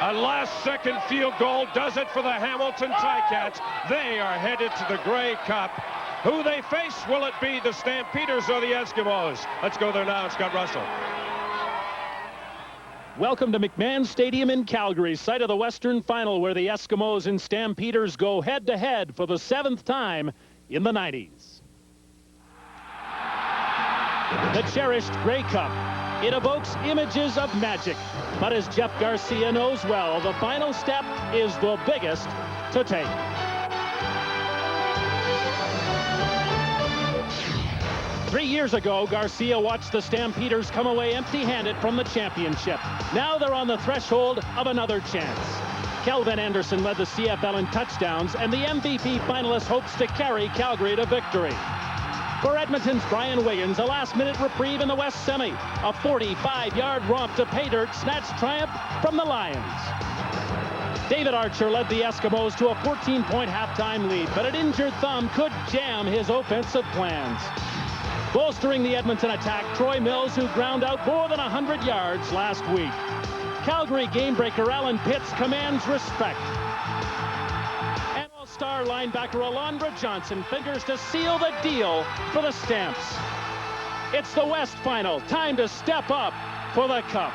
A last-second field goal does it for the Hamilton Ticats. They are headed to the Grey Cup. Who they face, will it be the Stampeders or the Eskimos? Let's go there now. Scott Russell. Welcome to McMahon Stadium in Calgary, site of the Western Final, where the Eskimos and Stampeders go head-to-head for the 7th time in the 90s. The cherished Grey Cup. It evokes images of magic. But as Jeff Garcia knows well, the final step is the biggest to take. Three years ago, Garcia watched the Stampeders come away empty-handed from the championship. Now they're on the threshold of another chance. Kelvin Anderson led the CFL in touchdowns, and the MVP finalist hopes to carry Calgary to victory. For Edmonton's Brian Wiggins, a last-minute reprieve in the West Semi. A 45-yard romp to pay dirt snatched triumph from the Lions. David Archer led the Eskimos to a 14-point halftime lead, but an injured thumb could jam his offensive plans. Bolstering the Edmonton attack, Troy Mills, who ground out more than 100 yards last week. Calgary gamebreaker Alan Pitts commands respect. Star linebacker Alondra Johnson figures to seal the deal for the Stamps. It's the West Final. Time to step up for the Cup.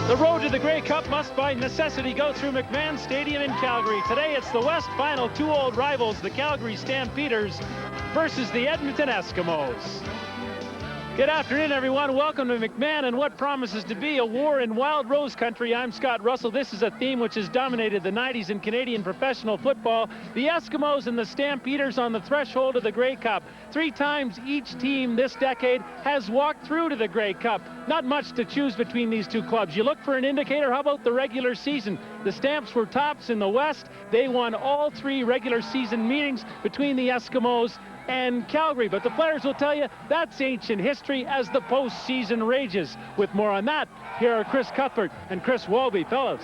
The road to the Grey Cup must by necessity go through McMahon Stadium in Calgary. Today it's the West Final. Two old rivals, the Calgary Stampeders versus the Edmonton Eskimos. Good afternoon, everyone. Welcome to McMahon and what promises to be a war in Wild Rose Country. I'm Scott Russell. This is a theme which has dominated the 90s in Canadian professional football. The Eskimos and the Stampeders on the threshold of the Grey Cup. 3 times each team this decade has walked through to the Grey Cup. Not much to choose between these two clubs. You look for an indicator. How about the regular season? The Stamps were tops in the West. They won all 3 regular season meetings between the Eskimos and Calgary, but the players will tell you that's ancient history as the postseason rages. With more on that, here are Chris Cuthbert and Chris Walby. Fellas.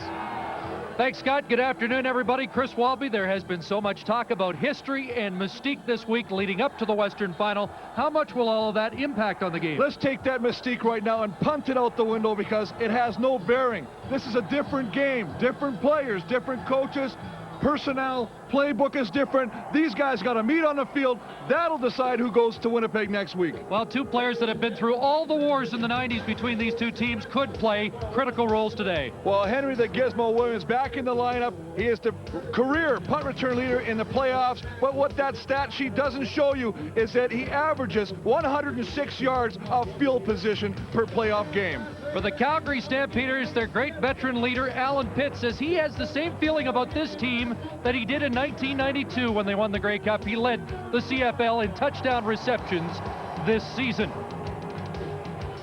Thanks, Scott. Good afternoon, everybody. Chris Walby. There has been so much talk about history and mystique this week leading up to the Western Final. How much will all of that impact on the game? Let's take that mystique right now and punt it out the window because it has no bearing. This is a different game, different players, different coaches, personnel, playbook is different. These guys got to meet on the field. That'll decide who goes to Winnipeg next week. Well, 2 players that have been through all the wars in the 90s between these 2 teams could play critical roles today. Well, Henry the Gizmo Williams back in the lineup. He is the career punt return leader in the playoffs. But what that stat sheet doesn't show you is that he averages 106 yards of field position per playoff game. For the Calgary Stampeders, their great veteran leader, Alan Pitts, says he has the same feeling about this team that he did in 1992 when they won the Grey Cup. He led the CFL in touchdown receptions this season.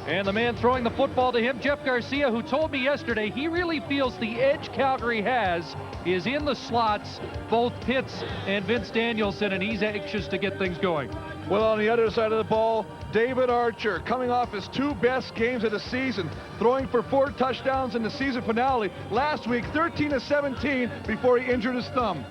And the man throwing the football to him, Jeff Garcia, who told me yesterday he really feels the edge Calgary has is in the slots, both Pitts and Vince Danielson, and he's anxious to get things going. Well, on the other side of the ball, David Archer coming off his 2 best games of the season, throwing for 4 touchdowns in the season finale. Last week, 13-17 before he injured his thumb.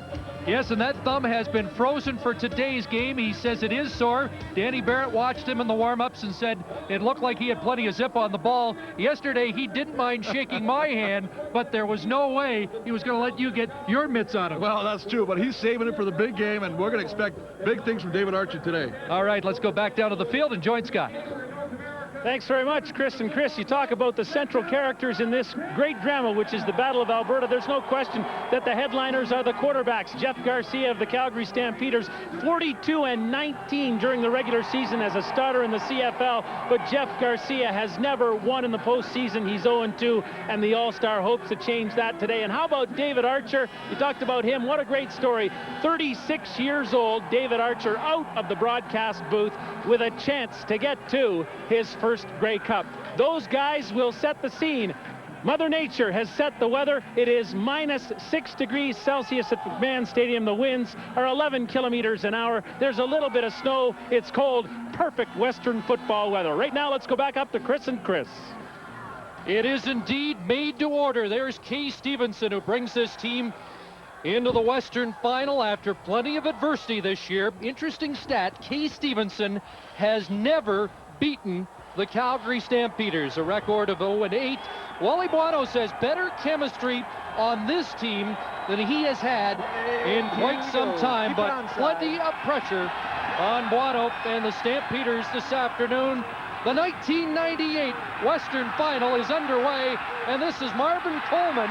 Yes, and that thumb has been frozen for today's game. He says it is sore. Danny Barrett watched him in the warm-ups and said it looked like he had plenty of zip on the ball. Yesterday, he didn't mind shaking my hand, but there was no way he was going to let you get your mitts on him. Well, that's true, but he's saving it for the big game, and we're going to expect big things from David Archer today. All right, let's go back down to the field and join Scott. Thanks very much, Chris. And Chris, you talk about the central characters in this great drama, which is the Battle of Alberta. There's no question that the headliners are the quarterbacks. Jeff Garcia of the Calgary Stampeders, 42-19 during the regular season as a starter in the CFL, but Jeff Garcia has never won in the postseason. He's 0-2, and the All-Star hopes to change that today. And how about David Archer? You talked about him. What a great story. 36 years old, David Archer out of the broadcast booth with a chance to get to his first Grey Cup. Those guys will set the scene. Mother Nature has set the weather. It is -6 degrees Celsius at McMahon Stadium. The winds are 11 kilometers an hour. There's a little bit of snow. It's cold. Perfect Western football weather. Right now, let's go back up to Chris and Chris. It is indeed made to order. There's Kay Stevenson, who brings this team into the Western Final after plenty of adversity this year. Interesting stat, Kay Stevenson has never beaten the Calgary Stampeders, a record of 0-8. Wally Buono says better chemistry on this team than he has had in quite some time, but plenty of pressure on Buono and the Stampeders this afternoon. The 1998 Western Final is underway, and this is Marvin Coleman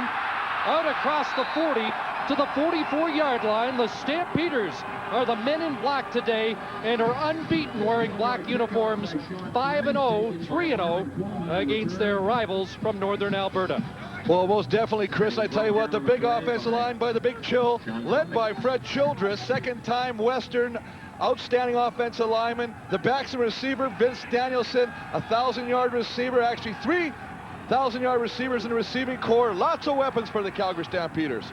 out across the 40 to the 44-yard line. The Stampeders are the men in black today and are unbeaten wearing black uniforms, 5-0, 3-0 against their rivals from Northern Alberta. Well, most definitely, Chris. I tell you what, the big offensive line by the Big Chill, led by Fred Childress, second-time Western outstanding offensive lineman. The backs and receiver, Vince Danielson, 1,000-yard receiver, actually 3,000-yard receivers in the receiving corps. Lots of weapons for the Calgary Stampeders.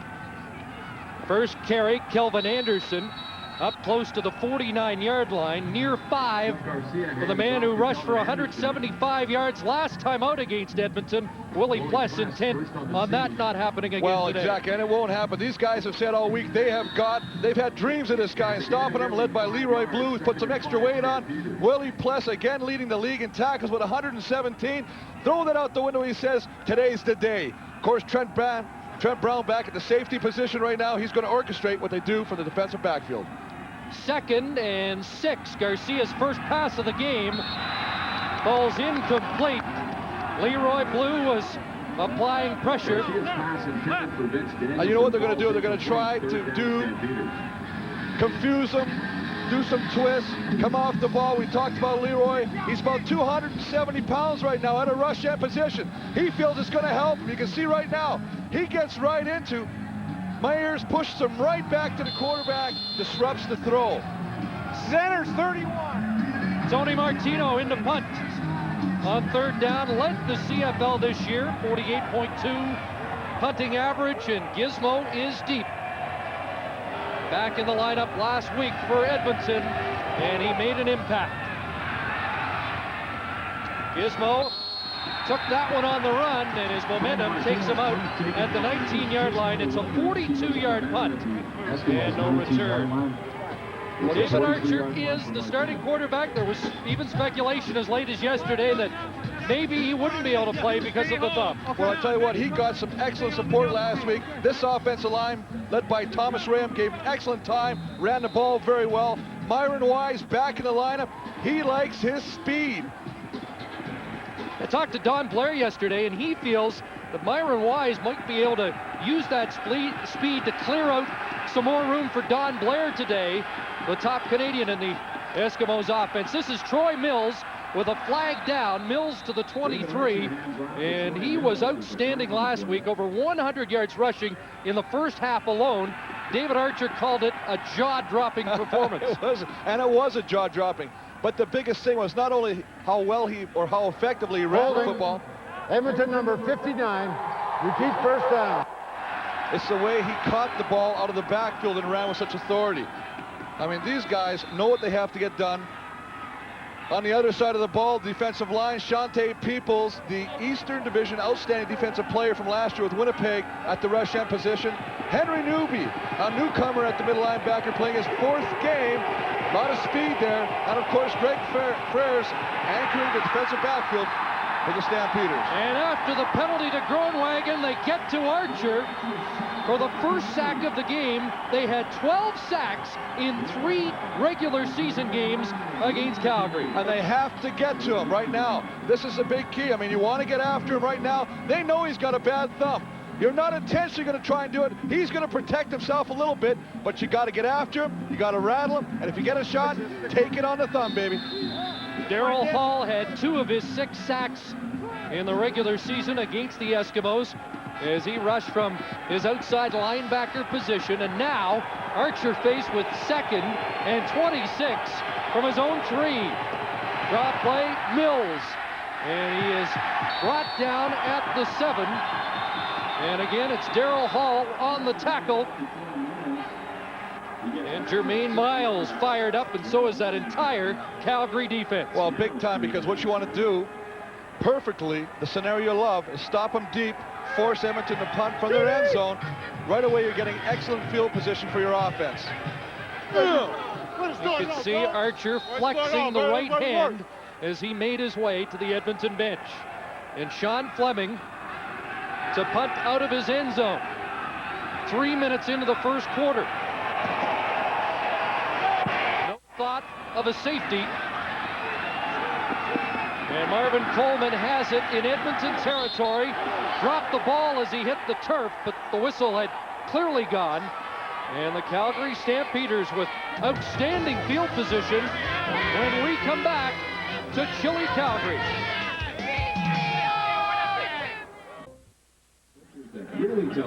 First carry, Kelvin Anderson up close to the 49-yard line, near 5 for the man who rushed for 175 yards last time out against Edmonton. Willie Pless intent on that not happening again well, today. Exactly, and it won't happen. These guys have said all week they've had dreams of this guy and stopping him, led by Leroy Blue, who's put some extra weight on. Willie Pless again leading the league in tackles with 117. Throw that out the window, he says, today's the day. Of course, Trent Brown back at the safety position right now. He's going to orchestrate what they do for the defensive backfield. 2nd and 6. Garcia's first pass of the game falls incomplete. Leroy Blue was applying pressure. You know what they're going to do? They're going to try to confuse them, do some twists, come off the ball. We talked about Leroy. He's about 270 pounds right now at a rush end position. He feels it's going to help him. You can see right now, he gets right into Myers, pushes him right back to the quarterback, disrupts the throw. Centers 31. Tony Martino into punt. On 3rd down, led the CFL this year, 48.2 punting average, and Gizmo is deep. Back in the lineup last week for Edmonton, and he made an impact. Gizmo took that one on the run, and his momentum takes him out at the 19-yard line. It's a 42-yard punt, and no return. David Archer is the starting quarterback. There was even speculation as late as yesterday that maybe he wouldn't be able to play because of the thumb. Well, I tell you what, he got some excellent support last week. This offensive line, led by Thomas Ram, gave him excellent time, ran the ball very well. Myron Wise back in the lineup. He likes his speed. I talked to Don Blair yesterday, and he feels that Myron Wise might be able to use that speed to clear out some more room for Don Blair today, the top Canadian in the Eskimos offense. This is Troy Mills with a flag down. Mills to the 23, and he was outstanding last week, over 100 yards rushing in the first half alone. David Archer called it a jaw-dropping performance. It was a jaw-dropping. But the biggest thing was not only how well or how effectively he ran the football. Edmonton number 59, repeat first down. It's the way he caught the ball out of the backfield and ran with such authority. I mean, these guys know what they have to get done. On the other side of the ball, defensive line, Shante Peoples, the Eastern Division outstanding defensive player from last year with Winnipeg at the rush end position. Henry Newby, a newcomer at the middle linebacker, playing his 4th game. A lot of speed there. And of course, Greg Frères anchoring the defensive backfield for the Stampeders. And after the penalty to Groenwagen, they get to Archer for the first sack of the game. They had 12 sacks in 3 regular season games against Calgary. And they have to get to him right now. This is a big key. I mean, you want to get after him right now. They know he's got a bad thumb. You're not intentionally going to try and do it. He's going to protect himself a little bit, but you got to get after him. You got to rattle him. And if you get a shot, take it on the thumb, baby. Daryl Hall had 2 of his 6 sacks in the regular season against the Eskimos as he rushed from his outside linebacker position. And now Archer faced with 2nd and 26 from his own 3. Drop play, Mills. And he is brought down at the 7. And again, it's Daryl Hall on the tackle. And Jermaine Miles fired up, and so is that entire Calgary defense. Well, big time, because what you want to do perfectly the scenario you love is stop them deep, force Edmonton to punt from their end zone. Right away, you're getting excellent field position for your offense. You could see Archer flexing the right hand as he made his way to the Edmonton bench. And Sean Fleming to punt out of his end zone. 3 minutes into the first quarter. No thought of a safety. And Marvin Coleman has it in Edmonton territory. Dropped the ball as he hit the turf, but the whistle had clearly gone. And the Calgary Stampeders with outstanding field position when we come back to chilly Calgary.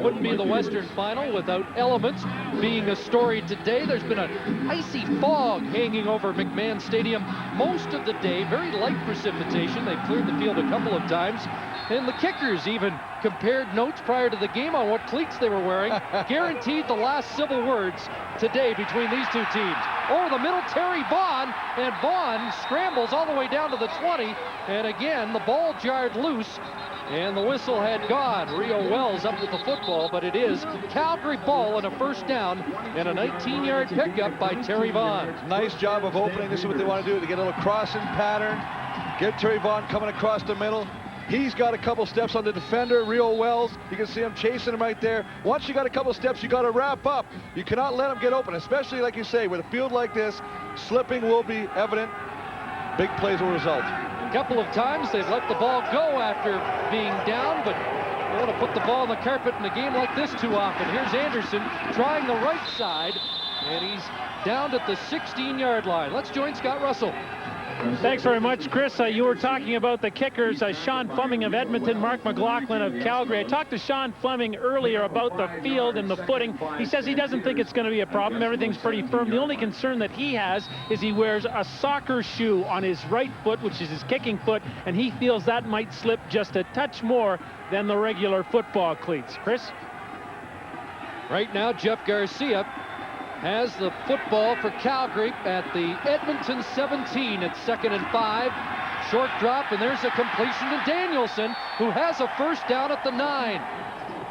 Wouldn't be the Western Final without elements being a story today. There's been an icy fog hanging over McMahon Stadium most of the day. Very light precipitation. They cleared the field a couple of times. And the kickers even compared notes prior to the game on what cleats they were wearing. Guaranteed the last civil words today between these two teams. Over the middle, Terry Vaughn, and Vaughn scrambles all the way down to the 20. And again, the ball jarred loose, and the whistle had gone. Rio Wells up with the football, but it is Calgary ball and a first down and a 19-yard pickup by Terry Vaughn. Nice job of opening. This is what they want to do, to get a little crossing pattern. Get Terry Vaughn coming across the middle. He's got a couple steps on the defender, Rio Wells. You can see him chasing him right there. Once you got a couple steps, you got to wrap up. You cannot let him get open, especially like you say, with a field like this, slipping will be evident. Big plays will result. A couple of times they've let the ball go after being down, but they want to put the ball on the carpet in a game like this too often. Here's Anderson trying the right side, and he's down at the 16-yard line. Let's join Scott Russell. Thanks very much, Chris. You were talking about the kickers, Sean Fleming of Edmonton, Mark McLaughlin of Calgary. I talked to Sean Fleming earlier about the field and the footing. He says he doesn't think it's going to be a problem. Everything's pretty firm. The only concern that he has is he wears a soccer shoe on his right foot, which is his kicking foot, and he feels that might slip just a touch more than the regular football cleats. Chris? Right now, Jeff Garcia has the football for Calgary at the Edmonton 17 at 2nd and 5. Short drop, and there's a completion to Danielson, who has a first down at the 9.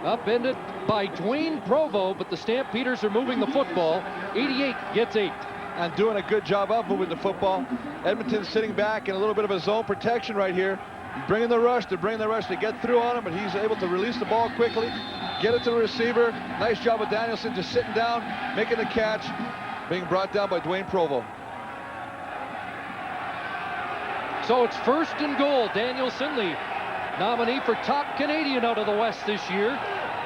Upended by Dwayne Provo, but the Stampeders are moving the football. 88 gets 8. And doing a good job of moving the football. Edmonton's sitting back in a little bit of a zone protection right here. Bringing the rush, to get through on him, but he's able to release the ball quickly, get it to the receiver. Nice job with Danielson just sitting down, making the catch, being brought down by Dwayne Provo. So it's 1st and goal. Danielson, the nominee for top Canadian out of the West this year.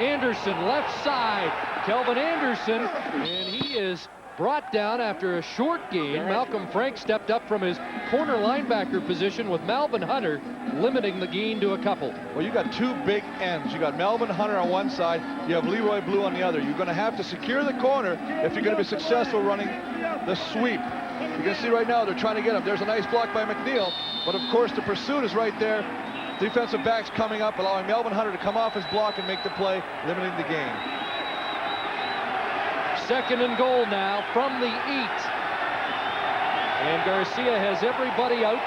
Anderson, left side. Kelvin Anderson, and he is brought down after a short gain. Malcolm Frank stepped up from his corner linebacker position with Melvin Hunter limiting the gain to a couple. Well, you got two big ends. You got Melvin Hunter on one side, you have Leroy Blue on the other. You're going to have to secure the corner if you're going to be successful running the sweep. You can see right now they're trying to get him. There's a nice block by McNeil, but of course the pursuit is right there. Defensive backs coming up, allowing Melvin Hunter to come off his block and make the play, limiting the gain. 2nd and goal now from the 8. And Garcia has everybody out.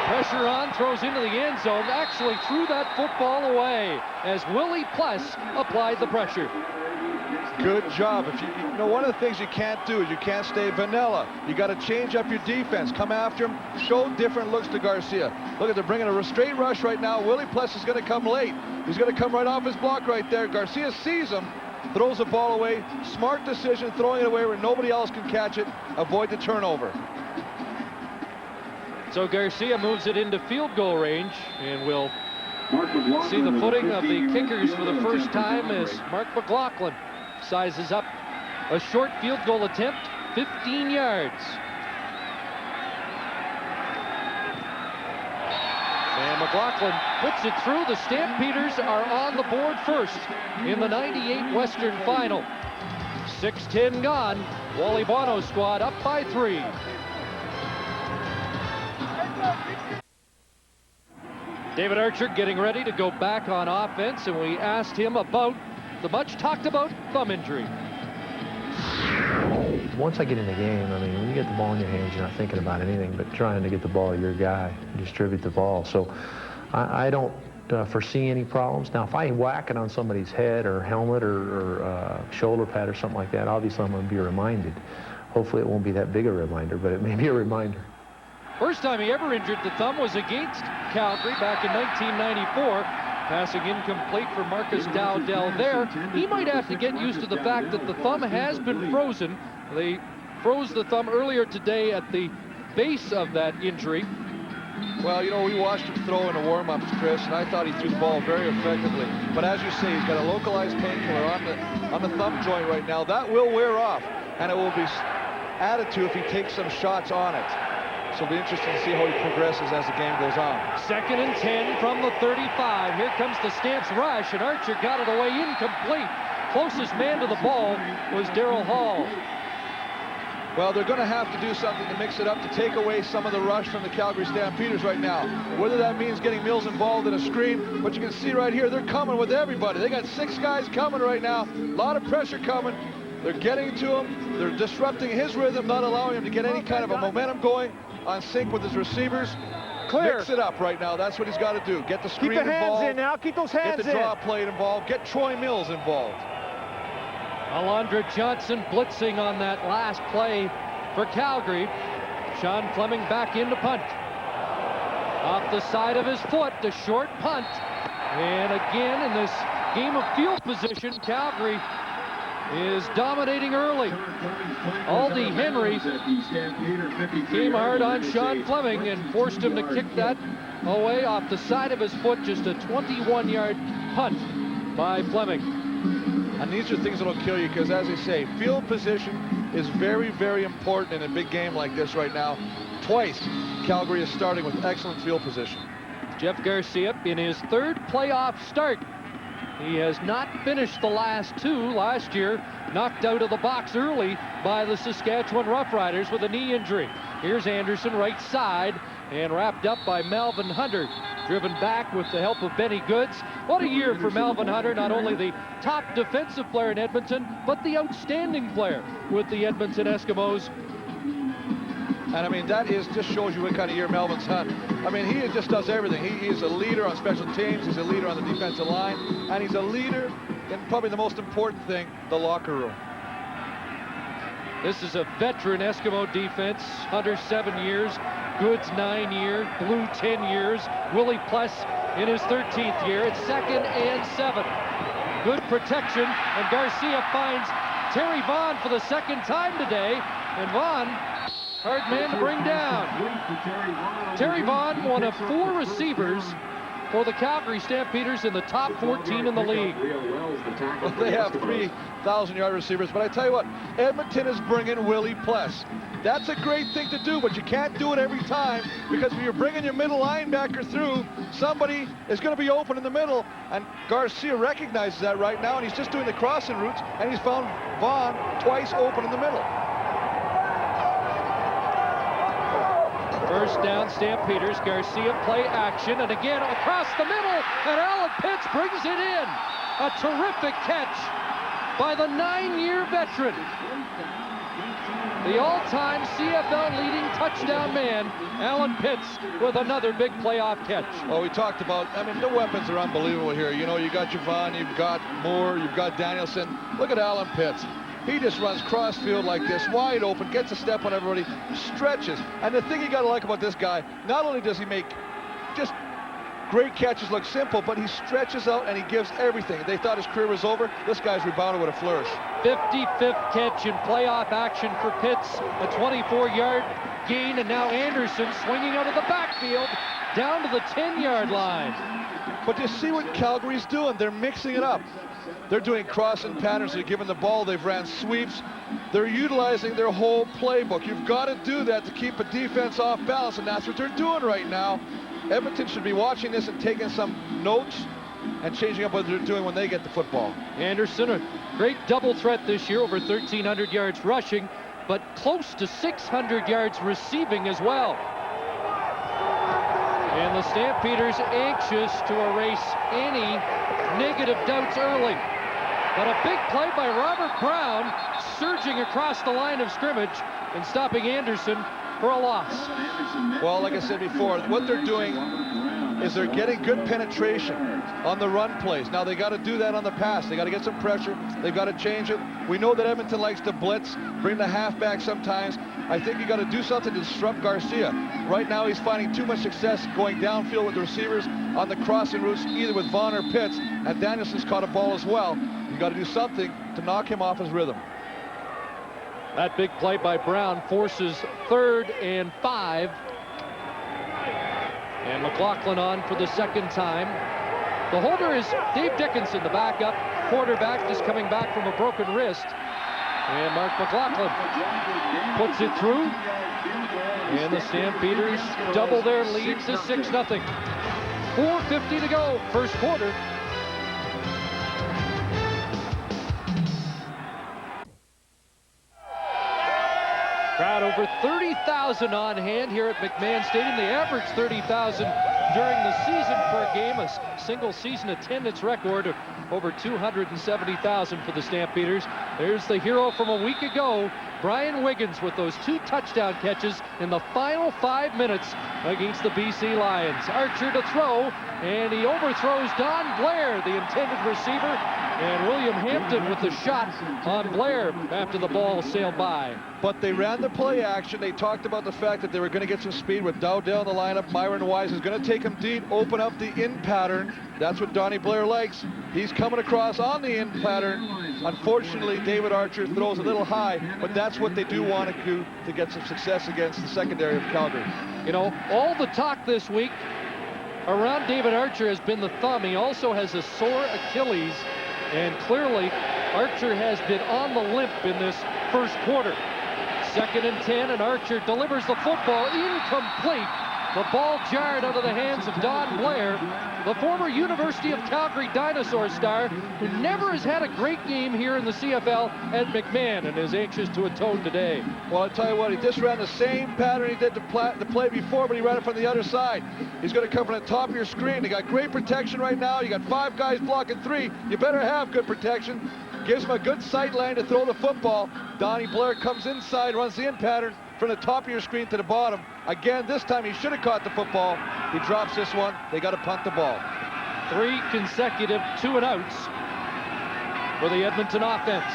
Pressure on, throws into the end zone. Actually threw that football away as Willie Pless applied the pressure. Good job. If you know, one of the things you can't do is you can't stay vanilla. You got to change up your defense. Come after him. Show different looks to Garcia. Look at, they're bringing a straight rush right now. Willie Pless is going to come late. He's going to come right off his block right there. Garcia sees him. Throws the ball away. Smart decision, throwing it away where nobody else can catch it. Avoid the turnover. So Garcia moves it into field goal range, and we'll see the footing of the kickers for the first time as Mark McLaughlin sizes up a short field goal attempt, 15 yards. And McLaughlin puts it through. The Stampeders are on the board first in the 98 Western Final. 6:10 gone. Wally Bono's squad up by 3. David Archer getting ready to go back on offense, and we asked him about the much talked about thumb injury. once I get in the game, I mean, when you get the ball in your hands, you're not thinking about anything but trying to get the ball to your guy and distribute the ball. So I don't foresee any problems. Now, if I whack it on somebody's head or helmet or shoulder pad or something like that, obviously I'm going to be reminded. Hopefully it won't be that big a reminder, but it may be a reminder. First time he ever injured the thumb was against Calgary back in 1994. Passing incomplete for Marcus Dowdell there. He might have to get used to the fact that the thumb has been frozen. They froze the thumb earlier today at the base of that injury. Well, you know, we watched him throw in the warm-ups, Chris, and I thought he threw the ball very effectively. But as you say, he's got a localized painkiller on the thumb joint right now. That will wear off, and it will be added to if he takes some shots on it. So it'll be interesting to see how he progresses as the game goes on. 2nd and 10 from the 35. Here comes the Stamps rush, and Archer got it away incomplete. Closest man to the ball was Darryl Hall. Well, they're going to have to do something to mix it up to take away some of the rush from the Calgary Stampeders right now. Whether that means getting Mills involved in a screen, but you can see right here, they're coming with everybody. They got 6 guys coming right now. A lot of pressure coming. They're getting to him. They're disrupting his rhythm, not allowing him to get any kind of a momentum going on sync with his receivers. Clear. Mix it up right now. That's what he's got to do. Get the screen Keep the hands involved. in now. Keep those hands in. Get the draw plate involved. Get Troy Mills involved. Alondra Johnson blitzing on that last play for Calgary. Sean Fleming back in to punt. Off the side of his foot, the short punt. And again, in this game of field position, Calgary is dominating early. Aldi Henry came hard on Sean Fleming and forced him to kick that away off the side of his foot. Just a 21-yard punt by Fleming. And these are things that will kill you because, as I say, field position is very, very important in a big game like this right now. Twice, Calgary is starting with excellent field position. Jeff Garcia in his 3rd playoff start. He has not finished the last 2. Last year, knocked out of the box early by the Saskatchewan Roughriders with a knee injury. Here's Anderson right side and wrapped up by Melvin Hunter. Driven back with the help of Benny Goods. What a year for Melvin Hunter, not only the top defensive player in Edmonton, but the outstanding player with the Edmonton Eskimos. And I mean, that just shows you what kind of year Melvin's had. I mean, he just does everything. He is a leader on special teams. He's a leader on the defensive line. And he's a leader in probably the most important thing, the locker room. This is a veteran Eskimo defense. Hunter 7 years, Goods 9 years, Blue 10 years, Willie Pless in his 13th year. It's 2nd and 7. Good protection, and Garcia finds Terry Vaughn for the 2nd time today. And Vaughn, hard man to bring down. Terry Vaughn, one of 4 receivers for the Calgary Stampeders in the top 14 in the league. Well, they have 3,000-yard receivers, but I tell you what, Edmonton is bringing Willie Pless. That's a great thing to do, but you can't do it every time because when you're bringing your middle linebacker through, somebody is going to be open in the middle, and Garcia recognizes that right now, and he's just doing the crossing routes, and he's found Vaughn twice open in the middle. First down, Stampeders. Garcia play action, and again across the middle, and Alan Pitts brings it in. A terrific catch by the 9-year veteran. The all-time CFL leading touchdown man, Alan Pitts, with another big playoff catch. Well, we talked about, I mean, the weapons are unbelievable here. You know, you got Javon, you've got Moore, you've got Danielson. Look at Alan Pitts. He just runs cross field like this, wide open, gets a step on everybody, stretches. And the thing you got to like about this guy, not only does he make just great catches look simple, but he stretches out and he gives everything. They thought his career was over. This guy's rebounded with a flourish. 55th catch in playoff action for Pitts, a 24-yard gain, and now Anderson swinging out of the backfield down to the 10-yard line. But you see what Calgary's doing. They're mixing it up. They're doing crossing patterns. They're giving the ball. They've ran sweeps. They're utilizing their whole playbook. You've got to do that to keep a defense off balance, and that's what they're doing right now. Edmonton should be watching this and taking some notes and changing up what they're doing when they get the football. Anderson, a great double threat this year, over 1,300 yards rushing, but close to 600 yards receiving as well. And the Stampeders anxious to erase any negative doubts early. But a big play by Robert Brown, surging across the line of scrimmage and stopping Anderson for a loss. Well, like I said before, what they're doing is they're getting good penetration on the run plays. Now they got to do that on the pass. They got to get some pressure. They've got to change it. We know that Edmonton likes to blitz, bring the halfback sometimes. I think you got to do something to disrupt Garcia. Right now he's finding too much success going downfield with the receivers on the crossing routes, either with Vaughn or Pitts, and Danielson's caught a ball as well. You got to do something to knock him off his rhythm. That big play by Brown forces 3rd and 5. And McLaughlin on for the second time. The holder is Dave Dickinson, the backup quarterback, just coming back from a broken wrist. And Mark McLaughlin puts it through. And the Stampeders double their lead to 6-0. 4:50 to go, first quarter. Crowd over 30,000 on hand here at McMahon Stadium. They average 30,000 during the season per game, a single season attendance record of over 270,000 for the Stampeders. There's the hero from a week ago, Brian Wiggins, with those 2 touchdown catches in the final 5 minutes against the BC Lions. Archer to throw, and he overthrows Don Blair, the intended receiver, and William Hampton with the shot on Blair after the ball sailed by. But they ran the play action. They talked about the fact that they were going to get some speed with Dowdell in the lineup. Myron Wise is going to take him deep, open up the in pattern. That's what Donnie Blair likes. He's coming across on the in pattern. Unfortunately, David Archer throws a little high, but that's what they do want to do to get some success against the secondary of Calgary. You know, all the talk this week around David Archer has been the thumb. He also has a sore Achilles, and clearly Archer has been on the limp in this first quarter. 2nd and 10, and Archer delivers the football incomplete. The ball jarred out of the hands of Don Blair, the former University of Calgary Dinosaur star, who never has had a great game here in the CFL at McMahon and is anxious to atone today. Well, I'll tell you what, he just ran the same pattern he did the play before, but he ran it from the other side. He's going to come from the top of your screen. They got great protection right now. You got 5 guys blocking 3. You better have good protection. Gives him a good sight line to throw the football. Donnie Blair comes inside, runs the in pattern from the top of your screen to the bottom. Again, this time he should have caught the football. He drops this one. They got to punt the ball. 3 consecutive 2-and-outs for the Edmonton offense.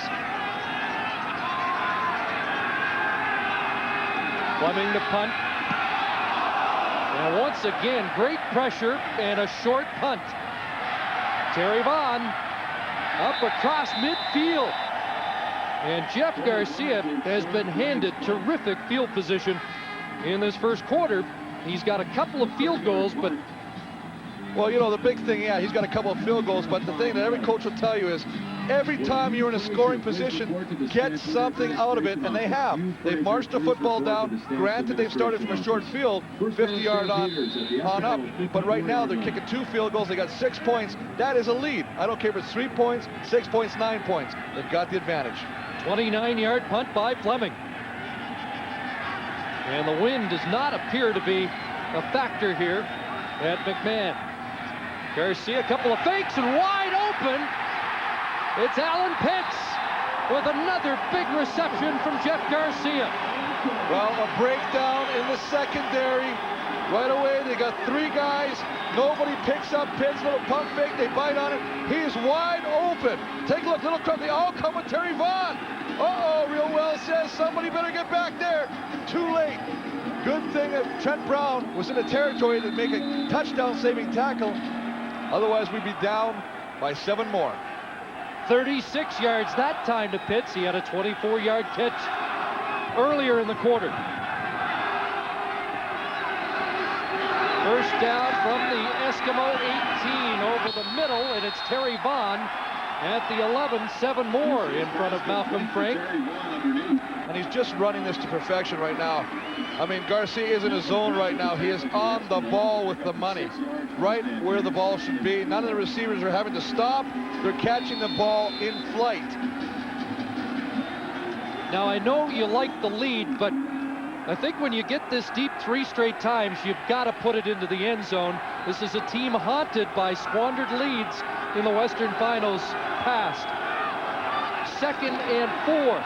Fleming to punt. And once again, great pressure and a short punt. Terry Vaughn up across midfield. And Jeff Garcia has been handed terrific field position in this first quarter. He's got a couple of field goals, but... Well, you know, the big thing, yeah, he's got a couple of field goals, but the thing that every coach will tell you is every time you're in a scoring position, get something out of it, and they have. They've marched the football down. Granted, they've started from a short field, 50-yard on up, but right now they're kicking 2 field goals. They got 6 points. That is a lead. I don't care if it's 3 points, 6 points, 9 points. They've got the advantage. 29-yard punt by Fleming. And the wind does not appear to be a factor here at McMahon. Garcia, a couple of fakes and wide open. It's Alan Pitts with another big reception from Jeff Garcia. Well, a breakdown in the secondary. Right away, they got 3 guys. Nobody picks up Pitts. Little pump fake. They bite on it. He's wide open. Take a look. Little cut. They all come with Terry Vaughn. Uh-oh, Real Well says somebody better get back there. Too late. Good thing that Trent Brown was in the territory to make a touchdown-saving tackle. Otherwise, we'd be down by 7 more. 36 yards that time to Pitts. He had a 24-yard catch earlier in the quarter. First down from the Eskimo 18 over the middle, and it's Terry Vaughn at the 11, 7 more in front of Malcolm Frank. And he's just running this to perfection right now. I mean, Garcia is in a zone right now. He is on the ball with the money, right where the ball should be. None of the receivers are having to stop. They're catching the ball in flight. Now, I know you like the lead, but I think when you get this deep 3 straight times, you've got to put it into the end zone. This is a team haunted by squandered leads in the Western Finals past. 2nd and 4.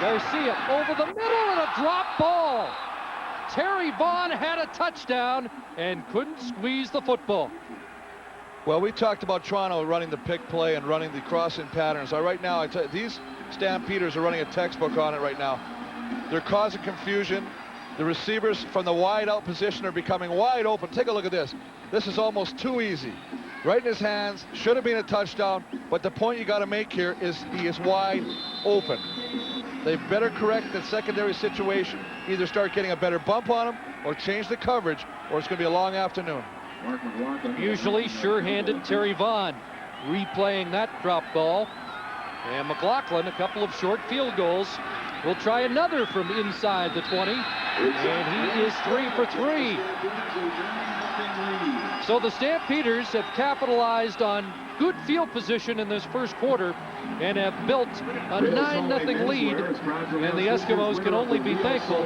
Garcia over the middle and a drop ball. Terry Vaughn had a touchdown and couldn't squeeze the football. Well, we talked about Toronto running the pick play and running the crossing patterns. Right now, these Stampeders are running a textbook on it right now. They're causing confusion. The receivers from the wide out position are becoming wide open. Take a look at this. This is almost too easy. Right in his hands, should have been a touchdown, but the point you got to make here is he is wide open. They better correct the secondary situation, either start getting a better bump on him or change the coverage, or it's going to be a long afternoon. Usually sure-handed Terry Vaughn replaying that drop ball. And McLaughlin, a couple of short field goals. Will try another from inside the 20. And he is 3 for 3. So the Stampeders have capitalized on good field position in this first quarter and have built a 9-0 lead, and the Eskimos can only be thankful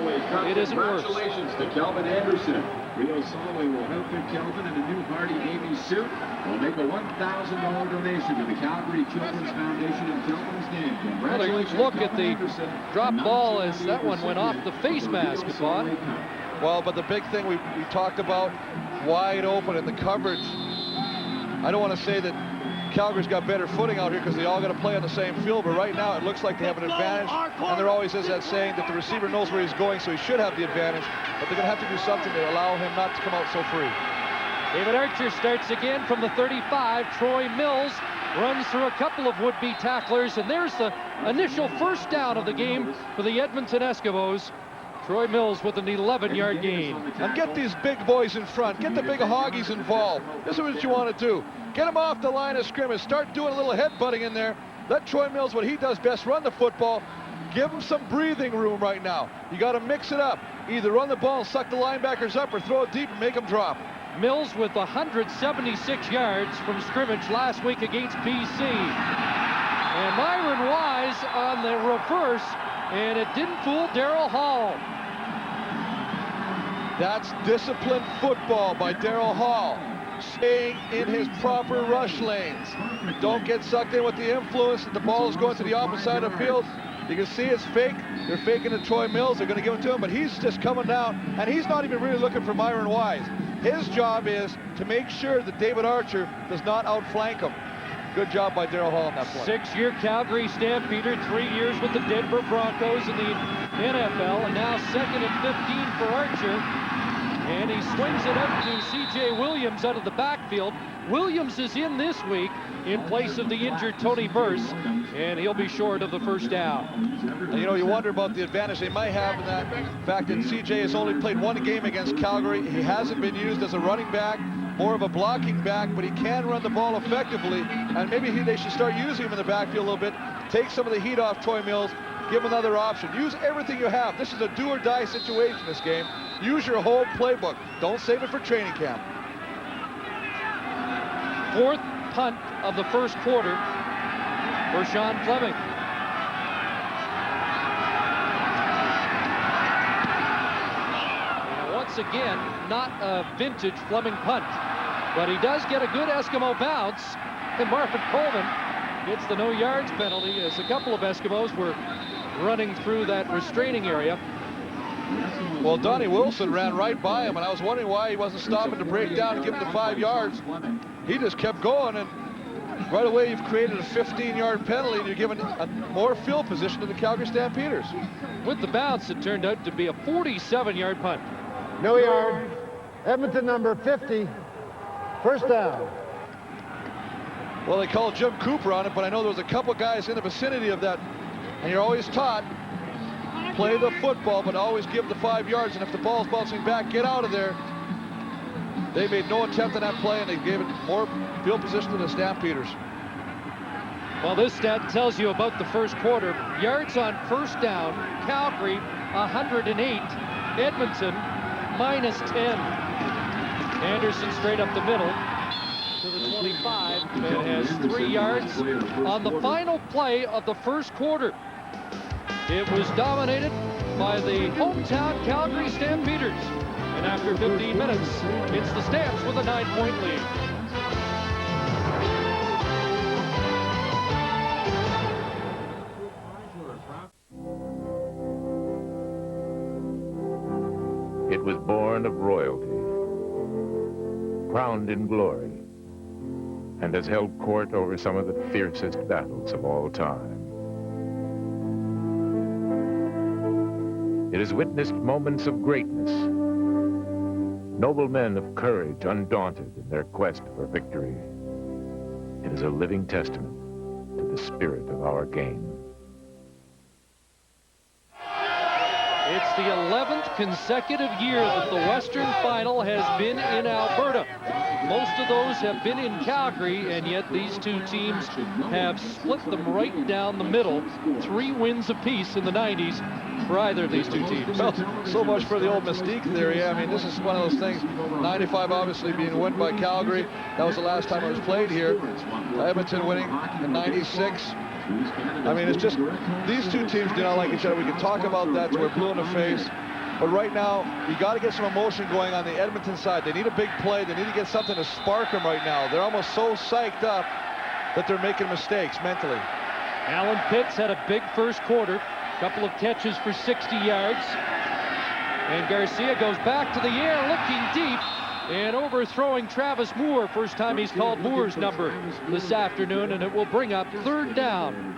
it isn't worse. Congratulations to Kelvin Anderson. Rio Soloway will outfit Kelvin in a new Hardy Navy suit. We'll make a $1,000 donation to the Calgary Children's Foundation in Kelvin's name. Congratulations. Look at the drop ball as that one went off the face mask, Vaughn. Well, but the big thing we talked about, wide open and the coverage. I don't want to say that Calgary's got better footing out here because they all got to play on the same field, but right now it looks like they have an advantage, and there always is that saying that the receiver knows where he's going, so he should have the advantage, but they're going to have to do something to allow him not to come out so free. David Archer starts again from the 35. Troy Mills runs through a couple of would-be tacklers, and there's the initial first down of the game for the Edmonton Eskimos. Troy Mills with an 11-yard gain. And get these big boys in front. Get the big hoggies involved. This is what you want to do. Get them off the line of scrimmage. Start doing a little headbutting in there. Let Troy Mills, what he does best, run the football. Give him some breathing room right now. You got to mix it up. Either run the ball and suck the linebackers up or throw it deep and make them drop. Mills with 176 yards from scrimmage last week against BC. And Myron Wise on the reverse, and it didn't fool Darryl Hall. That's disciplined football by Darryl Hall. Staying in his proper rush lanes. Don't get sucked in with the influence that the ball is going to the opposite side of the field. You can see it's fake. They're faking to Troy Mills. They're going to give it to him, but he's just coming down, and he's not even really looking for Myron Wise. His job is to make sure that David Archer does not outflank him. Good job by Darryl Hall on that play. 6-year Calgary Stampeder, 3 years with the Denver Broncos in the NFL, and now second and 15 for Archer. And he swings it up to C.J. Williams out of the backfield. Williams is in this week in place of the injured Tony Burse, and he'll be short of the first down. You know, you wonder about the advantage they might have in that fact that C.J. has only played one game against Calgary. He hasn't been used as a running back, more of a blocking back, but he can run the ball effectively, and maybe they should start using him in the backfield a little bit, take some of the heat off Troy Mills, give him another option. Use everything you have. This is a do-or-die situation, this game. Use your whole playbook. Don't save it for training camp. Fourth punt of the first quarter for Sean Fleming. And once again, not a vintage Fleming punt, but he does get a good Eskimo bounce, and Marvin Coleman gets the no yards penalty as a couple of Eskimos were running through that restraining area. Well, Donnie Wilson ran right by him, and I was wondering why he wasn't stopping to break down and give him the 5 yards. He just kept going, and right away you've created a 15-yard penalty, and you're giving a more field position to the Calgary Stampeders. With the bounce, it turned out to be a 47-yard punt. No yard. Edmonton number 50. First down. Well, they called Jim Cooper on it, but I know there was a couple guys in the vicinity of that, and you're always taught, play the football, but always give the 5 yards, and if the ball's bouncing back, get out of there. They made no attempt on that play, and they gave it more field position to the Stampeders. Well, this stat tells you about the first quarter. Yards on first down, Calgary 108, Edmonton -10. Anderson straight up the middle to the 25 and has 3 yards on the final play of the first quarter. It was dominated by the hometown Calgary Stampeders. And after 15 minutes, it's the Stamps with a 9-point lead. was born of royalty, crowned in glory, and has held court over some of the fiercest battles of all time. It has witnessed moments of greatness, noble men of courage undaunted in their quest for victory. It is a living testament to the spirit of our game. It's the 11th consecutive year that the Western Final has been in Alberta. Most of those have been in Calgary, and yet these two teams have split them right down the middle. 3 wins apiece in the 90s for either of these two teams. Well, so much for the old mystique theory. I mean, this is one of those things. 95 obviously being won by Calgary. That was the last time it was played here. Edmonton winning in 96. I mean, it's just, these two teams do not like each other. We can talk about that till we're blue in the face. But right now, you got to get some emotion going on the Edmonton side. They need a big play. They need to get something to spark them right now. They're almost so psyched up that they're making mistakes mentally. Alan Pitts had a big first quarter. Couple of catches for 60 yards. And Garcia goes back to the air, looking deep, and overthrowing Travis Moore. First time he's called Moore's number this afternoon, and it will bring up 3rd down.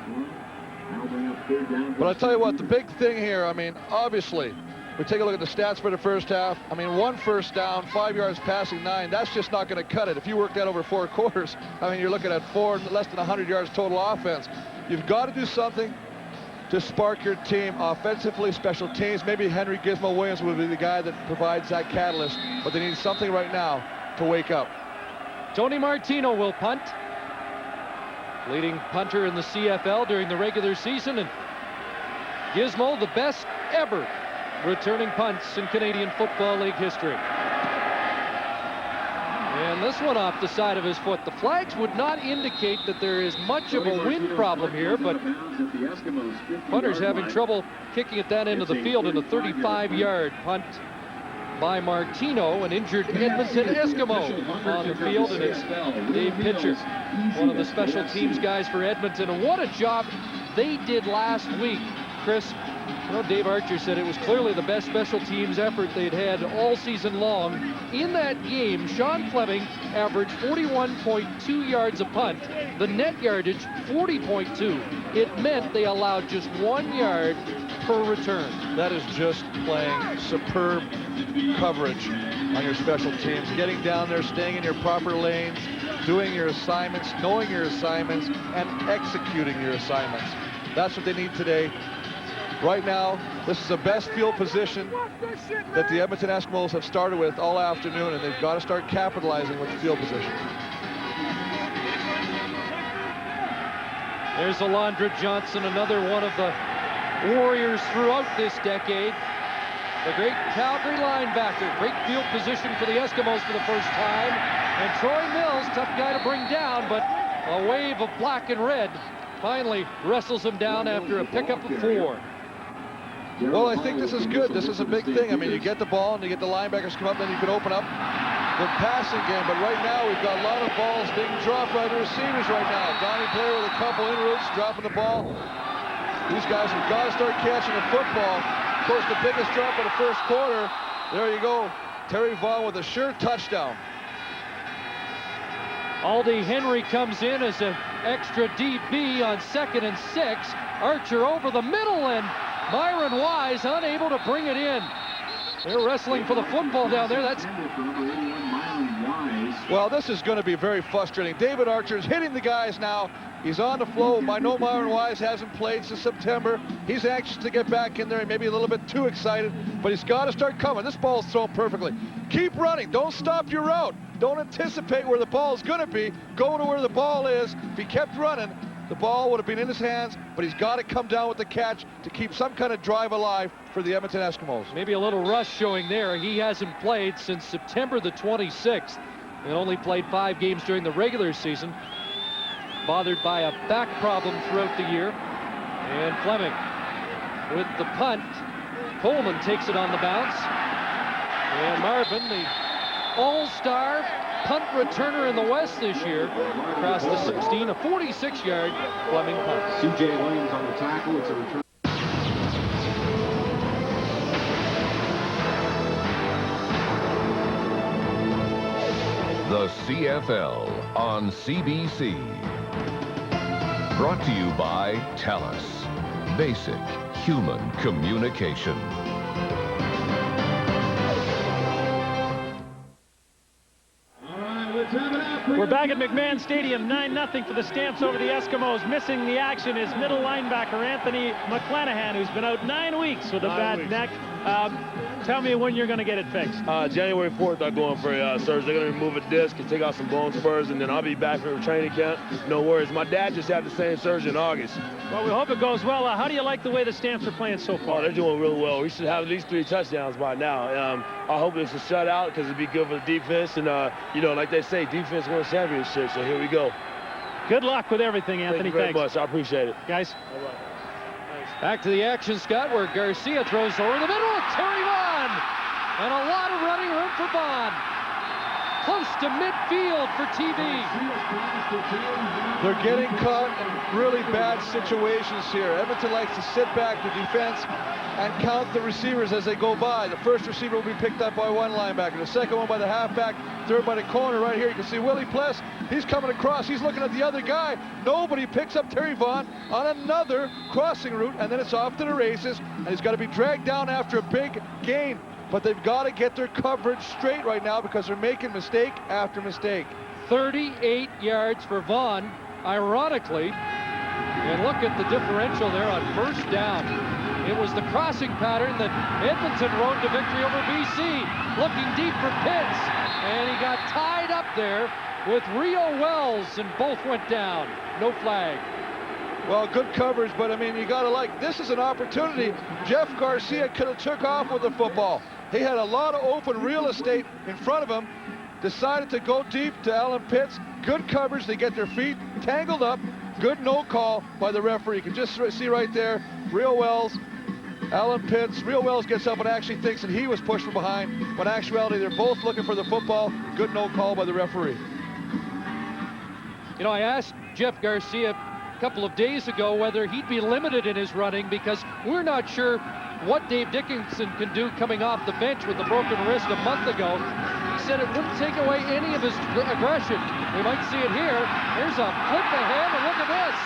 But I'll tell you what, the big thing here, I mean, obviously, we take a look at the stats for the first half. I mean, 1 first down, 5 yards passing, 9. That's just not going to cut it. If you work that over 4 quarters, I mean, you're looking at less than 100 yards total offense. You've got to do something to spark your team offensively, special teams. Maybe Henry Gizmo Williams will be the guy that provides that catalyst, but they need something right now to wake up. Tony Martino will punt. Leading punter in the CFL during the regular season, and Gizmo the best ever returning punts in Canadian Football League history. And this one off the side of his foot. The flags would not indicate that there is much of a wind problem here, but punter's having trouble kicking at that end of the field in a 35-yard punt by Martino. An injured Edmonton Eskimo on the field, and it's Dave Pitcher, one of the special teams guys for Edmonton. And what a job they did last week, Chris. You know, Dave Archer said it was clearly the best special teams effort they'd had all season long. In that game, Sean Fleming averaged 41.2 yards a punt. The net yardage, 40.2. It meant they allowed just 1 yard per return. That is just playing superb coverage on your special teams. Getting down there, staying in your proper lanes, doing your assignments, knowing your assignments, and executing your assignments. That's what they need today. Right now, this is the best field position that the Edmonton Eskimos have started with all afternoon, and they've got to start capitalizing with the field position. There's Alondra Johnson, another one of the warriors throughout this decade. The great Calgary linebacker. Great field position for the Eskimos for the first time. And Troy Mills, tough guy to bring down, but a wave of black and red finally wrestles him down after a pickup of 4. Well, I think this is good. This is a big thing. I mean, you get the ball and you get the linebackers come up, then you can open up the passing game. But right now, we've got a lot of balls being dropped by the receivers right now. Donnie Blair with a couple in routes, dropping the ball. These guys have got to start catching the football. Of course, the biggest drop of the first quarter. There you go. Terry Vaughn with a sure touchdown. Aldi Henry comes in as an extra DB on 2nd and 6. Archer over the middle, and Myron Wise unable to bring it in. They're wrestling for the football down there. Well, this is going to be very frustrating. David Archer's hitting the guys now. He's on the flow. I know Myron Wise hasn't played since September. He's anxious to get back in there and maybe a little bit too excited, but he's got to start coming. This ball's thrown perfectly. Keep running. Don't stop your route. Don't anticipate where the ball is going to be. Go to where the ball is. If he kept running, the ball would have been in his hands, but he's got to come down with the catch to keep some kind of drive alive for the Edmonton Eskimos. Maybe a little rush showing there. He hasn't played since September the 26th and only played 5 games during the regular season. Bothered by a back problem throughout the year. And Fleming with the punt. Coleman takes it on the bounce. And Marvin, the all-star punt returner in the West this year, across the 16, a 46-yard Fleming punt. C.J. Williams on the tackle. It's a return. CFL on CBC. Brought to you by TELUS. Basic human communication. We're back at McMahon Stadium, 9-0 for the Stamps over the Eskimos. Missing the action is middle linebacker Anthony McClanahan, who's been out 9 weeks with a bad neck. Tell me when you're going to get it fixed. January 4th, I'm going for surgery. They're going to remove a disc and take out some bone spurs, and then I'll be back for training camp. No worries. My dad just had the same surgery in August. Well, we hope it goes well. How do you like the way the Stamps are playing so far? Oh, they're doing real well. We should have at least 3 touchdowns by now. I hope it's a shutout because it'd be good for the defense. And, you know, like they say, defense wins championships. So here we go. Good luck with everything, Anthony. Thank you very much. I appreciate it. Guys. All right. Back to the action, Scott, where Garcia throws over the middle. Terry Vaughn. And a lot of running room for Vaughn. Close to midfield for TV. They're getting caught in really bad situations here. Edmonton likes to sit back to defense and count the receivers as they go by. The first receiver will be picked up by one linebacker, the second one by the halfback, third by the corner. Right here you can see Willie Pless. He's coming across. He's looking at the other guy. Nobody picks up Terry Vaughn on another crossing route, and then it's off to the races, and he's got to be dragged down after a big gain. But they've got to get their coverage straight right now because they're making mistake after mistake. 38 yards for Vaughn, ironically. And look at the differential there on first down. It was the crossing pattern that Edmonton rode to victory over BC. Looking deep for Pitts, and he got tied up there with Rio Wells, and both went down. No flag. Well, good coverage, but I mean, you got to like, this is an opportunity. Jeff Garcia could have took off with the football. He had a lot of open real estate in front of him. Decided to go deep to Alan Pitts. Good coverage. They get their feet tangled up. Good no call by the referee. You can just see right there, Rio Wells, Alan Pitts. Rio Wells gets up and actually thinks that he was pushed from behind, but in actuality, they're both looking for the football. Good no call by the referee. You know, I asked Jeff Garcia a couple of days ago whether he'd be limited in his running because we're not sure what Dave Dickinson can do coming off the bench with the broken wrist a month ago. He said it wouldn't take away any of his aggression. We might see it here. There's a flip ahead, and look at this.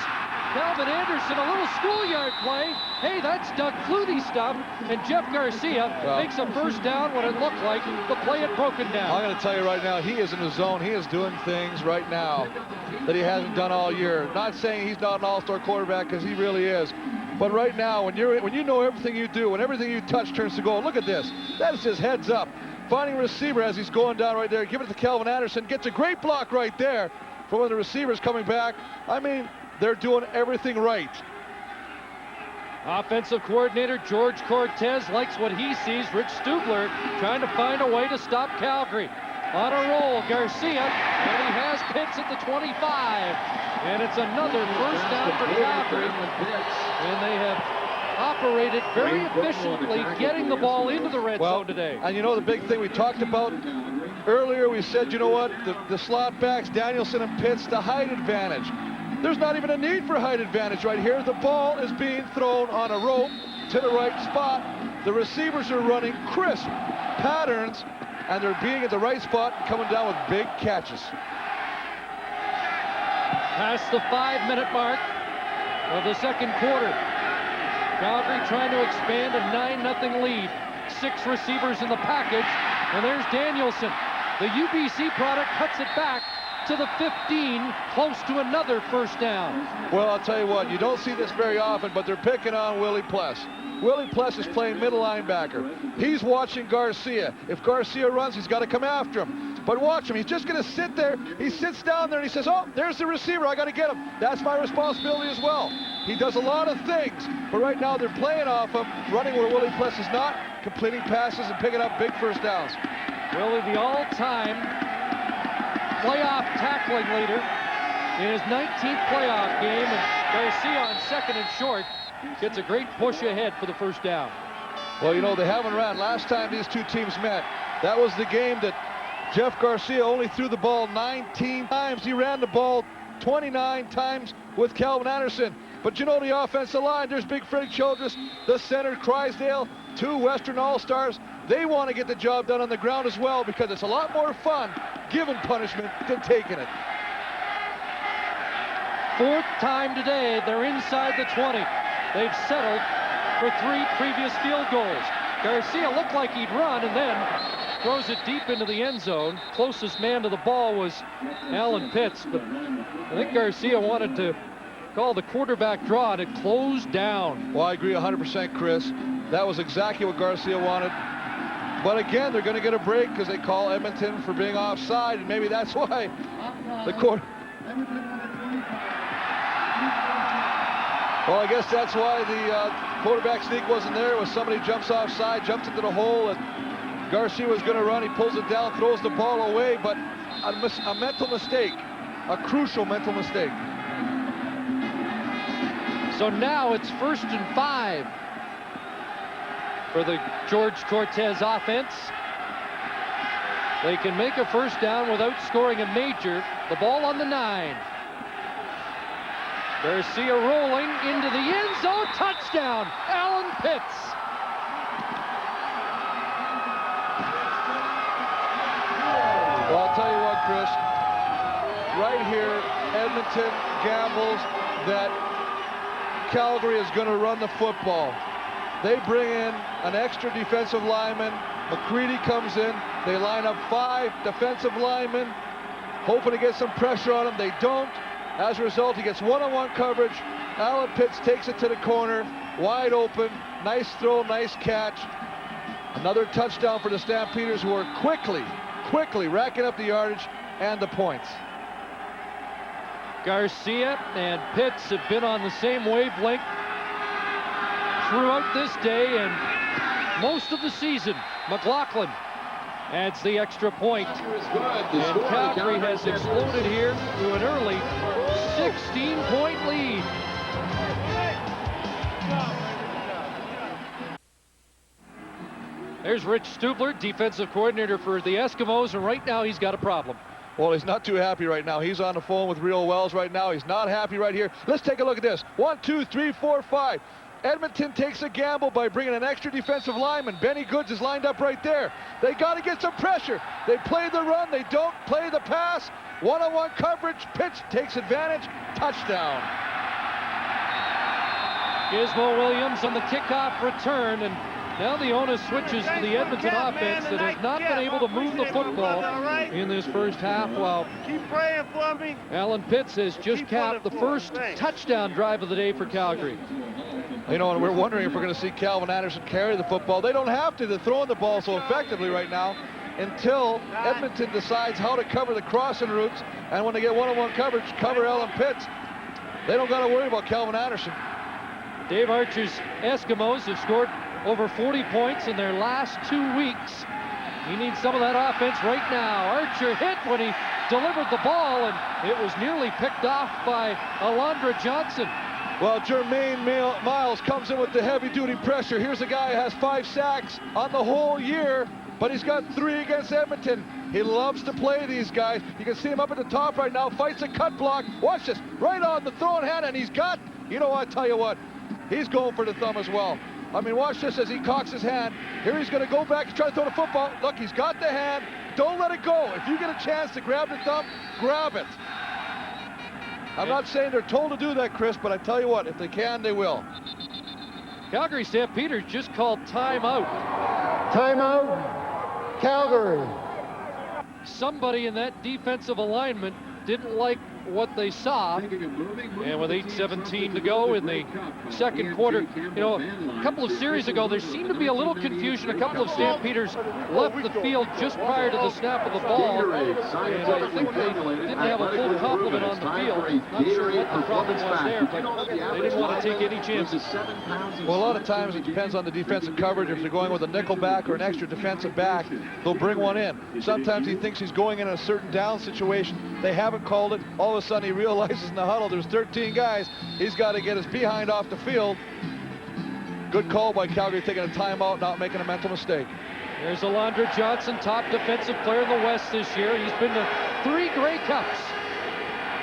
Calvin Anderson, a little schoolyard play. Hey, that's Doug Flutie stuff. And Jeff Garcia makes a first down when it looked like the play had broken down. I'm going to tell you right now, he is in the zone. He is doing things right now that he hasn't done all year. Not saying he's not an all-star quarterback, because he really is. But right now, when you know everything you do, when everything you touch turns to gold, look at this. That is just heads up. Finding a receiver as he's going down right there. Give it to Calvin Anderson. Gets a great block right there for one of the receivers coming back. I mean, they're doing everything right. Offensive coordinator George Cortez likes what he sees. Rich Stubler trying to find a way to stop Calgary. On a roll, Garcia, and he has Pitts at the 25. And it's another first down for Calgary. And they have operated very efficiently getting the ball into the red zone today. And you know the big thing we talked about earlier, we said, you know what, the slot backs, Danielson and Pitts, the height advantage. There's not even a need for height advantage right here. The ball is being thrown on a rope to the right spot. The receivers are running crisp patterns, and they're being at the right spot and coming down with big catches. Past the 5-minute mark of the second quarter. Calgary trying to expand a 9-0 lead. 6 receivers in the package, and there's Danielson. The UBC product cuts it back to the 15, close to another first down. Well, I'll tell you what, you don't see this very often, but they're picking on Willie Pless. Willie Pless is playing middle linebacker. He's watching Garcia. If Garcia runs, he's got to come after him. But watch him. He's just going to sit there. He sits down there and he says, oh, there's the receiver. I got to get him. That's my responsibility as well. He does a lot of things, but right now they're playing off him, running where Willie Pless is not, completing passes and picking up big first downs. Willie, the all-time playoff tackling leader in his 19th playoff game, and Garcia on second and short gets a great push ahead for the first down. Well, you know, they haven't ran. Last time these two teams met, that was the game that Jeff Garcia only threw the ball 19 times. He ran the ball 29 times with Calvin Anderson. But you know, the offensive line, there's Big Freddie Childress, the center, Crysdale, 2 Western All-Stars. They want to get the job done on the ground as well, because it's a lot more fun given punishment than taking it. Fourth time today, they're inside the 20. They've settled for 3 previous field goals. Garcia looked like he'd run and then throws it deep into the end zone. Closest man to the ball was Alan Pitts, but I think Garcia wanted to call the quarterback draw and it closed down. Well, I agree 100%, Chris. That was exactly what Garcia wanted. But again, they're going to get a break because they call Edmonton for being offside, and maybe that's why the court. Well, I guess that's why the quarterback sneak wasn't there. It was somebody jumps offside, jumps into the hole, and Garcia was going to run. He pulls it down, throws the ball away, but a mental mistake, a crucial mental mistake. So now it's 1st and 5 for the George Cortez offense. They can make a first down without scoring a major. The ball on the 9. Garcia rolling into the end zone. Touchdown, Alan Pitts. Well, I'll tell you what, Chris. Right here, Edmonton gambles that Calgary is going to run the football. They bring in an extra defensive lineman. McCready comes in. They line up 5 defensive linemen, hoping to get some pressure on him. They don't. As a result, he gets one-on-one coverage. Alan Pitts takes it to the corner, wide open. Nice throw, nice catch. Another touchdown for the Stampeders, who are quickly racking up the yardage and the points. Garcia and Pitts have been on the same wavelength throughout this day and most of the season. McLaughlin adds the extra point. And Calgary has exploded here to an early 16-point lead. There's Rich Stubler, defensive coordinator for the Eskimos, and right now he's got a problem. Well, he's not too happy right now. He's on the phone with Real Wells right now. He's not happy right here. Let's take a look at this. 1, 2, 3, 4, 5. Edmonton takes a gamble by bringing an extra defensive lineman. Benny Goods is lined up right there. They got to get some pressure. They play the run. They don't play the pass. One-on-one coverage. Pitts takes advantage. Touchdown. Gizmo Williams on the kickoff return, and now the onus switches to the Edmonton offense that has not been able to move the football in this first half, while keep praying for me. Alan Pitts has just capped the first touchdown drive of the day for Calgary. You know, and we're wondering if we're going to see Calvin Anderson carry the football. They don't have to. They're throwing the ball so effectively right now until Edmonton decides how to cover the crossing routes, and when they get one-on-one coverage, cover Alan Pitts. They don't got to worry about Calvin Anderson. Dave Archer's Eskimos have scored over 40 points in their last 2 weeks. He needs some of that offense right now. Archer hit when he delivered the ball, and it was nearly picked off by Alondra Johnson. Well, Jermaine Miles comes in with the heavy-duty pressure. Here's a guy who has 5 sacks on the whole year, but he's got 3 against Edmonton. He loves to play these guys. You can see him up at the top right now, fights a cut block. Watch this, right on the throwing hand, and he's got, you know what, I tell you what, he's going for the thumb as well. I mean, watch this as he cocks his hand. Here he's going to go back to try to throw the football. Look, he's got the hand. Don't let it go. If you get a chance to grab the thumb, grab it. I'm not saying they're told to do that, Chris, but I tell you what, if they can, they will. Calgary Stampeders just called timeout. Timeout, Calgary. Somebody in that defensive alignment didn't like what they saw, and with 8:17 to go in the second quarter, you know, a couple of series ago there seemed to be a little confusion. A couple of Stampeders left the field just prior to the snap of the ball, and I think they didn't have a full complement on the field. Not sure what the problem was there, but they didn't want to take any chances. Well, a lot of times it depends on the defensive coverage. If they're going with a nickel back or an extra defensive back, they'll bring one in. Sometimes he thinks he's going in a certain down situation. They haven't called it. All of a sudden he realizes in the huddle there's 13 guys. He's got to get his behind off the field. Good call by Calgary, taking a timeout, not making a mental mistake. There's Alondra Johnson, top defensive player in the West this year. He's been to 3 Grey Cups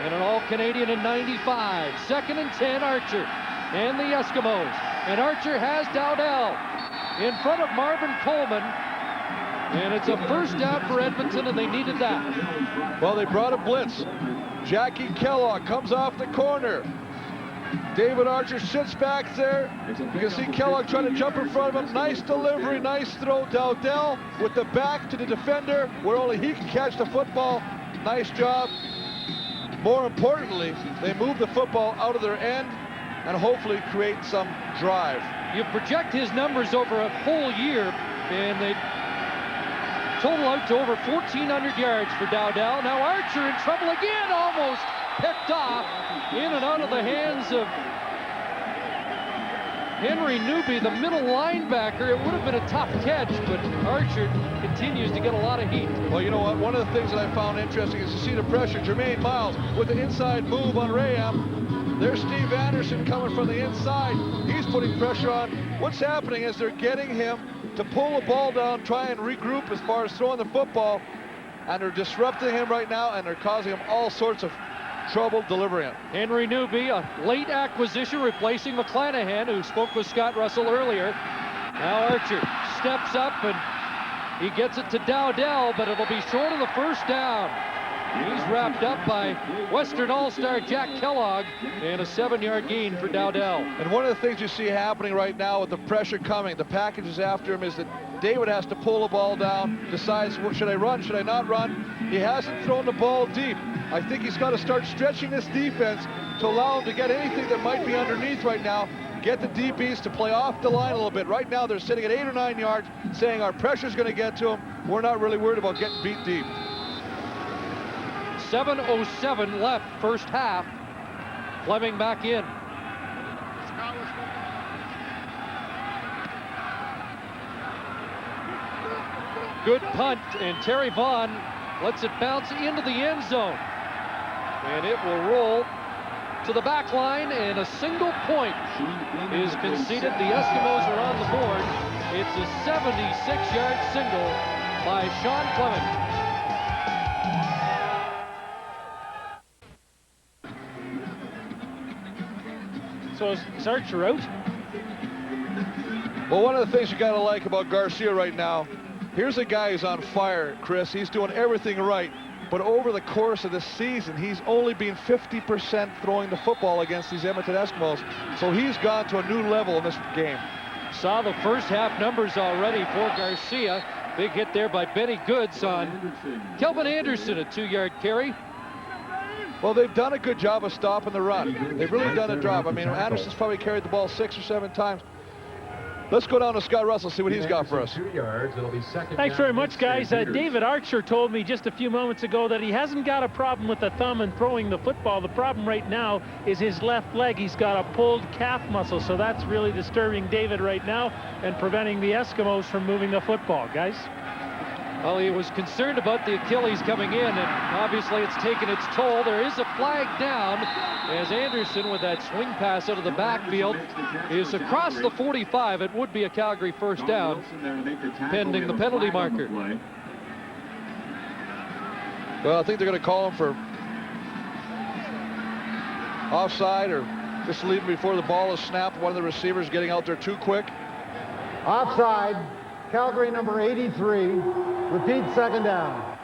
and an All-Canadian in '95. 2nd and 10, Archer and the Eskimos. And Archer has Dowdell in front of Marvin Coleman. And it's a first down for Edmonton, and they needed that. Well, they brought a blitz. Jackie Kellogg comes off the corner. David Archer sits back there. You can see Kellogg trying to jump in front of him. Nice delivery, nice throw. Dowdell with the back to the defender where only he can catch the football. Nice job. More importantly, they move the football out of their end and hopefully create some drive. You project his numbers over a whole year, and they total out to over 1,400 yards for Dowdell. Now Archer in trouble again, almost picked off, in and out of the hands of Henry Newby, the middle linebacker. It would have been a tough catch, but Archer continues to get a lot of heat. Well, you know what? One of the things that I found interesting is to see the pressure. Jermaine Miles with the inside move on Rayam. There's Steve Anderson coming from the inside. He's putting pressure on. What's happening is they're getting him to pull the ball down, try and regroup as far as throwing the football, and they're disrupting him right now, and they're causing him all sorts of trouble delivering it. Henry Newby, a late acquisition, replacing McClanahan, who spoke with Scott Russell earlier. Now Archer steps up, and he gets it to Dowdell, but it'll be short of the first down. He's wrapped up by Western All-Star Jack Kellogg, and a 7-yard gain for Dowdell. And one of the things you see happening right now with the pressure coming, the packages after him, is that David has to pull the ball down, decides, well, should I run, should I not run? He hasn't thrown the ball deep. I think he's got to start stretching this defense to allow him to get anything that might be underneath right now. Get the DBs to play off the line a little bit. Right now they're sitting at 8 or 9 yards saying our pressure's going to get to them. We're not really worried about getting beat deep. 7:07 left first half. Fleming back in. Good punt, and Terry Vaughn lets it bounce into the end zone. And it will roll to the back line, and a single point is conceded. The Eskimos are on the board. It's a 76-yard single by Sean Fleming. So is Archer out? Well, one of the things you got to like about Garcia right now, here's a guy who's on fire, Chris. He's doing everything right. But over the course of this season, he's only been 50% throwing the football against these Edmonton Eskimos. So he's gone to a new level in this game. Saw the first half numbers already for Garcia. Big hit there by Benny Goods on Kelvin Anderson, a 2-yard carry. Well, they've done a good job of stopping the run. They've really done a job. I mean, Anderson's probably carried the ball 6 or 7 times. Let's go down to Scott Russell, see what he's got for us. 2 yards. It'll be second. Thanks very much, guys. David Archer told me just a few moments ago that he hasn't got a problem with the thumb and throwing the football. The problem right now is his left leg. He's got a pulled calf muscle, so that's really disturbing David right now and preventing the Eskimos from moving the football, guys. Well, he was concerned about the Achilles coming in, and obviously it's taken its toll. There is a flag down as Anderson, with that swing pass out of the backfield, is across the 45. It would be a Calgary first down, pending the penalty marker. Well, I think they're going to call him for offside, or just leave him before the ball is snapped. One of the receivers getting out there too quick. Offside. Calgary number 83. Repeat, second down.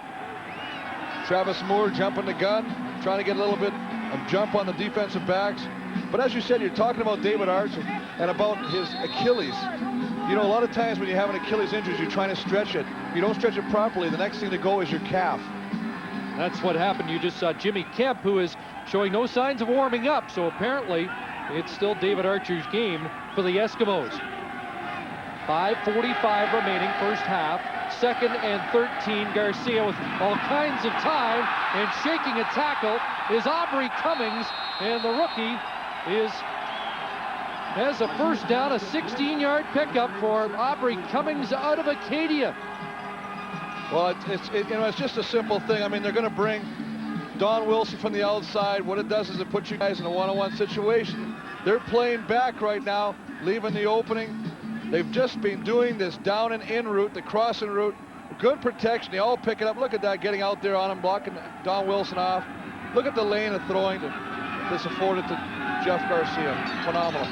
Travis Moore jumping the gun, trying to get a little bit of jump on the defensive backs. But as you said, you're talking about David Archer and about his Achilles. You know, a lot of times when you have an Achilles injury, you're trying to stretch it. If you don't stretch it properly, the next thing to go is your calf. That's what happened. You just saw Jimmy Kemp, who is showing no signs of warming up. So apparently, it's still David Archer's game for the Eskimos. 5:45 remaining first half. 2nd and 13. Garcia with all kinds of time, and shaking a tackle is Aubrey Cummings, and the rookie has a first down, a 16-yard pickup for Aubrey Cummings out of Acadia. Well, it's just a simple thing. I mean, they're going to bring Don Wilson from the outside. What it does is it puts you guys in a one-on-one situation. They're playing back right now, leaving the opening. They've just been doing this down and in route, the crossing route. Good protection. They all pick it up. Look at that, getting out there on him, blocking Don Wilson off. Look at the lane of throwing that's afforded to Jeff Garcia. Phenomenal.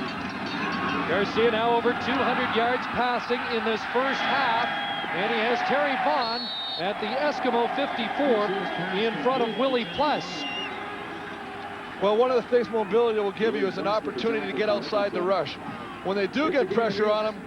Garcia now over 200 yards passing in this first half. And he has Terry Vaughn at the Eskimo 54 in front of Willie Pless. Well, one of the things mobility will give you is an opportunity to get outside the rush. When they do get pressure on him,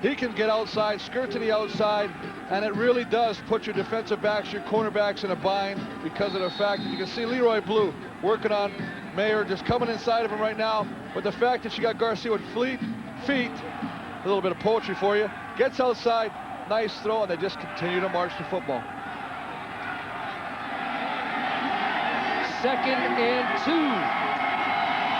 he can get outside, skirt to the outside, and it really does put your defensive backs, your cornerbacks in a bind because of the fact that you can see Leroy Blue working on Mayer, just coming inside of him right now. But the fact that you got Garcia with feet, a little bit of poetry for you, gets outside, nice throw, and they just continue to march the football. 2nd and 2.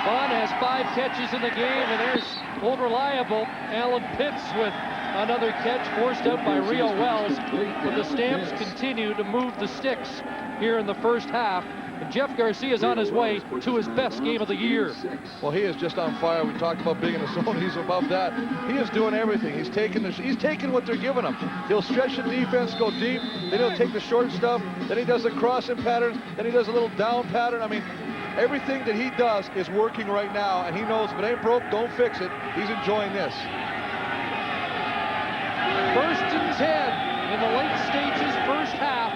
Vaughn has 5 catches in the game, and there's old reliable Alan Pitts with another catch forced out by Rio Wells. But the Stamps continue to move the sticks here in the first half. And Jeff Garcia is on his way to his best game of the year. Well, he is just on fire. We talked about being in the zone. He's above that. He is doing everything. He's taking what they're giving him. He'll stretch the defense, go deep. Then he'll take the short stuff. Then he does the crossing pattern. Then he does a little down pattern. I mean, everything that he does is working right now, and he knows if it ain't broke, don't fix it. He's enjoying this. 1st and 10 in the late stages, first half.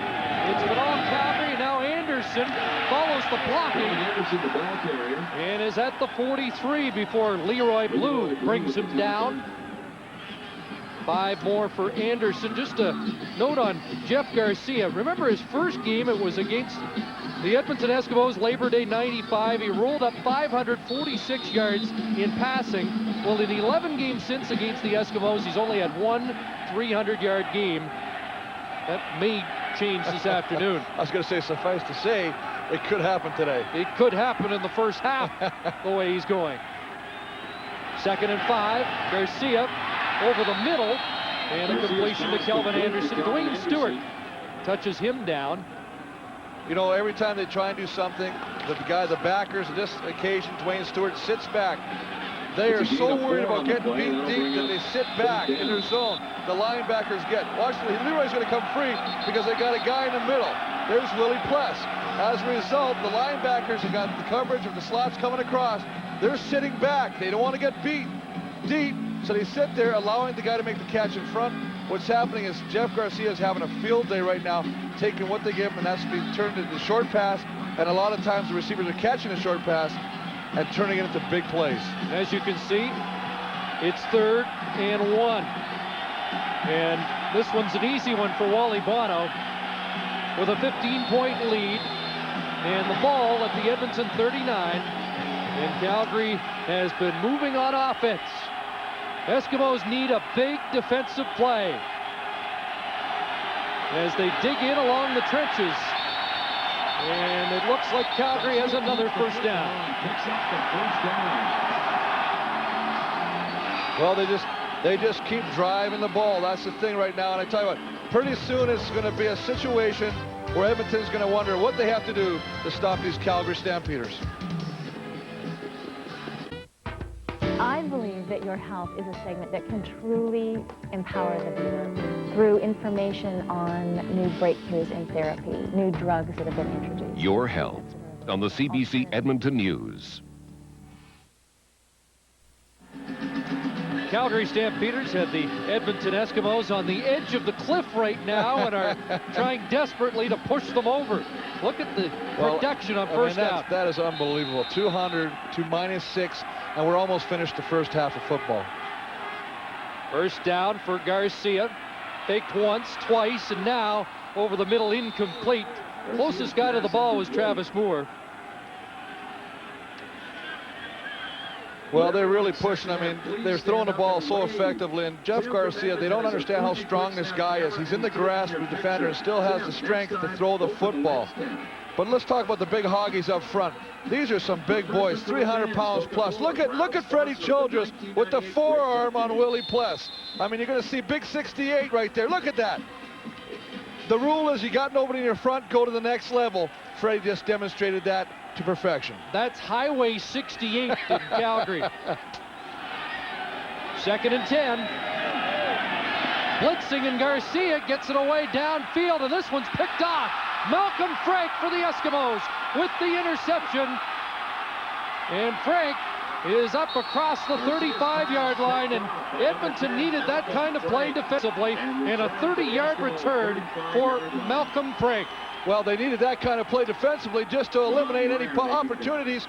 It's been all Calgary. Now Anderson follows the blocking and is at the 43 before Leroy Blue brings him down. 5 more for Anderson. Just a note on Jeff Garcia. Remember his first game, it was against the Edmonton Eskimos, Labor Day 95. He rolled up 546 yards in passing. Well, in 11 games since against the Eskimos, he's only had 1 300-yard game. That may change this afternoon. I was going to say, suffice to say, it could happen today. It could happen in the first half, the way he's going. 2nd and 5, Garcia over the middle, and a completion to Kelvin Anderson. Dwayne Stewart touches him down. You know, every time they try and do something, the backers, in this occasion, Dwayne Stewart sits back. They are so worried about getting beat deep that they sit back in their zone. The linebackers get. Watch, Leroy's going to come free because they got a guy in the middle. There's Willie Pless. As a result, the linebackers have got the coverage of the slots coming across. They're sitting back. They don't want to get beat deep, so they sit there, allowing the guy to make the catch in front. What's happening is Jeff Garcia is having a field day right now, taking what they give him, and that's being turned into short pass. And a lot of times the receivers are catching a short pass and turning it into big plays. As you can see, it's 3rd and 1. And this one's an easy one for Wally Bono with a 15-point lead. And the ball at the Edmonton 39. And Calgary has been moving on offense. Eskimos need a big defensive play as they dig in along the trenches. And it looks like Calgary has another first down. Well, they just keep driving the ball. That's the thing right now. And I tell you what, pretty soon it's going to be a situation where Edmonton's going to wonder what they have to do to stop these Calgary Stampeders. I believe that Your Health is a segment that can truly empower the viewer through information on new breakthroughs in therapy, new drugs that have been introduced. Your Health on the CBC Edmonton News. Calgary Stampeders have the Edmonton Eskimos on the edge of the cliff right now and are trying desperately to push them over. Look at the production on first down. That is unbelievable. 200 to -6, and we're almost finished the first half of football. First down for Garcia. Faked once, twice, and now over the middle, incomplete. Closest guy to the ball was Travis Moore. Well, they're really pushing. I mean, they're throwing the ball so effectively. And Jeff Garcia, they don't understand how strong this guy is. He's in the grasp of the defender and still has the strength to throw the football. But let's talk about the big hoggies up front. These are some big boys, 300 pounds plus. Look at Freddie Childress with the forearm on Willie Pless. I mean, you're going to see big 68 right there. Look at that. The rule is you got nobody in your front, go to the next level. Freddie just demonstrated that to perfection. That's Highway 68 in Calgary. 2nd and 10. Blitzing, and Garcia gets it away downfield, and this one's picked off. Malcolm Frank for the Eskimos with the interception. And Frank is up across the 35-yard line, and Edmonton needed that kind of play defensively, and a 30-yard return for Malcolm Frank. Well, they needed that kind of play defensively just to eliminate any opportunities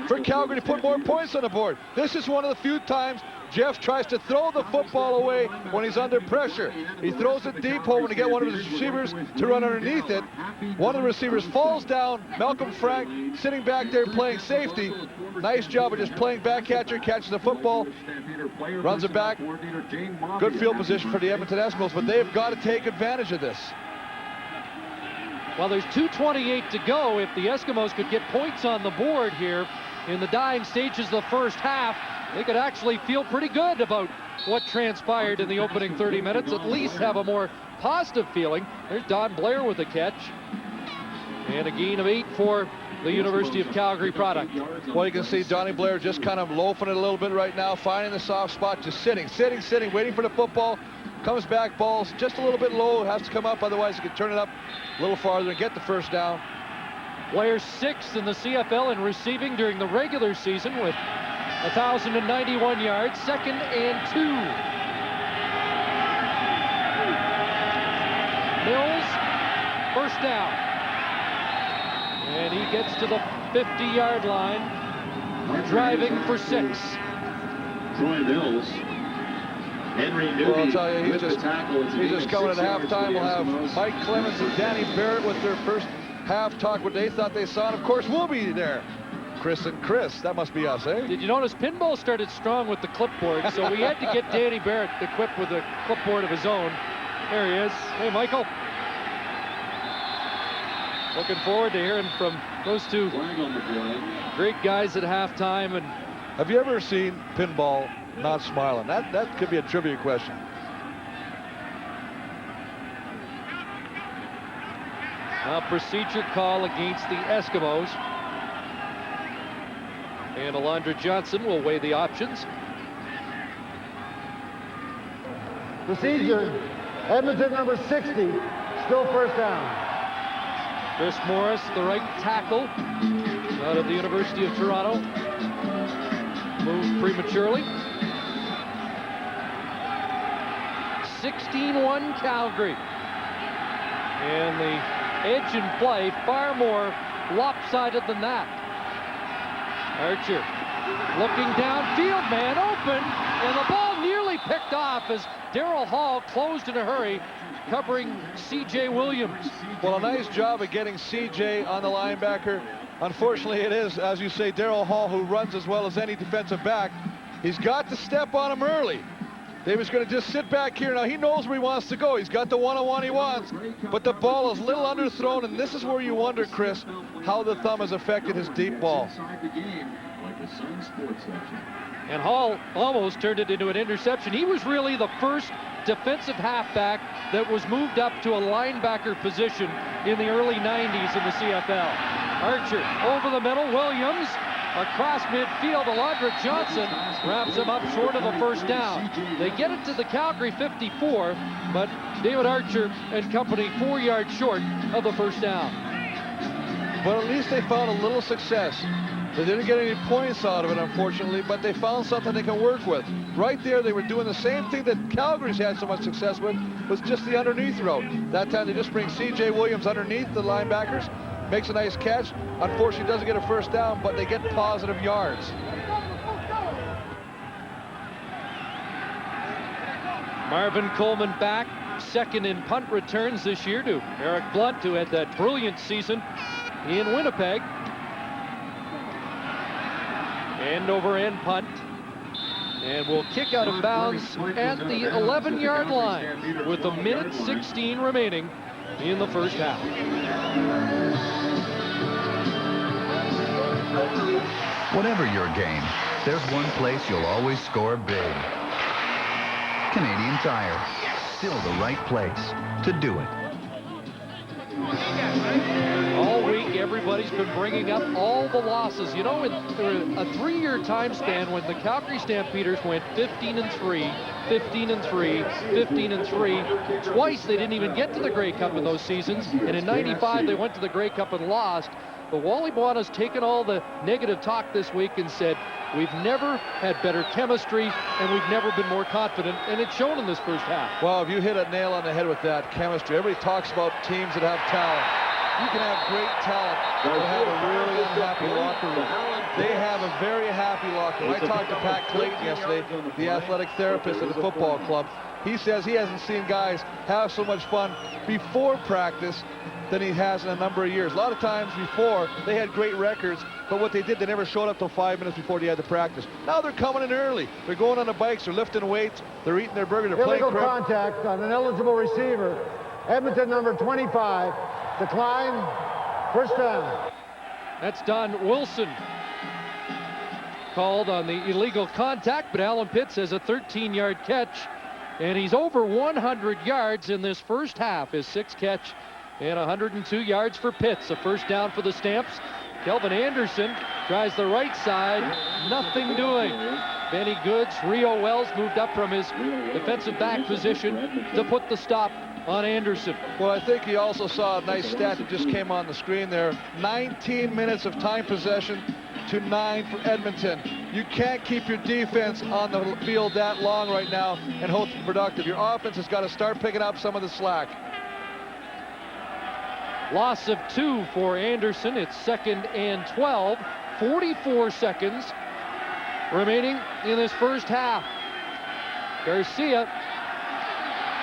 for Calgary to put more points on the board. This is one of the few times Jeff tries to throw the football away when he's under pressure. He throws it deep, hoping to get one of his receivers to run underneath it. One of the receivers falls down. Malcolm Frank sitting back there playing safety. Nice job of just playing back catcher, catches the football, runs it back. Good field position for the Edmonton Eskimos, but they've got to take advantage of this. Well, there's 2:28 to go. If the Eskimos could get points on the board here in the dying stages of the first half, they could actually feel pretty good about what transpired in the opening 30 minutes, at least have a more positive feeling. There's Don Blair with a catch. And a gain of 8 for the University of Calgary product. Well, you can see Donnie Blair just kind of loafing it a little bit right now, finding the soft spot, just sitting, waiting for the football. Comes back, ball's just a little bit low, has to come up, otherwise he can turn it up a little farther and get the first down. Blair 6th in the CFL in receiving during the regular season with 1,091 yards, 2nd and 2. Mills, first down. And he gets to the 50-yard line, driving for 6. Troy Mills. Henry Newby, well, I'll tell you, he's just coming at halftime. We'll have Mike Clemens and Danny Barrett with their first half talk, what they thought they saw. And of course, we'll be there. Chris and Chris, that must be us, eh? Did you notice Pinball started strong with the clipboard, so we had to get Danny Barrett equipped with a clipboard of his own. There he is. Hey, Michael. Looking forward to hearing from those two great guys at halftime. And have you ever seen Pinball not smiling? That could be a trivia question. A procedure call against the Eskimos. And Alondra Johnson will weigh the options. Procedure, Edmonton number 60, still first down. Chris Morris, the right tackle out of the University of Toronto. Moved prematurely. 16-1 Calgary. And the edge in play far more lopsided than that. Archer looking downfield, man open, and the ball nearly picked off as Daryl Hall closed in a hurry, covering C.J. Williams. Well, a nice job of getting C.J. on the linebacker. Unfortunately, it is, as you say, Daryl Hall, who runs as well as any defensive back. He's got to step on him early. David's going to just sit back here. Now, he knows where he wants to go. He's got the one-on-one he wants, but the ball is a little underthrown, and this is where you wonder, Chris, how the thumb has affected his deep ball. And Hall almost turned it into an interception. He was really the first defensive halfback that was moved up to a linebacker position in the early 90s in the CFL. Archer over the middle, Williams across midfield. Alondra Johnson wraps him up short of a first down. They get it to the Calgary 54, but David Archer and company 4 yards short of the first down. But at least they found a little success. They didn't get any points out of it, unfortunately, but they found something they can work with. Right there, they were doing the same thing that Calgary's had so much success with, was just the underneath route. That time they just bring C.J. Williams underneath the linebackers, makes a nice catch. Unfortunately, doesn't get a first down, but they get positive yards. Marvin Coleman back, second in punt returns this year to Eric Blunt, who had that brilliant season in Winnipeg. End over end punt, and will kick out of bounds at the 11-yard line with 1:16 remaining in the first half. Whatever your game, there's one place you'll always score big. Canadian Tire, still the right place to do it. All week, everybody's been bringing up all the losses. You know, in a 3-year time span when the Calgary Stampeders went 15-3, 15-3, 15-3, twice they didn't even get to the Grey Cup in those seasons, and in '95 they went to the Grey Cup and lost. But Wally Buona's taken all the negative talk this week and said, we've never had better chemistry and we've never been more confident, and it's shown in this first half. Well, if you hit a nail on the head with that chemistry, everybody talks about teams that have talent. You can have great talent, but have a really unhappy locker room. They have a very happy locker room. I talked to Pat Clayton yesterday, the athletic therapist at the football club. He says he hasn't seen guys have so much fun before practice than he has in a number of years. A lot of times before, they had great records, but what they did, they never showed up till 5 minutes before they had the practice. Now they're coming in early. They're going on the bikes, they're lifting weights, they're eating their burger, they're playing illegal contact on an eligible receiver. Edmonton number 25, decline, first down. That's Don Wilson called on the illegal contact, but Alan Pitts has a 13-yard catch, and he's over 100 yards in this first half. His 6th catch and 102 yards for Pitts. A first down for the Stamps. Kelvin Anderson tries the right side, nothing doing. Benny Goods, Rio Wells moved up from his defensive back position to put the stop on Anderson. Well, I think he also saw a nice stat that just came on the screen there. 19 minutes of time possession to 9 for Edmonton. You can't keep your defense on the field that long right now and hope to be productive. Your offense has got to start picking up some of the slack. Loss of 2 for Anderson. It's 2nd and 12. 44 seconds remaining in this first half. Garcia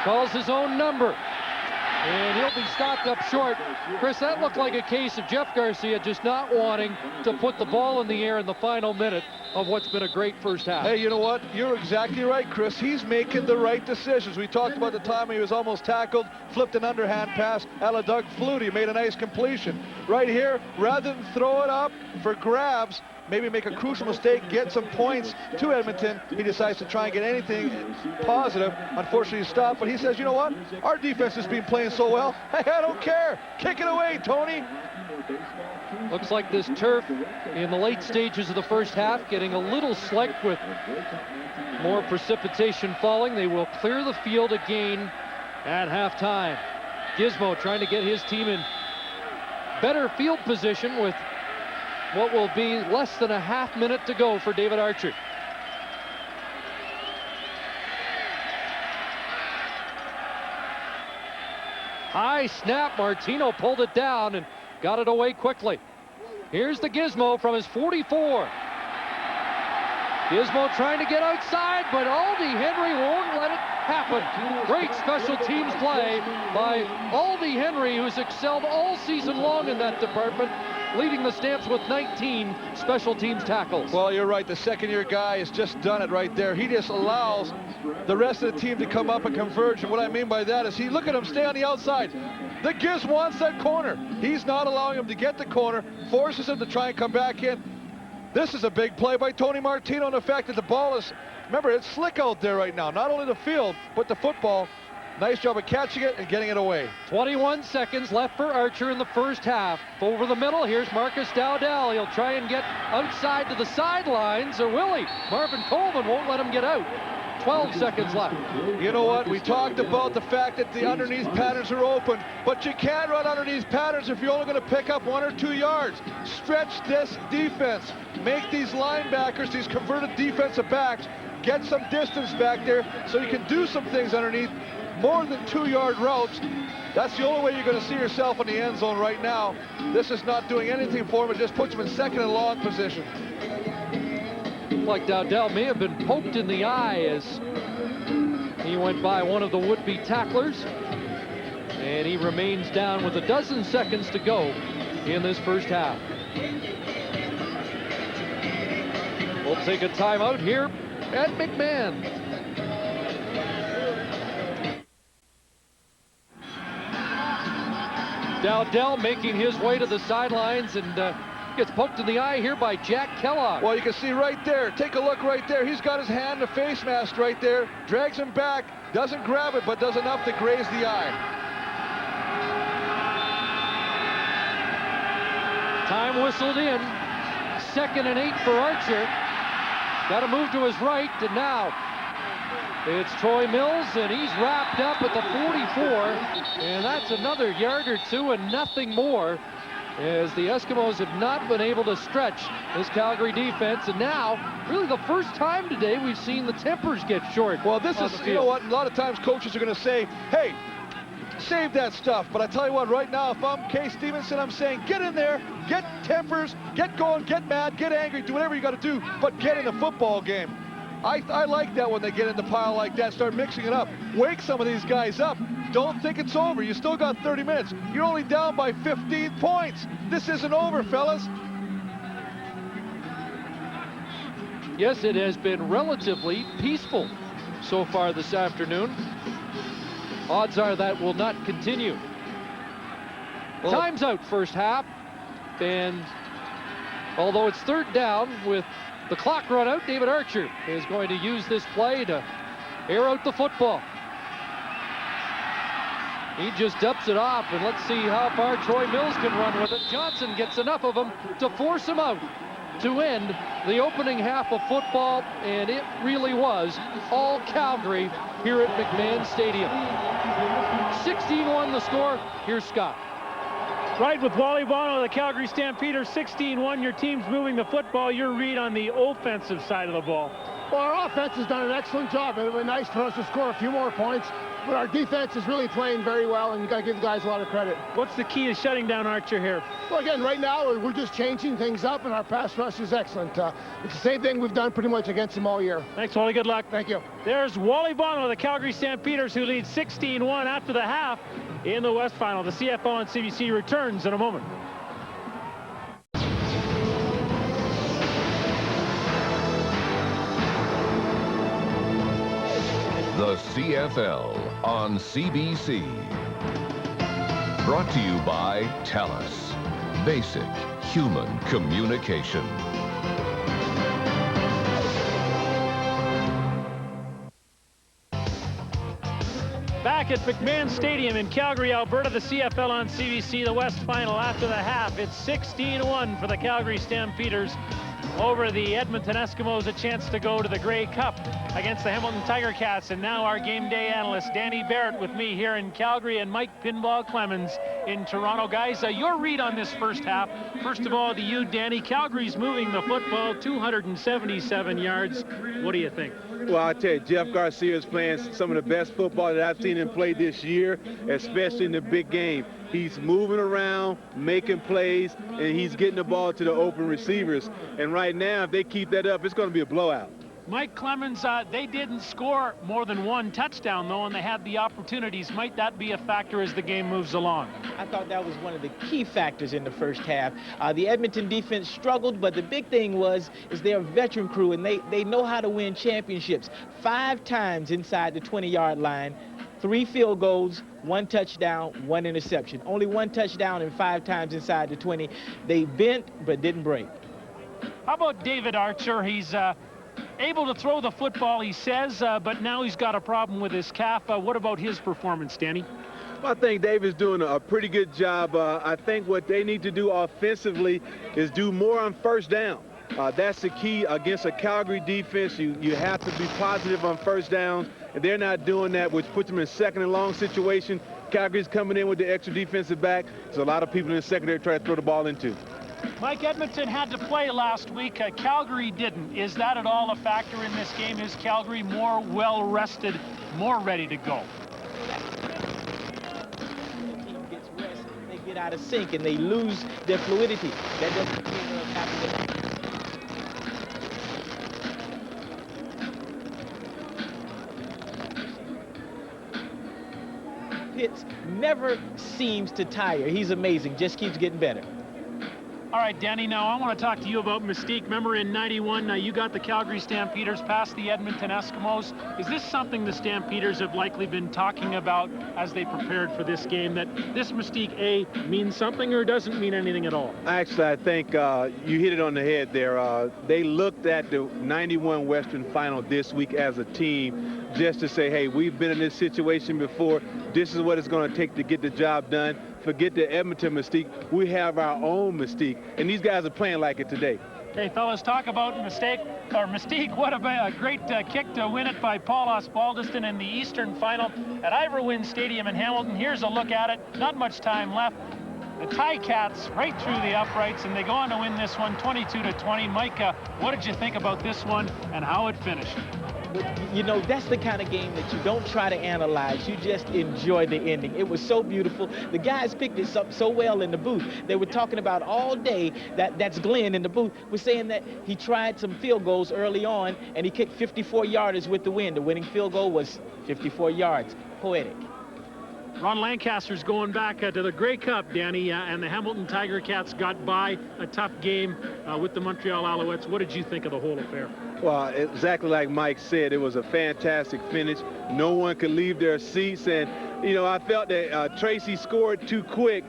calls his own number, and he'll be stopped up short. Chris, that looked like a case of Jeff Garcia just not wanting to put the ball in the air in the final minute of what's been a great first half. Hey, you know what? You're exactly right, Chris. He's making the right decisions. We talked about the time he was almost tackled, flipped an underhand pass. Doug Flutie made a nice completion. Right here, rather than throw it up for grabs, maybe make a crucial mistake, get some points to Edmonton, he decides to try and get anything positive. Unfortunately, he stopped, but he says, you know what? Our defense has been playing so well. Hey, I don't care. Kick it away, Tony. Looks like this turf in the late stages of the first half getting a little slick with more precipitation falling. They will clear the field again at halftime. Gizmo trying to get his team in better field position with what will be less than a half minute to go for David Archer. High snap, Martino pulled it down and got it away quickly. Here's the Gizmo from his 44. Gizmo trying to get outside, but Aldi Henry won't let it happen. Great special teams play by Aldi Henry, who's excelled all season long in that department, leading the Stamps with 19 special teams tackles. Well, you're right. The second-year guy has just done it right there. He just allows the rest of the team to come up and converge. And what I mean by that is look at him stay on the outside. The Giz wants that corner. He's not allowing him to get the corner, forces him to try and come back in. This is a big play by Tony Martino, and the fact that the ball is, remember, it's slick out there right now. Not only the field, but the football. Nice job of catching it and getting it away. 21 seconds left for Archer in the first half. Over the middle, here's Marcus Dowdell. He'll try and get outside to the sidelines, or will he? Marvin Coleman won't let him get out. 12 seconds left. You know what? We talked about the fact that the underneath patterns are open, but you can't run underneath patterns if you're only going to pick up 1 or 2 yards. Stretch this defense. Make these linebackers, these converted defensive backs, get some distance back there so you can do some things underneath. More than 2-yard routes. That's the only way you're going to see yourself in the end zone right now. This is not doing anything for him. It just puts him in second and long position. Like Dowdell may have been poked in the eye as he went by one of the would-be tacklers. And he remains down with 12 seconds to go in this first half. We'll take a timeout here at McMahon. Dowdell making his way to the sidelines and gets poked in the eye here by Jack Kellogg. Well, you can see right there. Take a look right there. He's got his hand in the face mask right there. Drags him back. Doesn't grab it, but does enough to graze the eye. Time whistled in. 2nd and 8 for Archer. Got to move to his right, and now it's Troy Mills, and he's wrapped up at the 44, and that's another yard or two and nothing more as the Eskimos have not been able to stretch this Calgary defense. And now, really the first time today we've seen the tempers get short. Well, this is, you know what, a lot of times coaches are going to say, hey, save that stuff. But I tell you what, right now, if I'm Kay Stevenson, I'm saying get in there, get tempers, get going, get mad, get angry, do whatever you got to do, but get in the football game. I like that when they get in the pile like that, start mixing it up. Wake some of these guys up. Don't think it's over. You still got 30 minutes. You're only down by 15 points. This isn't over, fellas. Yes, it has been relatively peaceful so far this afternoon. Odds are that will not continue. Well, time's out first half, and although it's third down with the clock run out, David Archer is going to use this play to air out the football. He just dumps it off, and let's see how far Troy Mills can run with it. Johnson gets enough of him to force him out to end the opening half of football, and it really was all Calgary here at McMahon Stadium. 16-1 the score. Here's Scott. Right with Wally Bono, the Calgary Stampeders, 16-1. Your team's moving the football. Your read on the offensive side of the ball. Well, our offense has done an excellent job. It would be nice for us to score a few more points, but our defense is really playing very well, and you got to give the guys a lot of credit. What's the key to shutting down Archer here? Well, again, right now we're just changing things up, and our pass rush is excellent. It's the same thing we've done pretty much against them all year. Thanks, Wally. Good luck. Thank you. There's Wally Bono, the Calgary Stampeders, who leads 16-1 after the half in the West Final. The CFL on CBC returns in a moment. The CFL on CBC. Brought to you by TELUS. Basic human communication. Back at McMahon Stadium in Calgary, Alberta, the CFL on CBC, the West Final after the half. It's 16-1 for the Calgary Stampeders over the Edmonton Eskimos, a chance to go to the Grey Cup against the Hamilton Tiger Cats. And now our game day analyst, Danny Barrett, with me here in Calgary, and Mike Pinball Clemens in Toronto. Guys, your read on this first half. First of all, to you, Danny. Calgary's moving the football 277 yards. What do you think? Well, I tell you, Jeff Garcia is playing some of the best football that I've seen him play this year, especially in the big game. He's moving around, making plays, and he's getting the ball to the open receivers. And right now, if they keep that up, it's going to be a blowout. Mike Clemens, they didn't score more than one touchdown, though, and they had the opportunities. Might that be a factor as the game moves along? I thought that was one of the key factors in the first half. The Edmonton defense struggled, but the big thing is they're a veteran crew, and they know how to win championships. 5 times inside the 20-yard line, 3 field goals, 1 touchdown, 1 interception. Only 1 touchdown and 5 times inside the 20. They bent but didn't break. How about David Archer? He's able to throw the football, he says, but now he's got a problem with his calf. What about his performance, Danny? Well, I think David's doing a pretty good job. I think what they need to do offensively is do more on first down. That's the key against a Calgary defense. You have to be positive on first downs, and they're not doing that, which puts them in second and long situation. Calgary's coming in with the extra defensive back. There's a lot of people in the secondary trying to throw the ball into. Mike, Edmonton had to play last week. Calgary didn't. Is that at all a factor in this game? Is Calgary more well-rested, more ready to go? The team gets rest, they get out of sync, and they lose their fluidity. That doesn't mean they'll happen. Pitts never seems to tire. He's amazing, just keeps getting better. All right, Danny, now I want to talk to you about mystique. Remember in '91, you got the Calgary Stampeders past the Edmonton Eskimos. Is this something the Stampeders have likely been talking about as they prepared for this game, that this mystique, A, means something or doesn't mean anything at all? Actually, I think you hit it on the head there. They looked at the '91 Western Final this week as a team just to say, hey, we've been in this situation before. This is what it's going to take to get the job done. Forget the Edmonton mystique. We have our own mystique, and these guys are playing like it today. Hey, fellas, talk about mystique. What a great kick to win it by Paul Osbaldiston in the Eastern Final at Ivor Wynne Stadium in Hamilton. Here's a look at it. Not much time left. the Ticats right through the uprights, and they go on to win this one 22-20. Mike, what did you think about this one and how it finished? You know, that's the kind of game that you don't try to analyze. You just enjoy the ending. It was so beautiful. The guys picked this up so well in the booth. They were talking about all day, that's Glenn in the booth, was saying that he tried some field goals early on, and he kicked 54-yarders with the win. The winning field goal was 54 yards. Poetic. Ron Lancaster's going back to the Grey Cup, Danny, and the Hamilton Tiger Cats got by a tough game with the Montreal Alouettes. What did you think of the whole affair? Well, exactly like Mike said, it was a fantastic finish. No one could leave their seats, and, you know, I felt that Tracy scored too quick.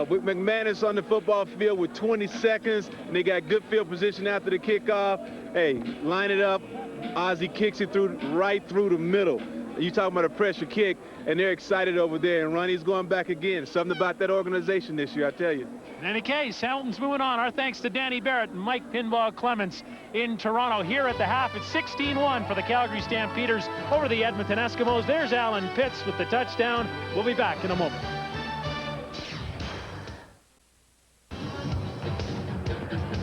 With McManus on the football field with 20 seconds, and they got good field position after the kickoff. Hey, line it up. Ozzie kicks it right through the middle. You talking about a pressure kick, and they're excited over there, and Ronnie's going back again. Something about that organization this year, I tell you. In any case, Hamilton's moving on. Our thanks to Danny Barrett and Mike Pinball Clements in Toronto. Here at the half, it's 16-1 for the Calgary Stampeders over the Edmonton Eskimos. There's Alan Pitts with the touchdown. We'll be back in a moment.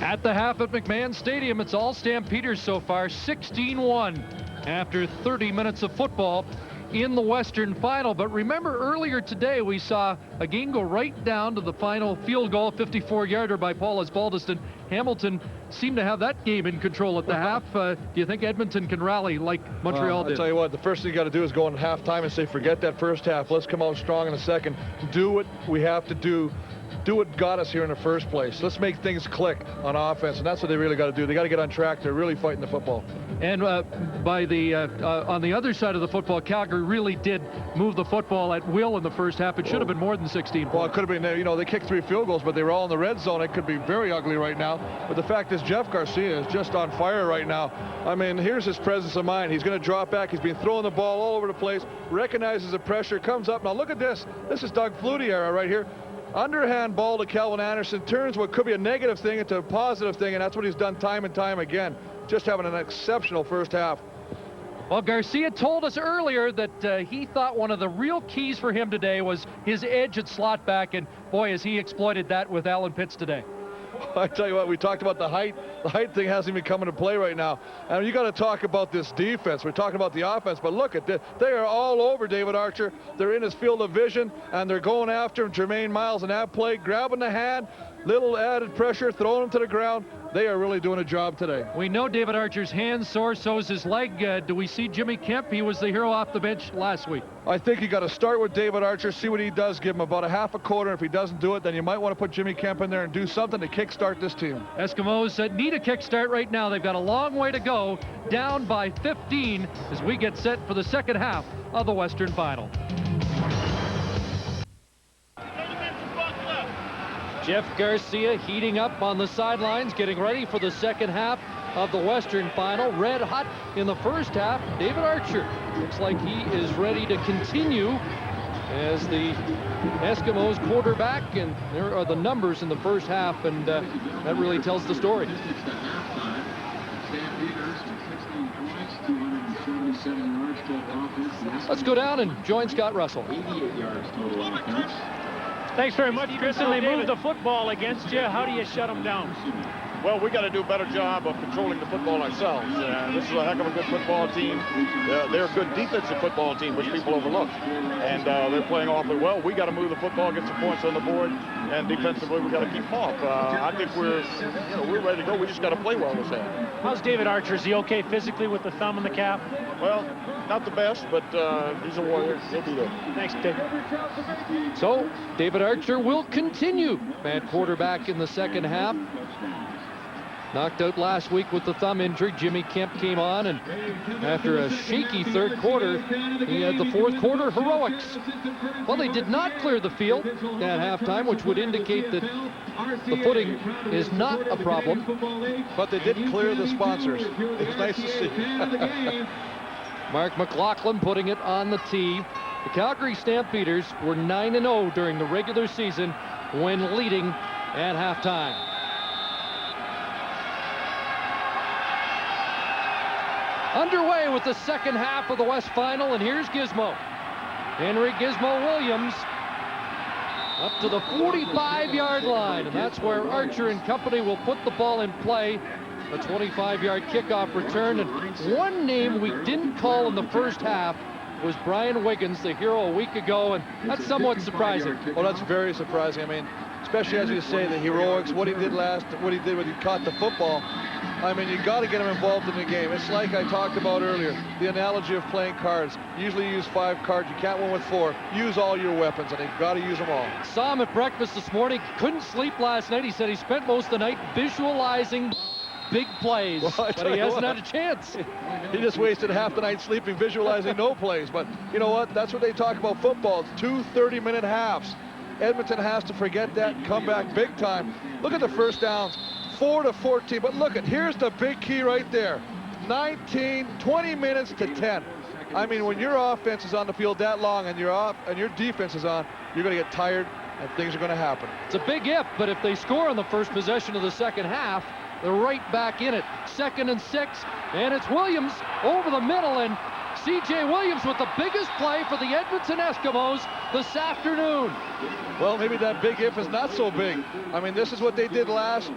At the half at McMahon Stadium, it's all Stampeders so far, 16-1 after 30 minutes of football in the Western Final. But remember, earlier today we saw a game go right down to the final field goal, 54-yarder by Paul Osbaldiston. Hamilton seemed to have that game in control at the half. Do you think Edmonton can rally like Montreal did? I'll tell you what, the first thing you got to do is go in halftime and say, forget that first half. Let's come out strong in the second. Do what we have to do. Do what got us here in the first place. Let's make things click on offense, and that's what they really got to do. They got to get on track. They're really fighting the football. And on the other side of the football, Calgary really did move the football at will in the first half. It should have been more than 16 points. Well, it could have been, you know, they kicked 3 field goals, but they were all in the red zone. It could be very ugly right now. But the fact is, Jeff Garcia is just on fire right now. I mean, here's his presence of mind. He's going to drop back. He's been throwing the ball all over the place, recognizes the pressure, comes up. Now look at this. This is Doug Flutie era right here. Underhand ball to Calvin Anderson, turns what could be a negative thing into a positive thing, and that's what he's done time and time again. Just having an exceptional first half. Well, Garcia told us earlier that he thought one of the real keys for him today was his edge at slot back, and boy, has he exploited that with Alan Pitts today. I tell you what, we talked about the height. The height thing hasn't even come into play right now. And you got to talk about this defense. We're talking about the offense, but look at this. They are all over David Archer. They're in his field of vision, and they're going after him. Jermaine Miles in that play, grabbing the hand, little added pressure, throwing him to the ground. They are really doing a job today. We know David Archer's hand's sore, so is his leg. Do we see Jimmy Kemp? He was the hero off the bench last week. I think you got to start with David Archer, see what he does, give him about a half a quarter. If he doesn't do it, then you might want to put Jimmy Kemp in there and do something to kickstart this team. Eskimos need a kickstart right now. They've got a long way to go, down by 15 as we get set for the second half of the Western Final. Jeff Garcia heating up on the sidelines, getting ready for the second half of the Western Final. Red hot in the first half. David Archer looks like he is ready to continue as the Eskimos quarterback, and there are the numbers in the first half, and that really tells the story. Let's go down and join Scott Russell. 88 yards total offense. Thanks very much, Chris. And they moved the football against you. How do you shut them down? Well, we got to do a better job of controlling the football ourselves. This is a heck of a good football team. They're a good defensive football team, which people overlook. And they're playing awfully well. We got to move the football, get some points on the board, and defensively we got to keep off. I think we're ready to go. We just got to play well this half. How's David Archer? Is he okay physically with the thumb and the calf? Well, not the best, but he's a warrior. He'll be there. Thanks, Dick. So David Archer will continue at quarterback in the second half. Knocked out last week with the thumb injury. Jimmy Kemp came on, and after a shaky third quarter, he had the fourth quarter heroics. Well, they did not clear the field at halftime, which would indicate that the footing is not a problem. But they did clear the sponsors. It was nice to see. Mark McLaughlin putting it on the tee. The Calgary Stampeders were 9-0 during the regular season when leading at halftime. Underway with the second half of the West Final, and here's Gizmo. Henry Gizmo Williams up to the 45-yard line, and that's where Archer and company will put the ball in play. The 25-yard kickoff return. And one name we didn't call in the first half was Brian Wiggins, the hero a week ago, and that's somewhat surprising. Oh, that's very surprising. I mean, especially as you say, the heroics, what he did when he caught the football. I mean, you got to get him involved in the game. It's like I talked about earlier, the analogy of playing cards. Usually you use 5 cards. You can't win with 4. Use all your weapons, and you've got to use them all. Saw him at breakfast this morning. Couldn't sleep last night. He said he spent most of the night visualizing big plays, but he hasn't had a chance. He just wasted half the night sleeping, visualizing no plays. But you know what? That's what they talk about football. It's 2 30-minute halves. Edmonton has to forget that and come back big time. Look at the first downs, 4-14. But look, here's the big key right there. 20 minutes to 10. I mean, when your offense is on the field that long and your defense is on, you're going to get tired and things are going to happen. It's a big if, but if they score on the first possession of the second half, they're right back in it. 2nd and 6, and it's Williams over the middle, and C.J. Williams with the biggest play for the Edmonton Eskimos this afternoon. Well, maybe that big if is not so big. I mean, this is what they did last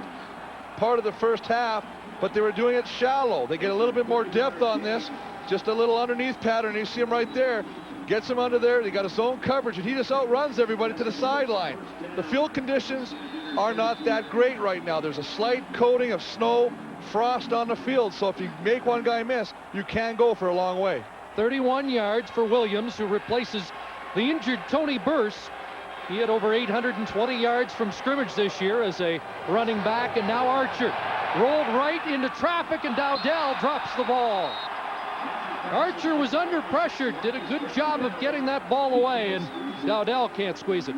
part of the first half, but they were doing it shallow. They get a little bit more depth on this, just a little underneath pattern. You see him right there. Gets him under there. They got his zone coverage, and he just outruns everybody to the sideline. The field conditions are not that great right now. There's a slight coating of snow, frost on the field, so if you make one guy miss, you can go for a long way. 31 yards for Williams, who replaces the injured Tony Burse. He had over 820 yards from scrimmage this year as a running back, and now Archer rolled right into traffic, and Dowdell drops the ball. Archer was under pressure, did a good job of getting that ball away, and Dowdell can't squeeze it.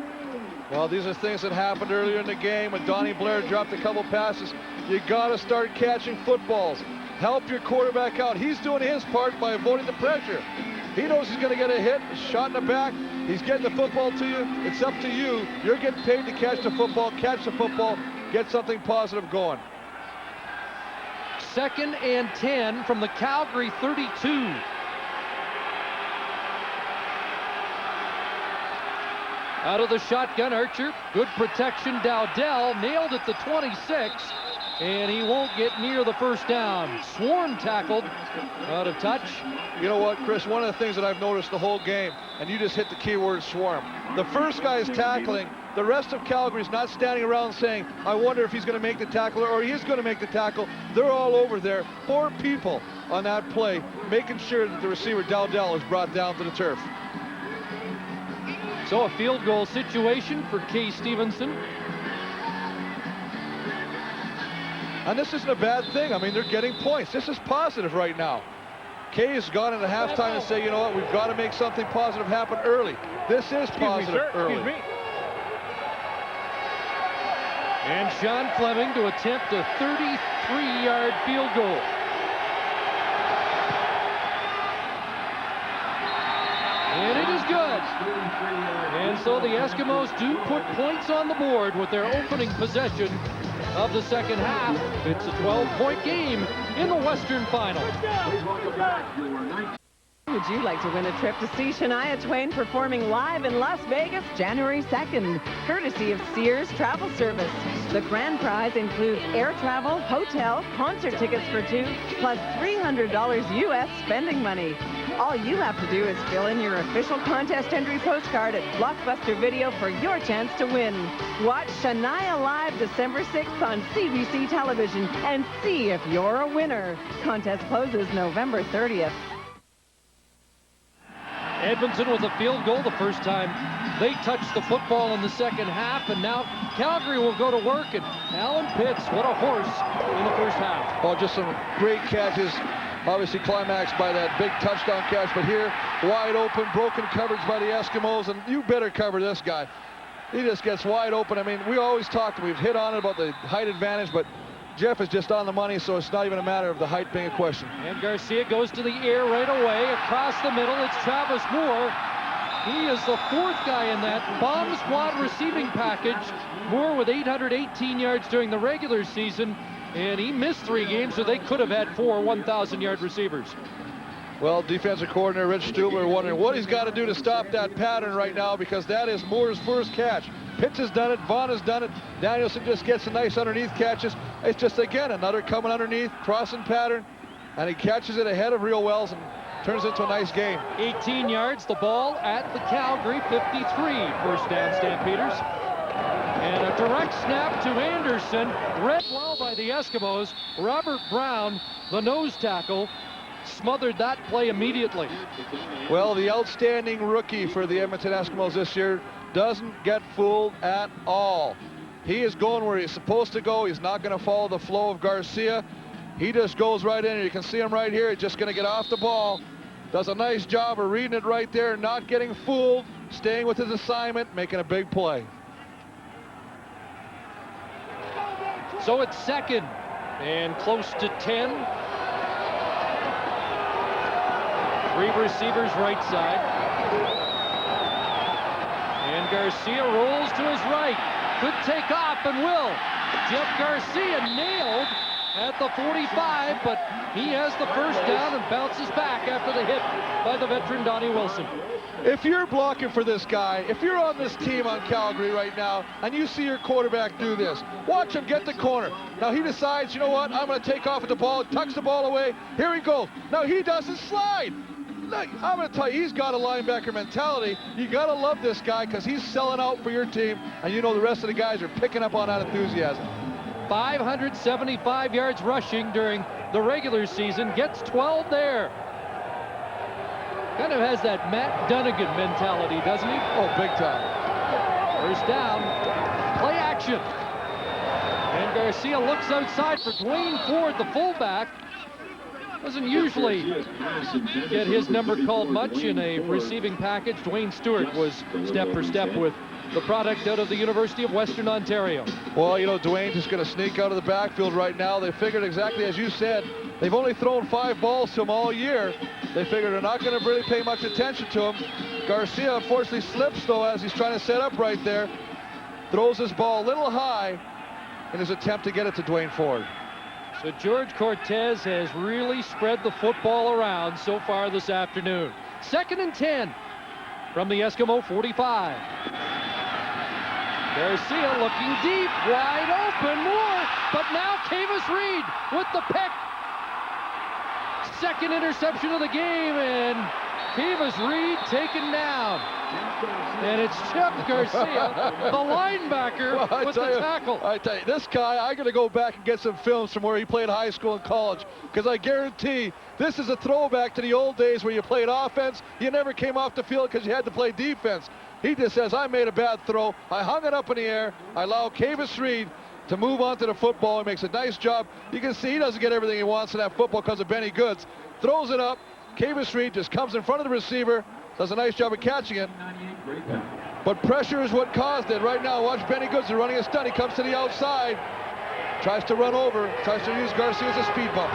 Well, these are things that happened earlier in the game when Donnie Blair dropped a couple passes. You got to start catching footballs. Help your quarterback out. He's doing his part by avoiding the pressure. He knows he's going to get a hit, a shot in the back. He's getting the football to you. It's up to you. You're getting paid to catch the football, get something positive going. 2nd and 10 from the Calgary 32. Out of the shotgun, Archer. Good protection. Dowdell nailed at the 26, and he won't get near the first down. Swarm tackled out of touch. You know what, Chris? One of the things that I've noticed the whole game, and you just hit the key word, swarm. The first guy is tackling. The rest of Calgary's not standing around saying, I wonder if he's going to make the tackle, or he is going to make the tackle. They're all over there. 4 people on that play, making sure that the receiver, Dowdell, is brought down to the turf. So a field goal situation for Kay Stevenson. And this isn't a bad thing. I mean, they're getting points. This is positive right now. Kay has gone into halftime and say, you know what, we've got to make something positive happen early. This is positive early. And Sean Fleming to attempt a 33-yard field goal. And it is good. And so the Eskimos do put points on the board with their opening possession of the second half. It's a 12-point game in the Western Final. Would you like to win a trip to see Shania Twain performing live in Las Vegas January 2nd, courtesy of Sears Travel Service? The grand prize includes air travel, hotel, concert tickets for 2, plus $300 U.S. spending money. All you have to do is fill in your official contest entry postcard at Blockbuster Video for your chance to win. Watch Shania live December 6th on CBC television and see if you're a winner. Contest closes November 30th. Edmonton with a field goal the first time they touched the football in the second half, and now Calgary will go to work, and Alan Pitts, what a horse in the first half. Oh, just some great catches, obviously climaxed by that big touchdown catch, but here, wide open, broken coverage by the Eskimos, and you better cover this guy. He just gets wide open. I mean, we always talked, we've hit on it about the height advantage, but Jeff is just on the money, so it's not even a matter of the height being a question. And Garcia goes to the air right away. Across the middle, it's Travis Moore. He is the 4th guy in that bomb squad receiving package. Moore with 818 yards during the regular season, and he missed 3 games, so they could have had 4 1,000-yard receivers. Well, defensive coordinator Rich Stubler wondering what he's got to do to stop that pattern right now, because that is Moore's first catch. Pitts has done it. Vaughn has done it. Danielson just gets some nice underneath catches. It's just, again, another coming underneath, crossing pattern, and he catches it ahead of Real Wells and turns it into a nice game. 18 yards, the ball at the Calgary 53. First down, Stampeders. And a direct snap to Anderson. Read well by the Eskimos. Robert Brown, the nose tackle, smothered that play immediately. Well, the outstanding rookie for the Edmonton Eskimos this year doesn't get fooled at all. He is going where he's supposed to go. He's not going to follow the flow of Garcia. He just goes right in. You can see him right here. He's just going to get off the ball. Does a nice job of reading it right there, not getting fooled, staying with his assignment, making a big play. So it's second and close to 10. 3 receivers right side. And Garcia rolls to his right. Could take off and will. Jeff Garcia nailed at the 45, but he has the first down and bounces back after the hit by the veteran Donnie Wilson. If you're blocking for this guy, if you're on this team on Calgary right now, and you see your quarterback do this, watch him get the corner. Now he decides, you know what, I'm going to take off with the ball, tucks the ball away, here he goes. Now he doesn't slide. I'm going to tell you, he's got a linebacker mentality. You got to love this guy because he's selling out for your team, and you know the rest of the guys are picking up on that enthusiasm. 575 yards rushing during the regular season, gets 12 there. Kind of has that Matt Dunnigan mentality, doesn't he? Oh, big time. First down, play action. And Garcia looks outside for Dwayne Ford, the fullback. Doesn't usually get his number called much in a receiving package. Dwayne Stewart was step for step with the product out of the University of Western Ontario. Well, you know, Dwayne's just going to sneak out of the backfield right now. They figured exactly as you said. They've only thrown 5 balls to him all year. They figured they're not going to really pay much attention to him. Garcia unfortunately slips, though, as he's trying to set up right there. Throws his ball a little high in his attempt to get it to Dwayne Ford. So George Cortez has really spread the football around so far this afternoon. 2nd and 10 from the Eskimo 45. Garcia looking deep, wide open, more, but now Cavis Reed with the pick. 2nd interception of the game, and Cavis Reed taken down. And it's Jeff Garcia, the linebacker, well, with the tackle. I tell you, this guy, I'm going to go back and get some films from where he played high school and college, because I guarantee this is a throwback to the old days where you played offense. You never came off the field because you had to play defense. He just says, I made a bad throw. I hung it up in the air. I allow Cavis Reed to move on to the football. He makes a nice job. You can see he doesn't get everything he wants in that football because of Benny Goods. Throws it up. Cavis Reed just comes in front of the receiver. Does a nice job of catching it. But pressure is what caused it. Right now, watch Benny Goods. They're running a stunt. He comes to the outside. Tries to run over. Tries to use Garcia as a speed bump.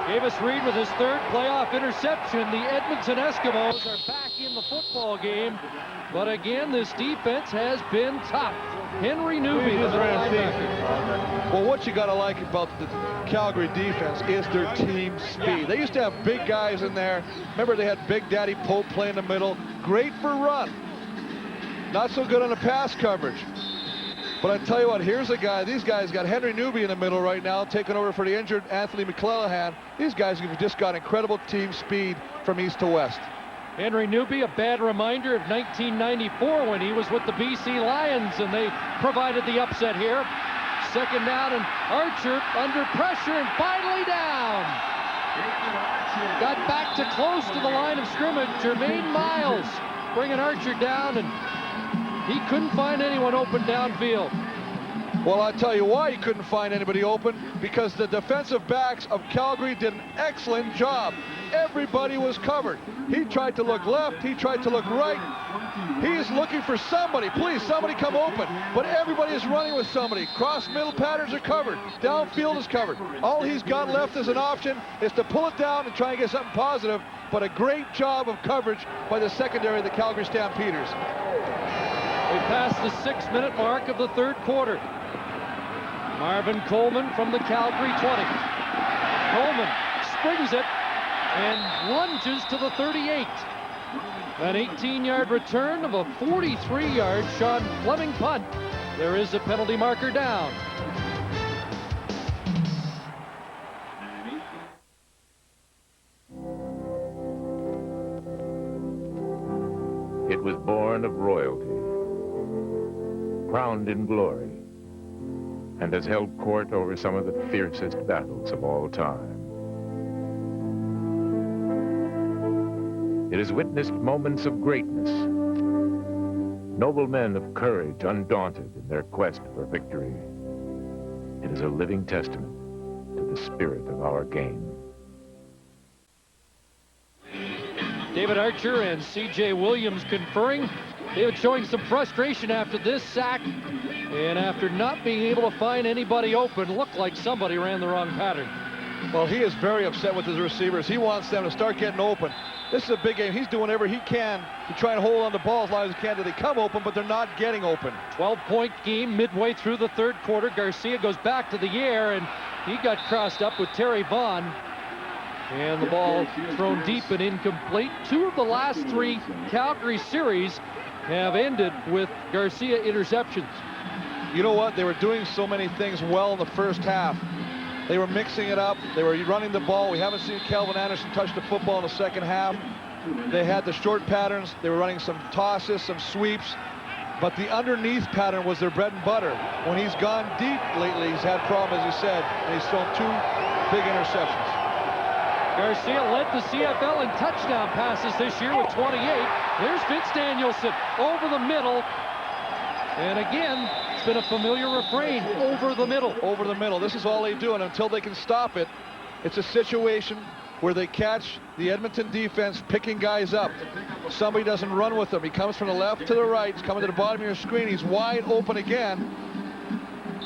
Cavis Reed with his 3rd playoff interception. The Edmonton Eskimos are back in the football game. But again, this defense has been tough. Henry Newby, the linebacker. Well, what you got to like about the Calgary defense is their team speed. Yeah. They used to have big guys in there. Remember, they had Big Daddy Pope play in the middle. Great for run. Not so good on the pass coverage. But I tell you what, here's a guy. These guys got Henry Newby in the middle right now, taking over for the injured Anthony McClellan. These guys have just got incredible team speed from east to west. Henry Newby, a bad reminder of 1994 when he was with the BC Lions, and they provided the upset here. 2nd down, and Archer under pressure and finally down. Got back to close to the line of scrimmage. Jermaine Miles bringing Archer down, and he couldn't find anyone open downfield. Well, I'll tell you why he couldn't find anybody open, because the defensive backs of Calgary did an excellent job. Everybody was covered. He tried to look left, he tried to look right. He's looking for somebody. Please, somebody come open. But everybody is running with somebody. Cross middle patterns are covered. Downfield is covered. All he's got left as an option is to pull it down and try and get something positive. But a great job of coverage by the secondary of the Calgary Stampeders. We passed the 6-minute mark of the 3rd quarter. Marvin Coleman from the Calgary 20. Coleman springs it and lunges to the 38. An 18-yard return of a 43-yard Sean Fleming punt. There is a penalty marker down. It was born of royalty, crowned in glory, and has held court over some of the fiercest battles of all time. It has witnessed moments of greatness, noble men of courage undaunted in their quest for victory. It is a living testament to the spirit of our game. David Archer and C.J. Williams conferring. David showing some frustration after this sack, and after not being able to find anybody open, looked like somebody ran the wrong pattern. Well, he is very upset with his receivers. He wants them to start getting open. This is a big game. He's doing whatever he can to try and hold on to ball as long as he can till they come open, but they're not getting open. 12-point game midway through the third quarter. Garcia goes back to the air, and he got crossed up with Terry Vaughn. And the ball thrown deep and incomplete. 2 of the last 3 Calgary series have ended with Garcia interceptions. You know what? They were doing so many things well in the first half. They were mixing it up. They were running the ball. We haven't seen Calvin Anderson touch the football in the second half. They had the short patterns. They were running some tosses, some sweeps. But the underneath pattern was their bread and butter. When he's gone deep lately, he's had problems, as you said, and he's thrown 2 big interceptions. Garcia led the CFL in touchdown passes this year with 28. There's Vince Danielson over the middle. And again, it's been a familiar refrain, over the middle. Over the middle. This is all they do, and until they can stop it, it's a situation where they catch the Edmonton defense picking guys up. Somebody doesn't run with them. He comes from the left to the right. He's coming to the bottom of your screen. He's wide open again.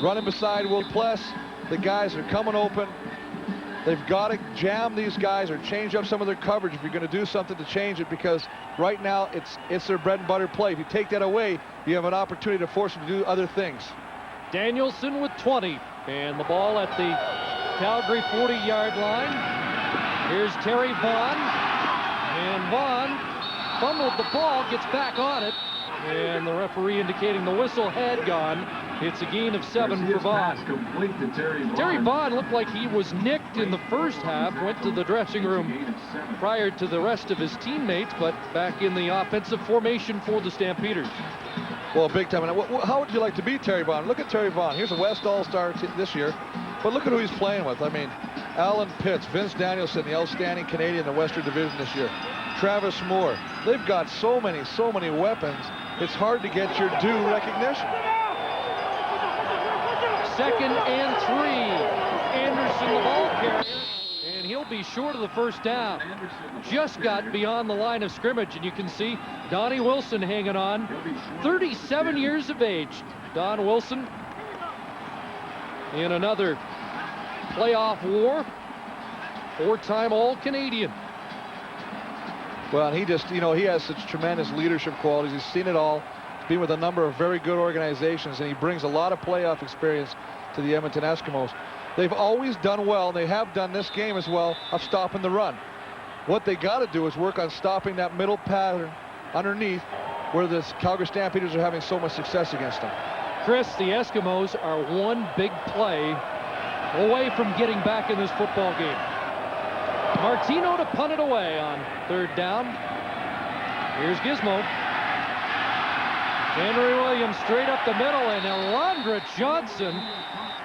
Running beside Will Pless. The guys are coming open. They've got to jam these guys or change up some of their coverage if you're going to do something to change it, because right now it's their bread and butter play. If you take that away, you have an opportunity to force them to do other things. Danielson with 20, and the ball at the Calgary 40-yard line. Here's Terry Vaughn, and Vaughn fumbled the ball, gets back on it, and the referee indicating the whistle had gone. It's a gain of 7 for Vaughn. Terry Vaughn looked like he was nicked in the first half, went to the dressing room prior to the rest of his teammates, but back in the offensive formation for the Stampeders. Well, big time. How would you like to beat Terry Vaughn? Look at Terry Vaughn. Here's a West All-Star this year, but look at who he's playing with. I mean, Alan Pitts, Vince Danielson, the outstanding Canadian in the Western Division this year. Travis Moore. They've got so many weapons. It's hard to get your due recognition. 2nd and 3. Anderson, the ball carrier, and he'll be short of the first down. Just got beyond the line of scrimmage, and you can see Donnie Wilson hanging on. 37 years of age. Don Wilson in another playoff war. 4-time All-Canadian. Well, and he just, he has such tremendous leadership qualities. He's seen it all. He's been with a number of very good organizations, and he brings a lot of playoff experience to the Edmonton Eskimos. They've always done well, and they have done this game as well, of stopping the run. What they got to do is work on stopping that middle pattern underneath where the Calgary Stampeders are having so much success against them. Chris, the Eskimos are 1 big play away from getting back in this football game. Martino to punt it away on 3rd down. Here's Gizmo. Henry Williams straight up the middle, and Alondra Johnson,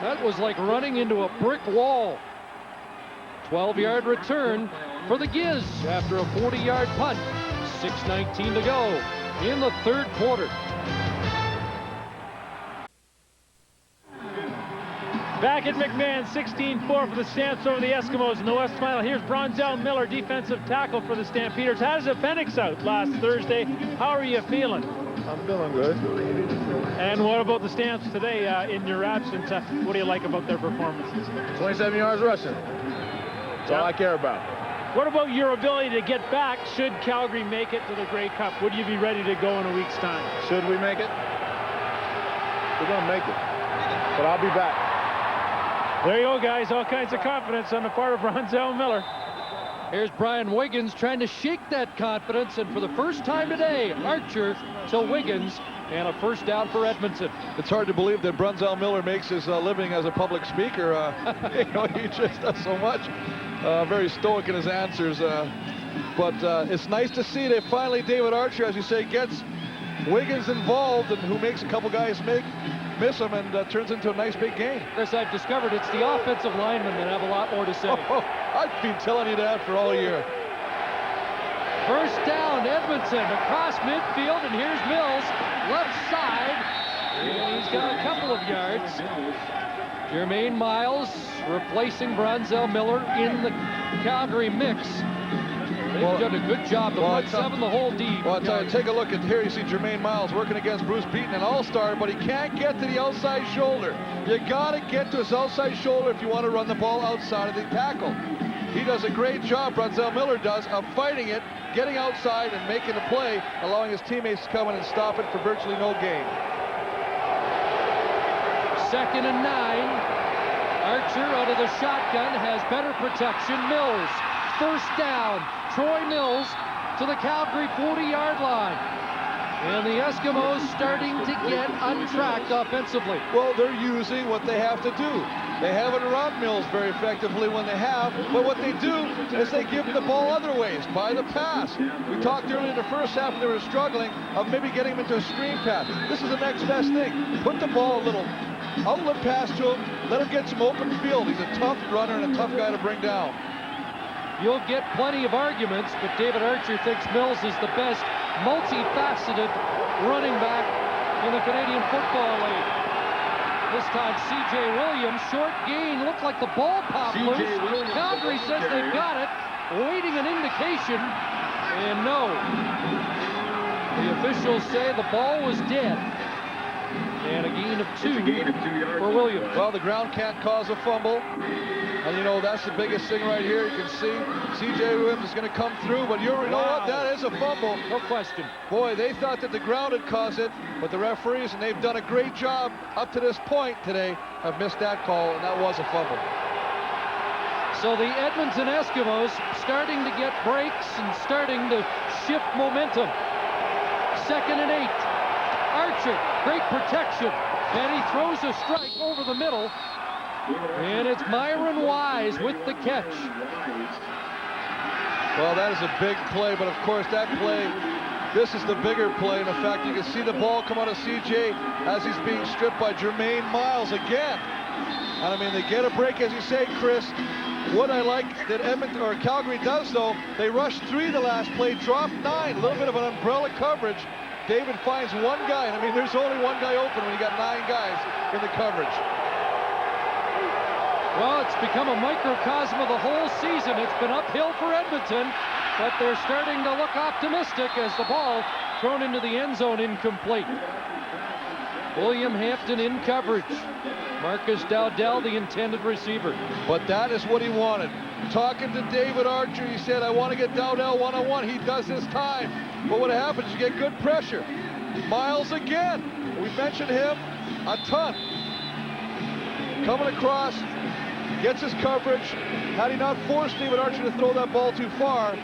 that was like running into a brick wall. 12-yard return for the Giz after a 40-yard punt. 6:19 to go in the third quarter. Back at McMahon, 16-4 for the Stamps over the Eskimos in the West Final. Here's Bronzell Miller, defensive tackle for the Stampeders. Had his appendix out last Thursday. How are you feeling? I'm feeling good. And what about the Stamps today in your absence? What do you like about their performances? 27 yards rushing. That's all I care about. What about your ability to get back should Calgary make it to the Grey Cup? Would you be ready to go in a week's time? Should we make it? We're going to make it. But I'll be back. There you go, guys. All kinds of confidence on the part of Bronzell Miller. Here's Brian Wiggins trying to shake that confidence, and for the first time today, Archer to Wiggins, and a first down for Edmonton. It's hard to believe that Brunzell Miller makes his living as a public speaker. He just does so much. Very stoic in his answers. But it's nice to see that finally David Archer, as you say, gets Wiggins involved, and who makes a couple guys miss him, and turns into a nice big game. Chris, I've discovered it's the offensive linemen that have a lot more to say. I've been telling you that for all year. First down, Edmonton across midfield, and here's Mills, left side, and he's got a couple of yards. Jermaine Miles replacing Brunzell Miller in the Calgary mix. They've done a good job. The front seven, the whole D. Well, I'll tell you, take a look at here. You see Jermaine Miles working against Bruce Beaton, an all-star, but he can't get to the outside shoulder. You got to get to his outside shoulder if you want to run the ball outside of the tackle. He does a great job, Brunzell Miller does, of fighting it, getting outside and making the play, allowing his teammates to come in and stop it for virtually no gain. 2nd and 9. Archer out of the shotgun has better protection. Mills, first down. Troy Mills to the Calgary 40-yard line. And the Eskimos starting to get untracked offensively. Well, they're using what they have to do. They haven't run Mills very effectively when they have, but what they do is they give him the ball other ways, by the pass. We talked earlier in the first half when they were struggling of maybe getting him into a screen pass. This is the next best thing. Put the ball a little outlet pass to him, let him get some open field. He's a tough runner and a tough guy to bring down. You'll get plenty of arguments, but David Archer thinks Mills is the best multifaceted running back in the Canadian Football League. This time, C.J. Williams, short gain, looked like the ball popped loose. Calgary says they've got it, waiting an indication, and no. The officials say the ball was dead. And a gain of 2 for Williams. Well, the ground can't cause a fumble. And, you know, that's the biggest thing right here. You can see C.J. Williams is going to come through, but you know what? That is a fumble. No question. Boy, they thought that the ground had caused it, but the referees, and they've done a great job up to this point today, have missed that call, and that was a fumble. So the Edmonton Eskimos starting to get breaks and starting to shift momentum. 2nd and 8. Archer, great protection, and he throws a strike over the middle, and it's Myron Wise with the catch. Well, that is a big play, but of course that play, this is the bigger play. And in fact, you can see the ball come out of CJ as he's being stripped by Jermaine Miles again. And I mean, they get a break, as you say, Chris. What I like that Edmonton or Calgary does, though, they rushed 3 the last play, dropped 9, a little bit of an umbrella coverage. David finds one guy, and I mean, there's only one guy open when you got 9 guys in the coverage. Well, it's become a microcosm of the whole season. It's been uphill for Edmonton, but they're starting to look optimistic as the ball thrown into the end zone incomplete. William Hampton in coverage. Marcus Dowdell, the intended receiver. But that is what he wanted. Talking to David Archer, he said, I want to get Dowdell one-on-one. He does this time. But what happens, you get good pressure. Miles again. We mentioned him a ton. Coming across, gets his coverage. Had he not forced David Archer to throw that ball too far,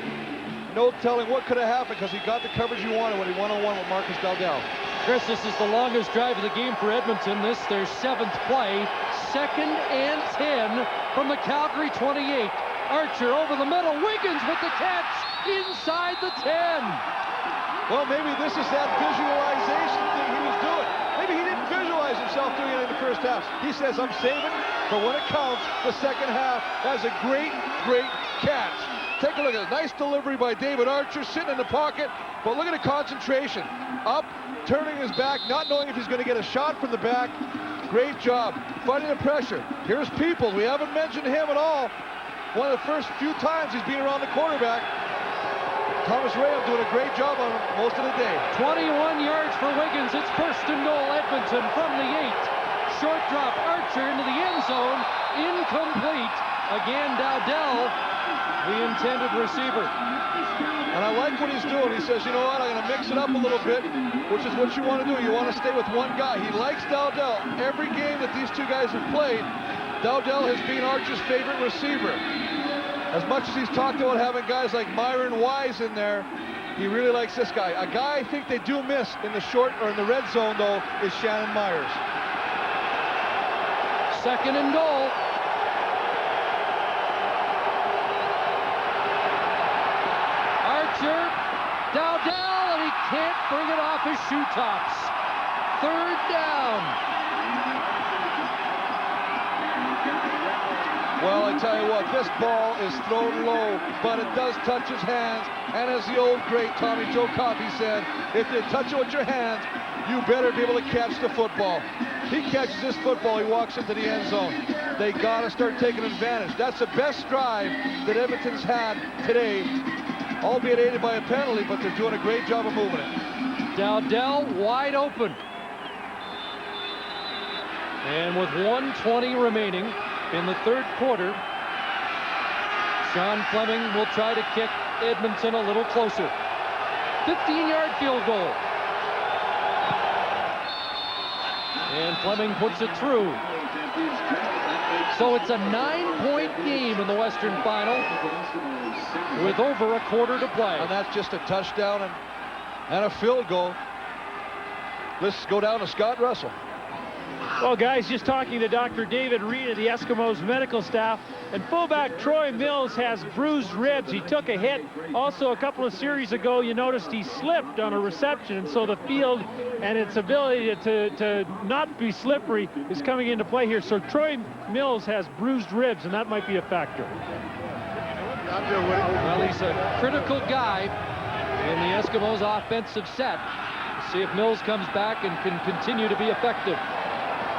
no telling what could have happened because he got the coverage he wanted when he one-on-one with Marcus Dowdell. Chris, this is the longest drive of the game for Edmonton. This, their 7th play. 2nd and 10 from the Calgary 28. Archer over the middle. Wiggins with the catch inside the 10. Well, maybe this is that visualization thing he was doing. Maybe he didn't visualize himself doing it in the first half. He says, I'm saving for when it counts, the second half. That's a great, great catch. Take a look at it. Nice delivery by David Archer, sitting in the pocket, but look at the concentration. Up, turning his back, not knowing if he's going to get a shot from the back. Great job, fighting the pressure. Here's Peoples. We haven't mentioned him at all. One of the first few times he's been around the quarterback. Thomas Rayham doing a great job on him most of the day. 21 yards for Wiggins. It's 1st and goal, Edmonton from the 8. Short drop, Archer into the end zone. Incomplete. Again, Dowdell, the intended receiver. And I like what he's doing. He says, you know what, I'm going to mix it up a little bit, which is what you want to do. You want to stay with one guy. He likes Dowdell. Every game that these two guys have played, Dowdell has been Archer's favorite receiver. As much as he's talked about having guys like Myron Wise in there, he really likes this guy. A guy I think they do miss in the short or in the red zone, though, is Shannon Myers. 2nd and goal. Archer, Dowdell, and he can't bring it off his shoe tops. 3rd down. Well, I tell you what, this ball is thrown low, but it does touch his hands. And as the old great Tommy Joe Coffey said, if you touch it with your hands, you better be able to catch the football. He catches this football, he walks into the end zone. They got to start taking advantage. That's the best drive that Edmonton's had today, albeit aided by a penalty, but they're doing a great job of moving it. Dowdell wide open. And with 1:20 remaining in the 3rd quarter, Sean Fleming will try to kick Edmonton a little closer. 15-yard field goal. And Fleming puts it through. So it's a 9-point game in the Western Final with over a quarter to play. And that's just a touchdown and a field goal. Let's go down to Scott Russell. Well, guys, just talking to Dr. David Reed of the Eskimos medical staff, and fullback Troy Mills has bruised ribs. He took a hit. Also, a couple of series ago, you noticed he slipped on a reception, and so the field and its ability to not be slippery is coming into play here. So Troy Mills has bruised ribs, and that might be a factor. Well, he's a critical guy in the Eskimos' offensive set. See if Mills comes back and can continue to be effective.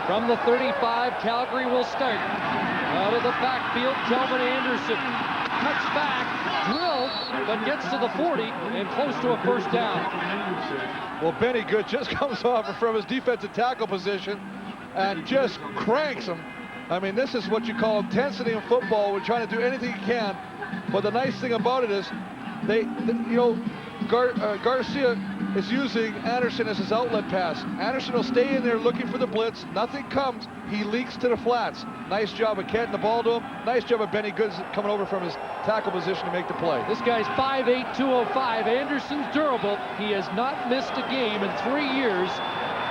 From the 35, Calgary will start. Out of the backfield, Kelvin Anderson cuts back, drilled, but gets to the 40 and close to a 1st down. Well, Benny Good just comes off from his defensive tackle position and just cranks him. I mean, this is what you call intensity in football. We're trying to do anything you can. But the nice thing about it is, Garcia is using Anderson as his outlet pass. Anderson will stay in there looking for the blitz. Nothing comes. He leaks to the flats. Nice job of getting the ball to him. Nice job of Benny Goods coming over from his tackle position to make the play. This guy's 5'8", 205. Anderson's durable. He has not missed a game in 3 years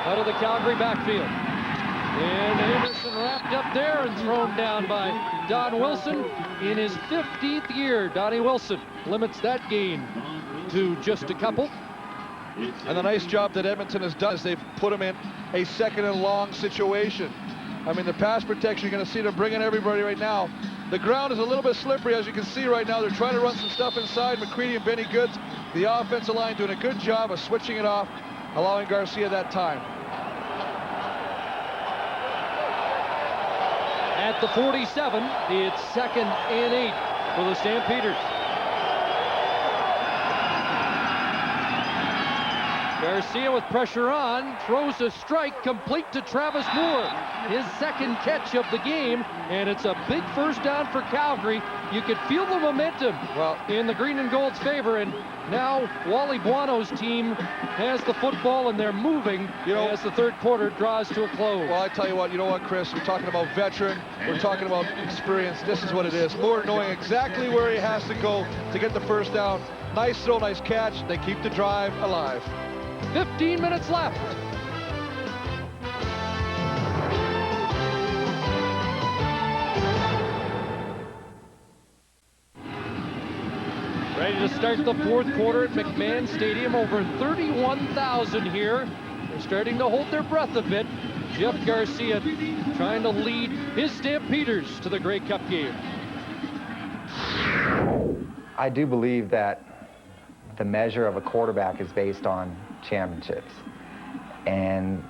out of the Calgary backfield. And Anderson wrapped up there and thrown down by Don Wilson in his 15th year. Donnie Wilson limits that gain to just a couple. And the nice job that Edmonton has done is they've put him in a 2nd and long situation. I mean, the pass protection, you're going to see them bringing everybody right now. The ground is a little bit slippery, as you can see right now. They're trying to run some stuff inside. McCready and Benny Goods, the offensive line, doing a good job of switching it off, allowing Garcia that time. At the 47, it's 2nd and 8 for the Stampeders. Garcia with pressure on, throws a strike complete to Travis Moore. His 2nd catch of the game, and it's a big 1st down for Calgary. You could feel the momentum in the green and gold's favor, and now Wally Buono's team has the football and they're moving as the 3rd quarter draws to a close. Well, I tell you what, Chris, we're talking about veteran, we're talking about experience. This is what it is. Moore knowing exactly where he has to go to get the 1st down. Nice throw, nice catch. They keep the drive alive. 15 minutes left. Ready to start the 4th quarter at McMahon Stadium. Over 31,000 here. They're starting to hold their breath a bit. Jeff Garcia trying to lead his Stampeders to the Grey Cup game. I do believe that the measure of a quarterback is based on championships. And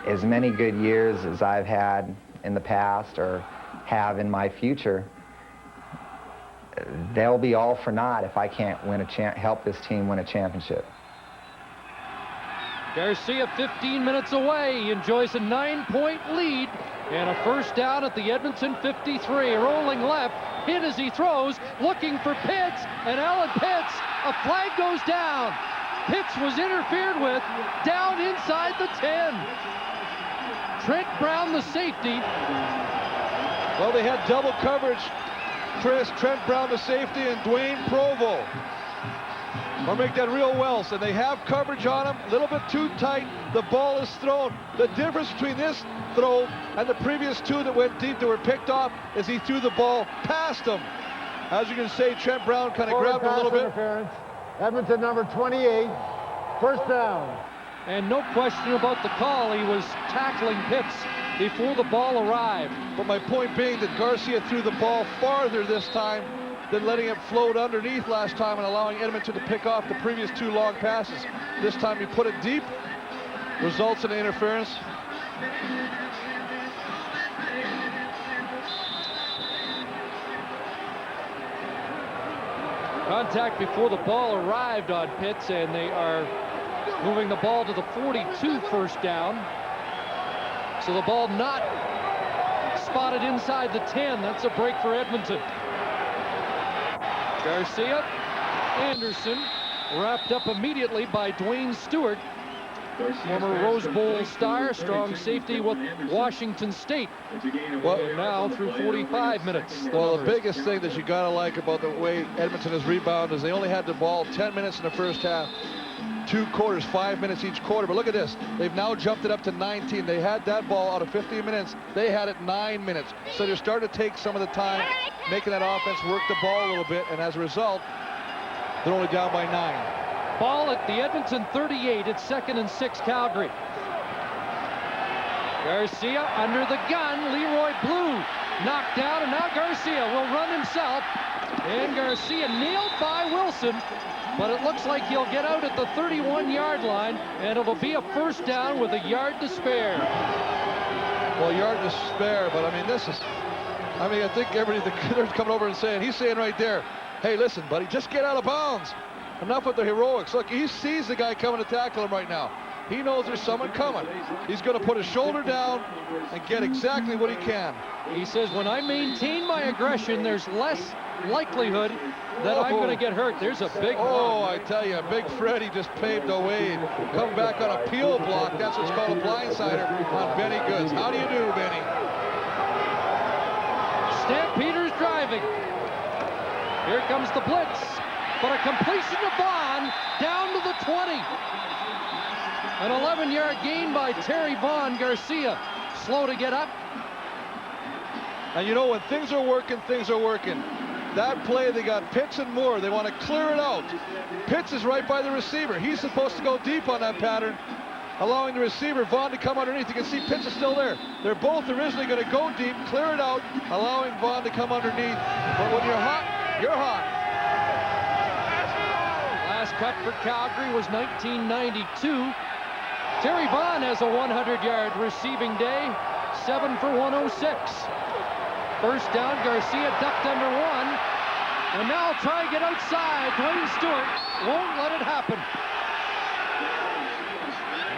as many good years as I've had in the past or have in my future, they'll be all for naught if I can't win help this team win a championship. Garcia 15 minutes away. He enjoys a 9-point lead and a 1st down at the Edmonton 53. Rolling left, hit as he throws, looking for Pitts, and Alan Pitts, a flag goes down. Pitts was interfered with, down inside the 10. Trent Brown, the safety. Well, they had double coverage Chris, Trent Brown to safety, and Dwayne Provo. Or make that real well. So they have coverage on him, a little bit too tight. The ball is thrown. The difference between this throw and the previous two that went deep that were picked off is he threw the ball past him. As you can see, Trent Brown kind of grabbed him a little bit. Edmonton number 28, first down. And no question about the call. He was tackling Pitts before the ball arrived. But my point being that Garcia threw the ball farther this time than letting it float underneath last time and allowing Edmonton to pick off the previous two long passes. This time he put it deep, results in interference. Contact before the ball arrived on Pitts, and they are moving the ball to the 42 first down. So the ball not spotted inside the 10. That's a break for Edmonton. Garcia, Anderson, wrapped up immediately by Dwayne Stewart, former Rose Bowl star, strong safety with Washington State. Well, now through 45 minutes. Well, the biggest thing that you gotta like about the way Edmonton has rebounded is they only had the ball 10 minutes in the first half. 2 quarters, 5 minutes each quarter. But look at this. They've now jumped it up to 19. They had that ball out of 15 minutes. They had it 9 minutes. So they're starting to take some of the time, making that offense work the ball a little bit. And as a result, they're only down by 9. Ball at the Edmonton 38. It's 2nd and 6 Calgary. Garcia under the gun. Leroy Blue knocked down, and now Garcia will run himself. And Garcia nailed by Wilson. But it looks like he'll get out at the 31-yard line, and it'll be a first down with a yard to spare. Well, yard to spare, but I mean, this is, I think everybody, they're coming over and saying, he's saying right there, hey, listen, buddy, just get out of bounds. Enough with the heroics. Look, he sees the guy coming to tackle him right now. He knows there's someone coming. He's going to put his shoulder down and get exactly what he can. He says, when I maintain my aggression, there's less likelihood that I'm going to get hurt. There's a big run. I tell you, Big Freddy just paved the way. Come back on a peel block. That's what's called a blindsider on Benny Goods. How do you do, Benny? Stampeders driving. Here comes the blitz. But a completion to Vaughn down to the 20. An 11-yard gain by Terry Vaughn. Garcia slow to get up. And you know, when things are working, things are working. That play, they got Pitts and Moore. They want to clear it out. Pitts is right by the receiver. He's supposed to go deep on that pattern, allowing the receiver, Vaughn, to come underneath. You can see Pitts is still there. They're both originally going to go deep, clear it out, allowing Vaughn to come underneath. But when you're hot, you're hot. Last cut for Calgary was 1992. Terry Vaughn has a 100-yard receiving day, 7 for 106. First down, Garcia ducked under 1. And now try to get outside. Dwayne Stewart won't let it happen.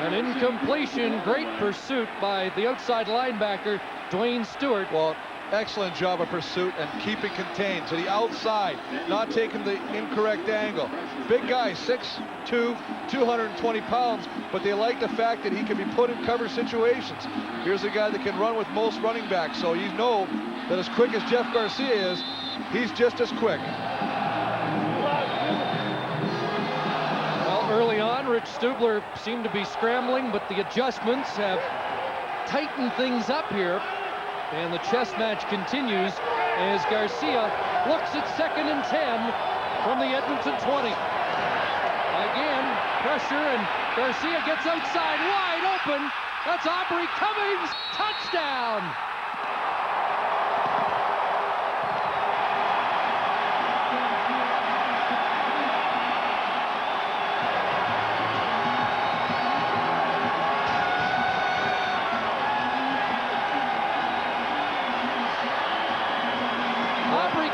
An incompletion, great pursuit by the outside linebacker, Dwayne Stewart. Well, excellent job of pursuit and keeping contained to the outside, not taking the incorrect angle. Big guy, 6'2", 220 pounds, but they like the fact that he can be put in cover situations. Here's a guy that can run with most running backs, so you know that as quick as Jeff Garcia is, he's just as quick. Well, early on, Rich Stubler seemed to be scrambling, but the adjustments have tightened things up here. And the chess match continues as Garcia looks at 2nd and 10 from the Edmonton 20. Again, pressure, and Garcia gets outside, wide open. That's Aubrey Cummings, touchdown!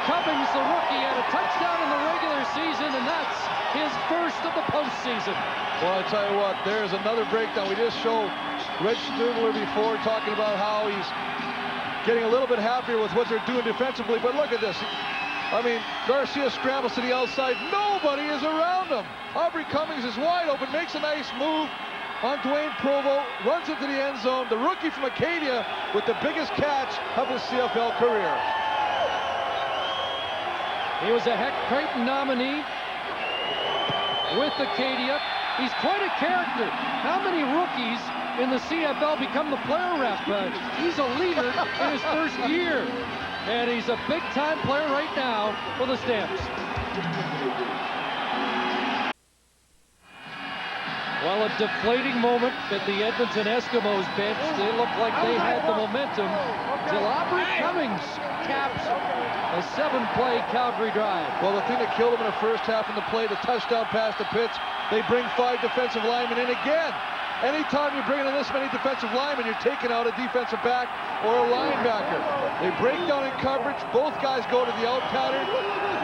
Cummings, the rookie, had a touchdown in the regular season, and that's his first of the postseason. Well, I tell you what, there's another breakdown. We just showed Rich Stubler before talking about how he's getting a little bit happier with what they're doing defensively, but look at this. I mean, Garcia scrambles to the outside. Nobody is around him. Aubrey Cummings is wide open, makes a nice move on Dwayne Provo, runs into the end zone. The rookie from Acadia with the biggest catch of his CFL career. He was a Heck Creighton nominee with Acadia. He's quite a character. How many rookies in the CFL become the player rep? He's a leader in his first year. And he's a big-time player right now for the Stamps. Well, a deflating moment at the Edmonton Eskimos bench. They looked like they had the momentum till Aubrey Cummings caps a 7-play Calgary drive. Well, the thing that killed him in the first half in the play, the touchdown pass to Pitts, they bring 5 defensive linemen in again. Anytime you're bringing in this many defensive linemen, you're taking out a defensive back or a linebacker. They break down in coverage. Both guys go to the out pattern.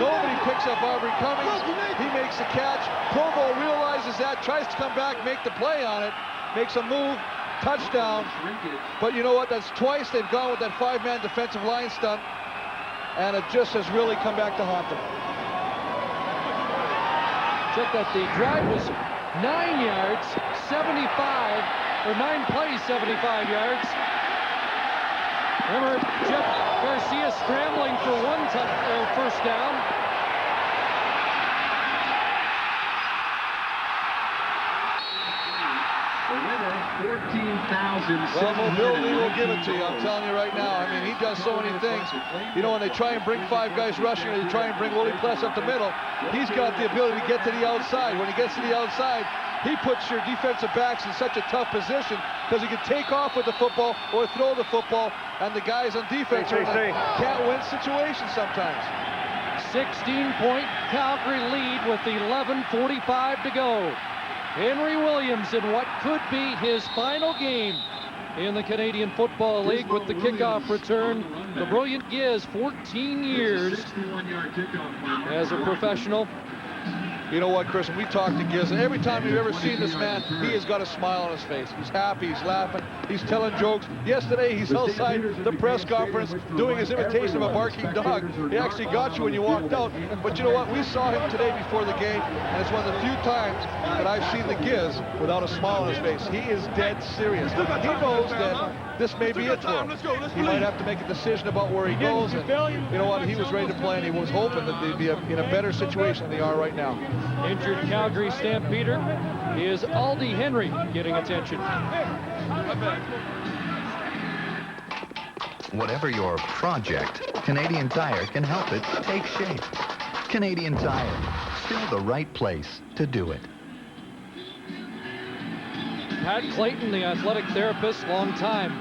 Nobody picks up Aubrey Cummings. He makes the catch. Provo realizes that, tries to come back, make the play on it, makes a move, touchdown. But you know what? That's twice they've gone with that 5-man defensive line stunt, and it just has really come back to haunt them. Check that, the drive was 9 yards, 75, or 9 plays, 75 yards. Remember, Jeff Garcia scrambling for first down. Well, mobility will give it to you. I'm telling you right now. I mean, he does so many things. You know, when they try and bring 5 guys rushing, or they try and bring Willie Pless up the middle, he's got the ability to get to the outside. When he gets to the outside, he puts your defensive backs in such a tough position because he can take off with the football or throw the football, and the guys on defense are in a can't-win situation sometimes. 16-point Calgary lead with 11:45 to go. Henry Williams in what could be his final game in the Canadian Football League with the kickoff return. The brilliant Giz, 14 years as a professional. You know what, Chris, when we talk to Giz, and every time you've ever seen this man, he has got a smile on his face. He's happy, he's laughing, he's telling jokes. Yesterday, he's outside the press conference doing his imitation of a barking dog. He actually got you when you walked out. But you know what, we saw him today before the game, and it's one of the few times that I've seen the Giz without a smile on his face. He is dead serious. He knows that this may be it for him. He might have to make a decision about where he goes, and you know what, he was ready to play, and he was hoping that they'd be in a better situation than they are right now. Injured Calgary Stampeder is Aldi Henry getting attention. Whatever your project, Canadian Tire can help it take shape. Canadian Tire, still the right place to do it. Pat Clayton, the athletic therapist, long time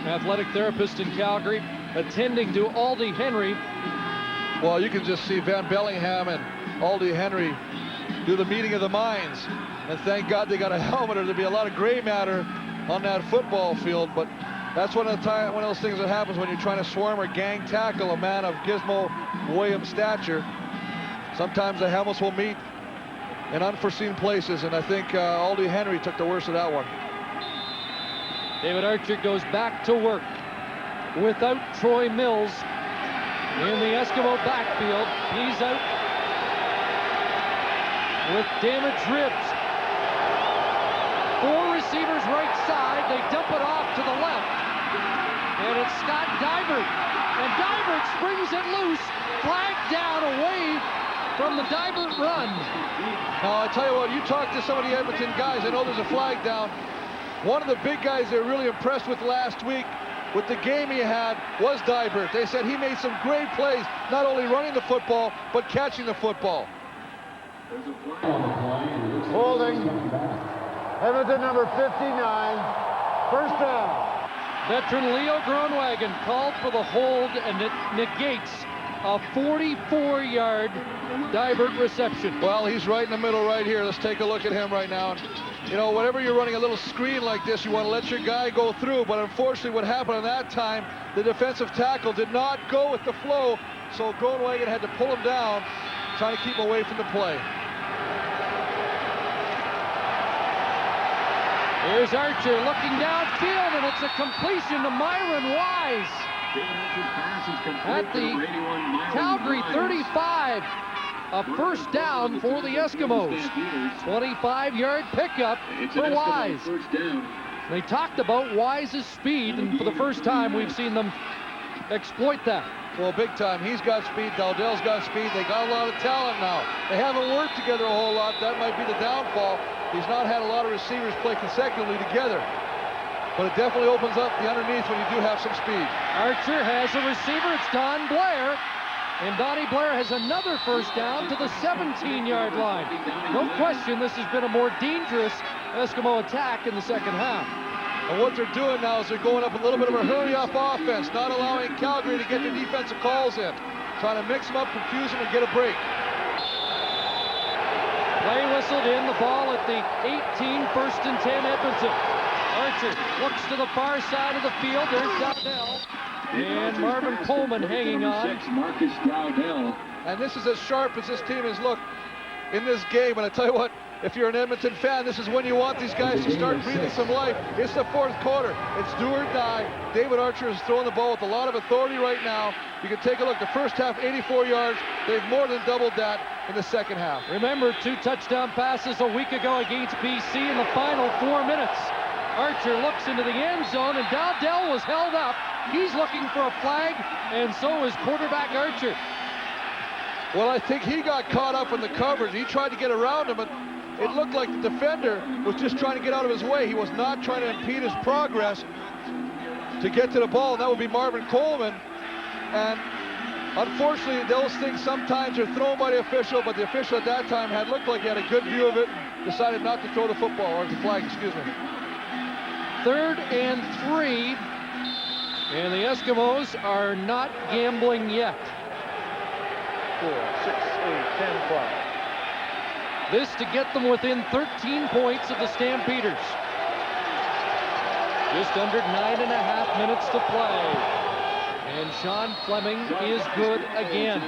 athletic therapist in Calgary, attending to Aldi Henry. Well, you can just see Van Bellingham and Aldi Henry do the meeting of the minds, and thank God they got a helmet, or there'd be a lot of gray matter on that football field. But that's one of those things that happens when you're trying to swarm or gang tackle a man of Gizmo Williams' stature. Sometimes the helmets will meet in unforeseen places, and I think Aldi Henry took the worst of that one. David Archer goes back to work without Troy Mills in the Eskimo backfield. He's out with damaged ribs. 4 receivers right side. They dump it off to the left. And it's Scott Divert. And Divert springs it loose. Flag down away from the Divert run. Now, I tell you what, you talk to some of the Edmonton guys, I know there's a flag down. One of the big guys they were really impressed with last week with the game he had was Divert. They said he made some great plays, not only running the football, but catching the football. Holding. Edmonton number 59. First down. Veteran Leo Groenwagen called for the hold, and it negates a 44-yard Divert reception. Well, he's right in the middle right here. Let's take a look at him right now. You know, whenever you're running a little screen like this, you want to let your guy go through. But unfortunately, what happened at that time, the defensive tackle did not go with the flow. So Groenwagen had to pull him down, trying to keep him away from the play. Here's Archer looking downfield, and it's a completion to Myron Wise at the Calgary 35. A first down for the Eskimos. 25-yard pickup for Wise. They talked about Wise's speed, and for the first time we've seen them exploit that. Well, big time. He's got speed. Dowdell's got speed. They got a lot of talent now. They haven't worked together a whole lot. That might be the downfall. He's not had a lot of receivers play consecutively together. But it definitely opens up the underneath when you do have some speed. Archer has a receiver. It's Don Blair. And Donnie Blair has another first down to the 17-yard line. No question, this has been a more dangerous Eskimo attack in the second half. And what they're doing now is they're going up a little bit of a hurry-up offense, not allowing Calgary to get their defensive calls in. Trying to mix them up, confuse them, and get a break. Play whistled in, the ball at the 18, first and 10, Edmonton. Archer looks to the far side of the field. There's Dowdell. And Marvin Coleman hanging on. Marcus Dowdell. And this is as sharp as this team has looked in this game. And I tell you what, if you're an Edmonton fan, this is when you want these guys to start breathing some life. It's the fourth quarter. It's do or die. David Archer is throwing the ball with a lot of authority right now. You can take a look. The first half, 84 yards. They've more than doubled that in the second half. Remember, 2 touchdown passes a week ago against BC in the final 4 minutes. Archer looks into the end zone, and Dowdell was held up. He's looking for a flag, and so is quarterback Archer. Well, I think he got caught up in the coverage. He tried to get around him, but it looked like the defender was just trying to get out of his way. He was not trying to impede his progress to get to the ball, and that would be Marvin Coleman. And unfortunately, those things sometimes are thrown by the official, but the official at that time had looked like he had a good view of it, decided not to throw the football, or the flag, excuse me. 3rd and 3, and the Eskimos are not gambling yet. 4, 6, 8, 10, 12. This to get them within 13 points of the Stampeders. Just under 9.5 minutes to play. And Sean Fleming is good again.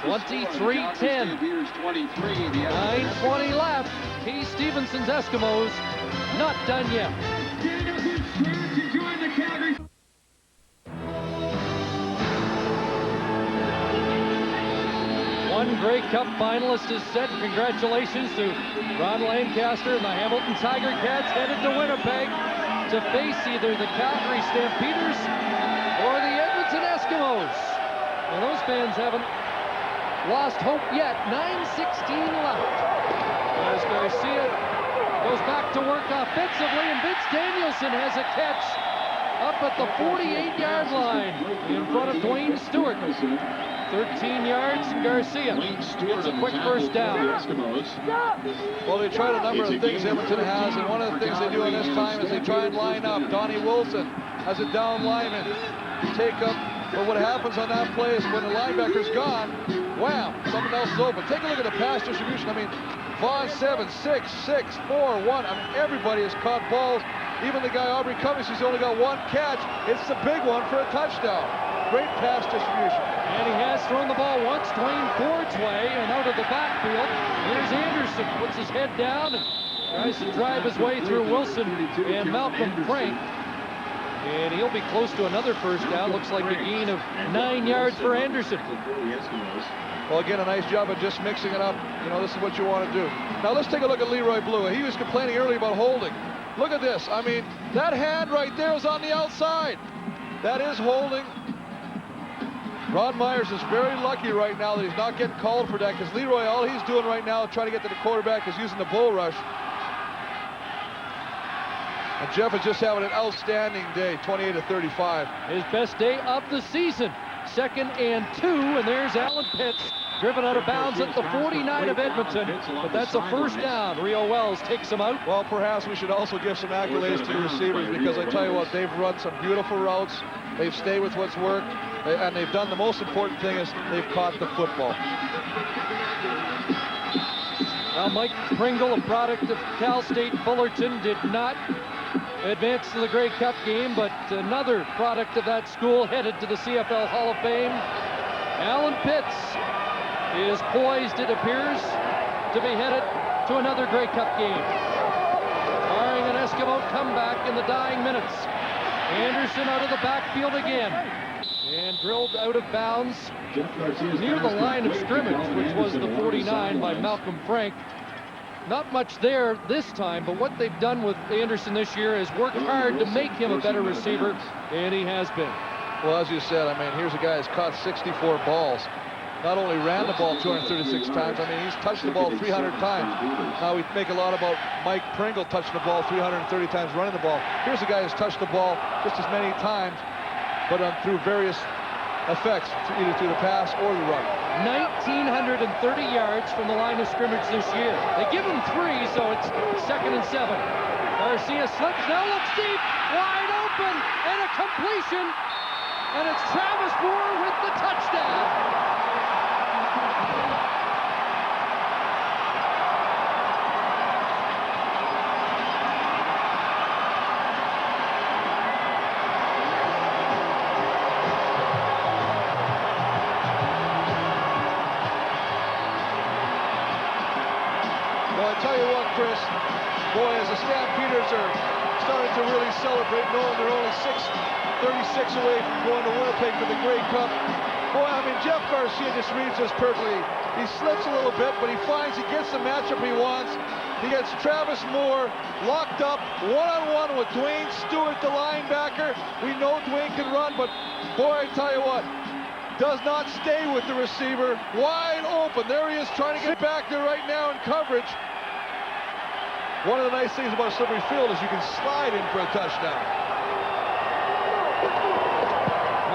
23-10. 9:20 left. Keith Stevenson's Eskimos not done yet. One Grey Cup finalist is set. Congratulations to Ron Lancaster and the Hamilton Tiger Cats, headed to Winnipeg to face either the Calgary Stampeders or the Edmonton Eskimos. And those fans haven't lost hope yet. 9:16 left. As Garcia goes back to work offensively, and Vince Danielson has a catch up at the 48-yard line in front of Dwayne Stewart. 13 yards, Garcia gets a quick first down. Well, they tried a number of things Edmonton has, and one of the things they do in this time is they try and line up. Donnie Wilson as a down lineman. Take up, but what happens on that play is when the linebacker's gone, wham, someone else is open. Take a look at the pass distribution. I mean, Vaughn 7, 6, 6, 4, 1. I mean, everybody has caught balls. Even the guy Aubrey Cummings, who's only got one catch. It's the big one for a touchdown. Great pass distribution. And he has thrown the ball once, Dwayne Ford's way, and out of the backfield. Here's Anderson, puts his head down and tries to drive his way through Wilson and Malcolm Frank. And he'll be close to another first down. Looks like a gain of 9 yards for Anderson. Well, again, a nice job of just mixing it up. You know, this is what you want to do. Now, let's take a look at Leroy Blue. He was complaining earlier about holding. Look at this. I mean, that hand right there is on the outside. That is holding. Ron Myers is very lucky right now that he's not getting called for that, because Leroy, all he's doing right now trying to get to the quarterback is using the bull rush. And Jeff is just having an outstanding day, 28-35. His best day of the season. 2nd and 2, and there's Alan Pitts, driven out of bounds at the 49 of Edmonton, but that's a first down. Rio Wells takes him out. Well, perhaps we should also give some accolades to the receivers, because I tell you what, they've run some beautiful routes. They've stayed with what's worked, and they've done the most important thing is they've caught the football. Now, Mike Pringle, a product of Cal State Fullerton, did not advance to the Grey Cup game, but another product of that school headed to the CFL Hall of Fame. Alan Pitts is poised, it appears, to be headed to another Grey Cup game. Barring an Eskimo comeback in the dying minutes. Anderson out of the backfield again. And drilled out of bounds near the line of scrimmage, which was the 49 by Malcolm Frank. Not much there this time, but what they've done with Anderson this year is worked hard to make him a better receiver, and he has been. Well, as you said, I mean, here's a guy who's caught 64 balls. Not only ran the ball 236 times, I mean, he's touched the ball 300 times. Now we make a lot about Mike Pringle touching the ball 330 times running the ball. Here's a guy who's touched the ball just as many times, but through various effects, either through the pass or the run. 1,930 yards from the line of scrimmage this year. They give him 3, so it's 2nd and 7. Garcia slips, now looks deep, wide open, and a completion. And it's Travis Moore with the touchdown. Tell you what, Chris, boy, as the Stampeders are starting to really celebrate, knowing they're only 6:36 away from going to Winnipeg for the Grey Cup. Boy, I mean, Jeff Garcia just reads this perfectly. He slips a little bit, but he finds he gets the matchup he wants. He gets Travis Moore locked up one-on-one with Dwayne Stewart, the linebacker. We know Dwayne can run, but boy, I tell you what, does not stay with the receiver. Wide open. There he is trying to get back there right now in coverage. One of the nice things about slippery field is you can slide in for a touchdown.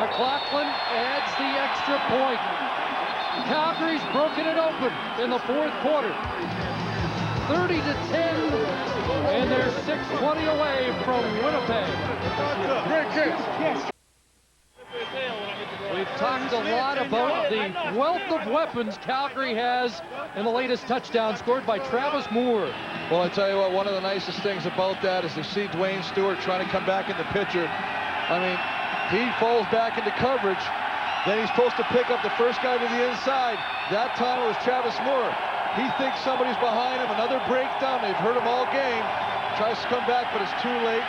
McLaughlin adds the extra point. Calgary's broken it open in the 4th quarter. 30-10, and they're 6:20 away from Winnipeg. Great kick. Yes. We've talked a lot about the wealth of weapons Calgary has, and the latest touchdown scored by Travis Moore. Well, I tell you what, one of the nicest things about that is to see Dwayne Stewart trying to come back in the picture. I mean, he falls back into coverage. Then he's supposed to pick up the first guy to the inside. That time it was Travis Moore. He thinks somebody's behind him. Another breakdown. They've hurt him all game. Tries to come back, but it's too late.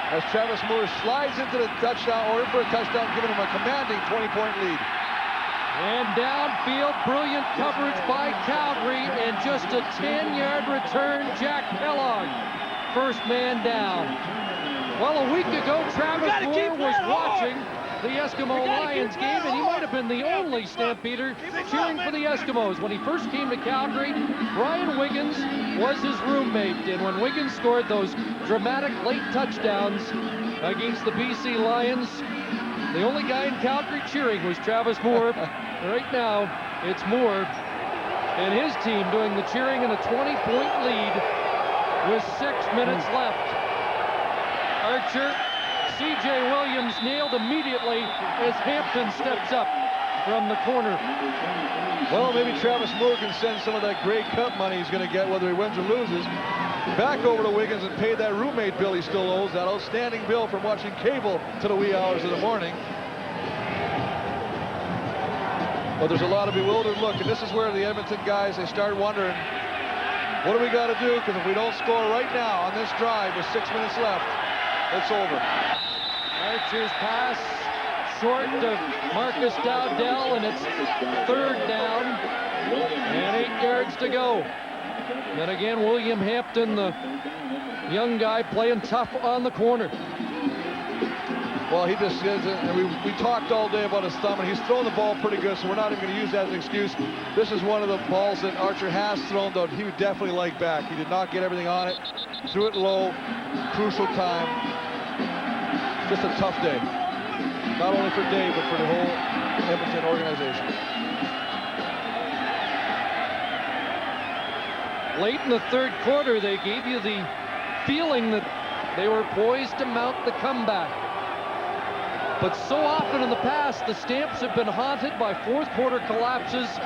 As Travis Moore slides into the touchdown, or in for a touchdown, giving him a commanding 20-point lead. And downfield, brilliant coverage by Calgary, and just a 10-yard return, Jack Kellogg, first man down. Well, a week ago, Travis Moore was watching the Eskimo Lions game, and he might have been the only Stampeder cheering for the Eskimos. When he first came to Calgary, Brian Wiggins was his roommate, and when Wiggins scored those dramatic late touchdowns against the BC Lions, the only guy in Calgary cheering was Travis Moore. Right now, it's Moore and his team doing the cheering in a 20-point lead with 6 minutes left. Archer, C.J. Williams nailed immediately as Hampton steps up from the corner. Well, maybe Travis Moore can send some of that Grey Cup money he's going to get, whether he wins or loses, back over to Wiggins and pay that roommate bill he still owes, that outstanding bill from watching cable to the wee hours of the morning. But there's a lot of bewildered look, and this is where the Edmonton guys, they start wondering, what do we got to do? Because if we don't score right now on this drive with 6 minutes left, it's over. Archer's pass short of Marcus Dowdell, and it's 3rd down and 8 yards to go. Then again, William Hampton, the young guy, playing tough on the corner. Well, he just is, and we talked all day about his thumb, and he's thrown the ball pretty good, so we're not even going to use that as an excuse. This is one of the balls that Archer has thrown, though he would definitely like back. He did not get everything on it, threw it low, crucial time. Just a tough day, not only for Dave, but for the whole Edmonton organization. Late in the 3rd quarter, they gave you the feeling that they were poised to mount the comeback. But so often in the past, the Stamps have been haunted by 4th quarter collapses.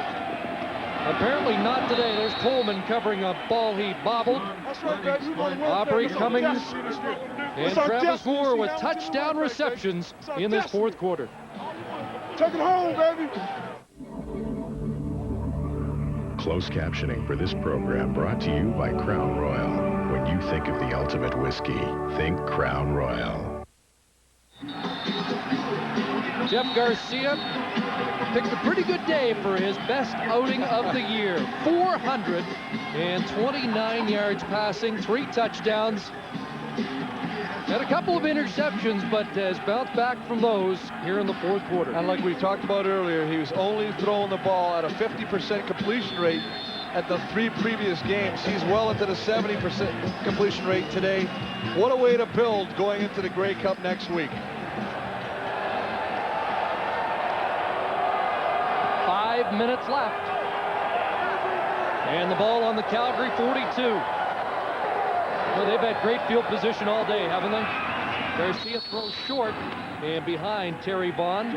Apparently not today. There's Coleman covering a ball he bobbled. That's right, guys. Aubrey Cummings and Travis Moore with touchdown receptions in this 4th quarter. Take it home, baby. Closed captioning for this program brought to you by Crown Royal. When you think of the ultimate whiskey, think Crown Royal. Jeff Garcia picked a pretty good day for his best outing of the year. 429 yards passing, 3 touchdowns. Had a couple of interceptions, but has bounced back from those here in the fourth quarter. And like we talked about earlier, he was only throwing the ball at a 50% completion rate at the 3 previous games. He's well into the 70% completion rate today. What a way to build going into the Grey Cup next week. 5 minutes left. And the ball on the Calgary 42. Well, they've had great field position all day, haven't they? Garcia throws short and behind Terry Vaughn.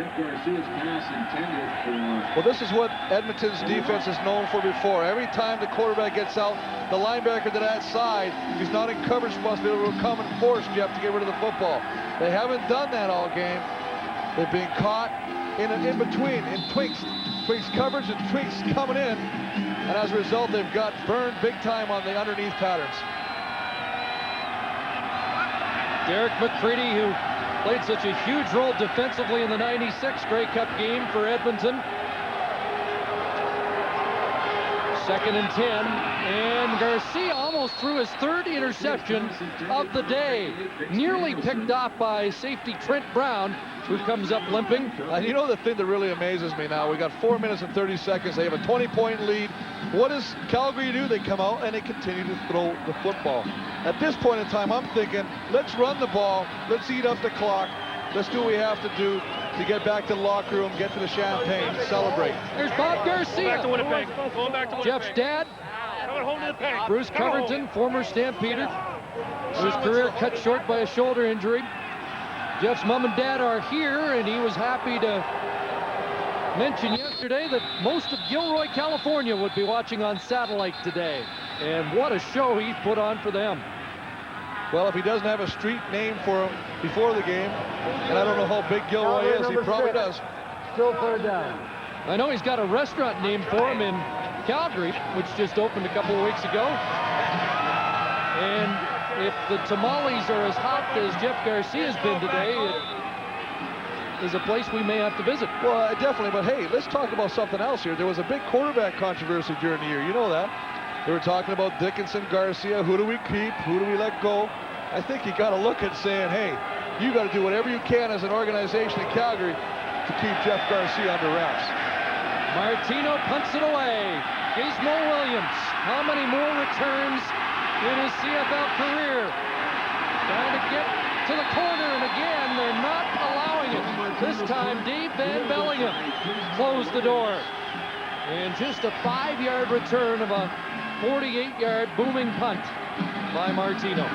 Well, this is what Edmonton's defense is known for before. Every time the quarterback gets out, the linebacker to that side, he's not in coverage, must be able to come and force Jeff to get rid of the football. They haven't done that all game. They've been caught in between, in twinks coverage and twinks coming in. And as a result, they've got burned big time on the underneath patterns. Derek McCready, who played such a huge role defensively in the '96 Grey Cup game for Edmonton. 2nd and 10, and Garcia almost threw his 3rd interception of the day. Nearly picked off by safety Trent Brown, who comes up limping. And you know the thing that really amazes me now, we got 4 minutes and 30 seconds. They have a 20-point lead. What does Calgary do? They come out and they continue to throw the football. At this point in time, I'm thinking, let's run the ball, let's eat up the clock, let's do what we have to do to get back to the locker room, get to the champagne, celebrate. There's Bob Garcia. Back to Winnipeg. Going back to Winnipeg. Jeff's dad, Bruce Covington, former Stampeder. His career cut short by a shoulder injury. Jeff's mom and dad are here, and he was happy to mention yesterday that most of Gilroy, California would be watching on satellite today. And what a show he's put on for them. Well, if he doesn't have a street name for him before the game, and I don't know how big Gilroy is, he probably does. Still 3rd down. I know he's got a restaurant named for him in Calgary, which just opened a couple of weeks ago. And if the tamales are as hot as Jeff Garcia's been today, it is a place we may have to visit. Well, definitely, but hey, let's talk about something else here. There was a big quarterback controversy during the year. You know that. They were talking about Dickinson, Garcia. Who do we keep? Who do we let go? I think you got to look at saying, hey, you got to do whatever you can as an organization in Calgary to keep Jeff Garcia under wraps. Martino punts it away. Gizmo Williams, how many more returns in his CFL career? Trying to get to the corner, and again, they're not allowing it. This time, Dave Van Bellingham closed the door. And just a 5-yard return of a 48-yard booming punt by Martino.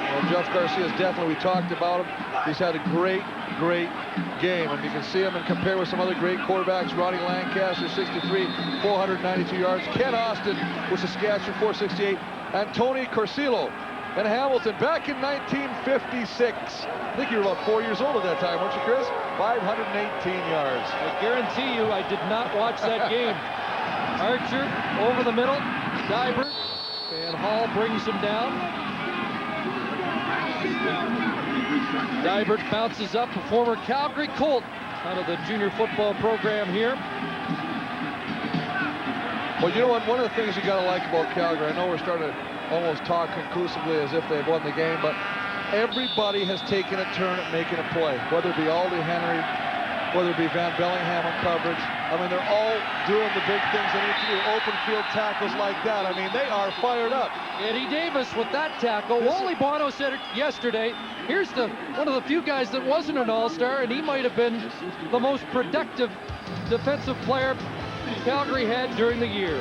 Well, Jeff Garcia's definitely, we talked about him. He's had a great game. And you can see him and compare with some other great quarterbacks. Ronnie Lancaster, 63, 492 yards. Ken Austin with Saskatchewan, 468. And Tony Corsillo and Hamilton back in 1956. I think you were about 4 years old at that time, weren't you, Chris? 518 yards. I guarantee you I did not watch that game. Archer over the middle, Dybert, and Hall brings him down. Dybert bounces up, a former Calgary Colt out of the junior football program here. Well, you know what? One of the things you got to like about Calgary, I know we're starting to almost talk conclusively as if they've won the game, but everybody has taken a turn at making a play, whether it be Aldi Henry, whether it be Van Bellingham on coverage. I mean, they're all doing the big things they need to do. Open field tackles like that. I mean, they are fired up. Eddie Davis with that tackle. Wally Bono said it yesterday. Here's one of the few guys that wasn't an all-star, and he might have been the most productive defensive player Calgary had during the year.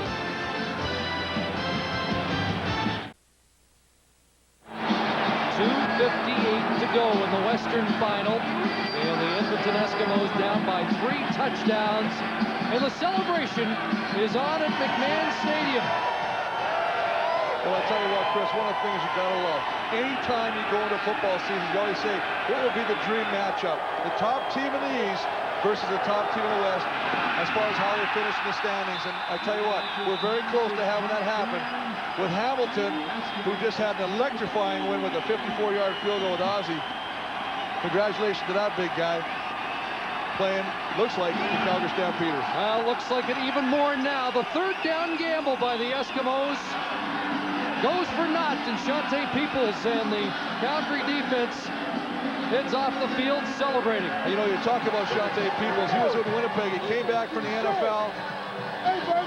.2:58 to go in the Western Final, and the Edmonton Eskimos down by 3 touchdowns, and the celebration is on at McMahon Stadium. Well, I tell you what, Chris, one of the things you gotta love, anytime you go into football season, you always say, what will be the dream matchup? The top team in the East versus the top team in the West, as far as how they finish in the standings. And I tell you what, we're very close to having that happen with Hamilton, who just had an electrifying win with a 54-yard field goal with Ozzie. Congratulations to that big guy. Playing, looks like, the Calgary Stampeders. Looks like it even more now. The 3rd down gamble by the Eskimos. goes for knots, and Shante Peoples and the Calgary defense heads off the field celebrating. You know, you talk about Shante Peoples. He was with Winnipeg. He came back from the NFL.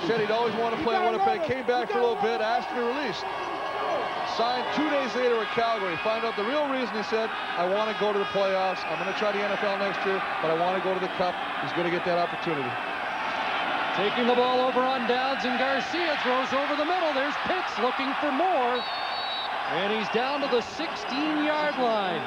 Said he'd always wanted to play in Winnipeg. Came back for a little bit, asked to be released. Signed 2 days later at Calgary. Find out the real reason. He said, I want to go to the playoffs. I'm going to try the NFL next year, but I want to go to the Cup. He's going to get that opportunity. Taking the ball over on downs, and Garcia throws over the middle. There's Pitts looking for more. And he's down to the 16-yard line.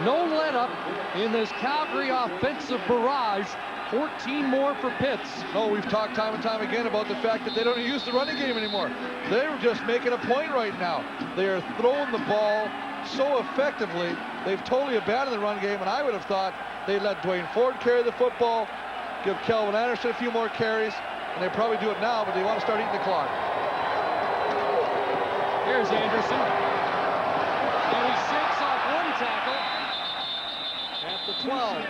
No let-up in this Calgary offensive barrage. 14 more for Pitts. No, we've talked time and time again about the fact that they don't use the running game anymore. They're just making a point right now. They are throwing the ball so effectively. They've totally abandoned the run game, and I would have thought they'd let Dwayne Ford carry the football, give Calvin Anderson a few more carries, and they probably do it now, but they want to start eating the clock. Here's Anderson. And he shakes off one tackle at the 12.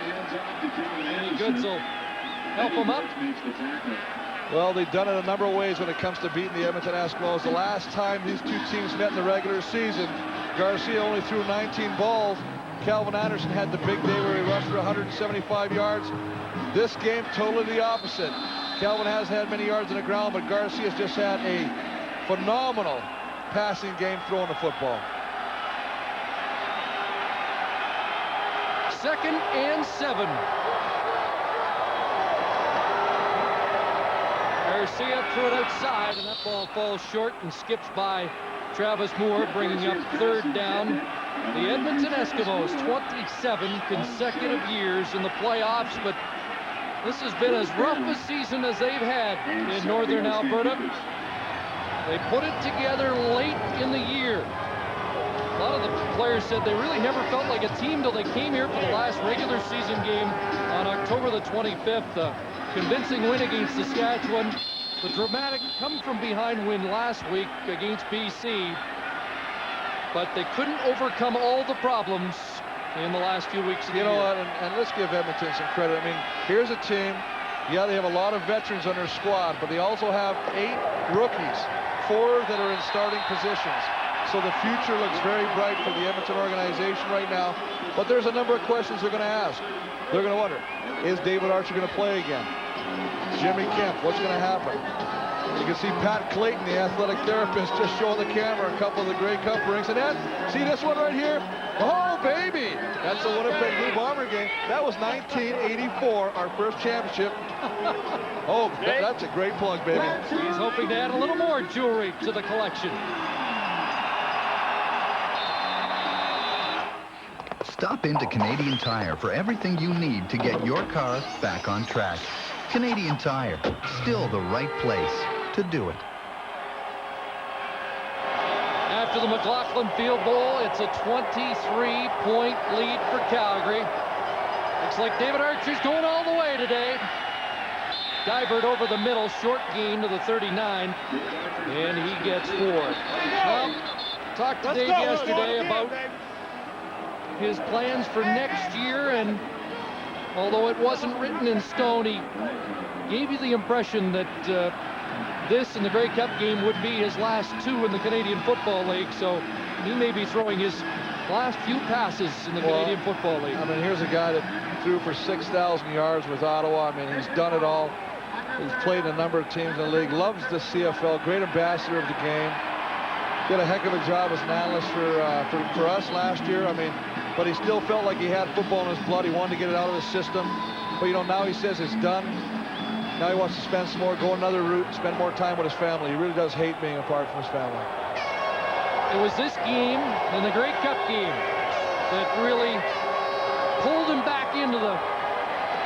Any Goods will help him up. Well, they've done it a number of ways when it comes to beating the Edmonton Eskimos. The last time these two teams met in the regular season, Garcia only threw 19 balls. Calvin Anderson had the big day where he rushed for 175 yards. This game, totally the opposite. Calvin has had many yards on the ground, but Garcia's just had a phenomenal passing game throwing the football. 2nd and 7. Garcia threw it outside, and that ball falls short and skips by Travis Moore, bringing up 3rd down. The Edmonton Eskimos, 27 consecutive years in the playoffs, but this has been as rough a season as they've had in northern Alberta. They put it together late in the year. A lot of the players said they really never felt like a team till they came here for the last regular season game on October the 25th. A convincing win against Saskatchewan. The dramatic come-from-behind win last week against BC. But they couldn't overcome all the problems in the last few weeks of the year. You know what, and let's give Edmonton some credit. I mean, here's a team, yeah, they have a lot of veterans on their squad, but they also have 8 rookies, 4 that are in starting positions. So the future looks very bright for the Edmonton organization right now. But there's a number of questions they're going to ask. They're going to wonder, is David Archer going to play again? Jimmy Kemp, what's going to happen? You can see Pat Clayton, the athletic therapist, just showing the camera a couple of the Grey Cup rings. And then, see this one right here? Oh, baby! That's the Winnipeg Blue Bomber game. That was 1984, our first championship. Oh, that's a great plug, baby. He's hoping to add a little more jewelry to the collection. Stop into Canadian Tire for everything you need to get your car back on track. Canadian Tire, still the right place to do it. After the McLaughlin Field Goal, it's a 23-point lead for Calgary. Looks like David Archer's going all the way today. Divert over the middle, short gain to the 39, and he gets 4. Well, talked to Dave yesterday about his plans for next year, and although it wasn't written in stone, he gave you the impression that this and the Grey Cup game would be his last 2 in the Canadian Football League, so he may be throwing his last few passes in the Canadian Football League. I mean, here's a guy that threw for 6,000 yards with Ottawa. I mean, he's done it all. He's played in a number of teams in the league, loves the CFL, great ambassador of the game. Did a heck of a job as an analyst for us last year. I mean, but he still felt like he had football in his blood. He wanted to get it out of the system. But, you know, now he says it's done. Now he wants to spend some more, go another route, spend more time with his family. He really does hate being apart from his family. It was this game and the Grey Cup game that really pulled him back into the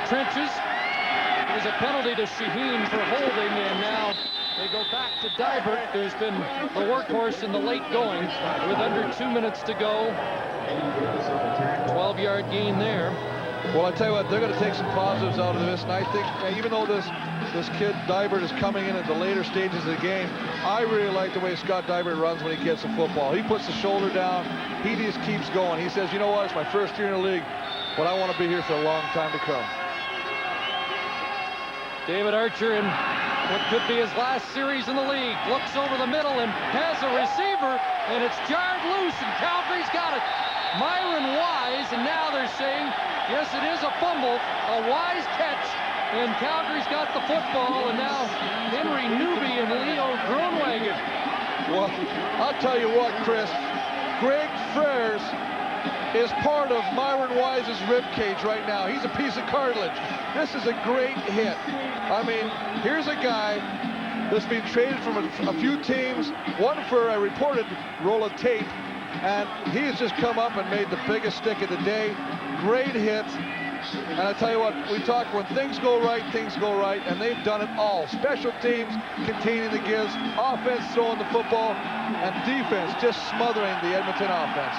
trenches. It was a penalty to Shaheen for holding, and now they go back to Divert, who's been the workhorse in the late going with under 2 minutes to go. 12-yard gain there. Well, I tell you what, they're going to take some positives out of this, and I think even though this kid Divert is coming in at the later stages of the game, I really like the way Scott Divert runs when he gets the football. He puts the shoulder down. He just keeps going. He says, you know what, it's my first year in the league, but I want to be here for a long time to come. David Archer in What could be his last series in the league. Looks over the middle and has a receiver, and it's jarred loose, and Calgary's got it. Myron Wise, and now they're saying, yes, it is a fumble, a Wise catch, and Calgary's got the football, and now Henry Newby and Leo Groenwagen. Well, I'll tell you what, Chris, Greg Frères is part of Myron Wise's rib cage right now. He's a piece of cartilage. This is a great hit. I mean, here's a guy that's been traded from a few teams, one for a reported roll of tape, and he has just come up and made the biggest stick of the day. Great hit. And I tell you what, we talk when things go right, and they've done it all. Special teams containing the gives, offense throwing the football, and defense just smothering the Edmonton offense.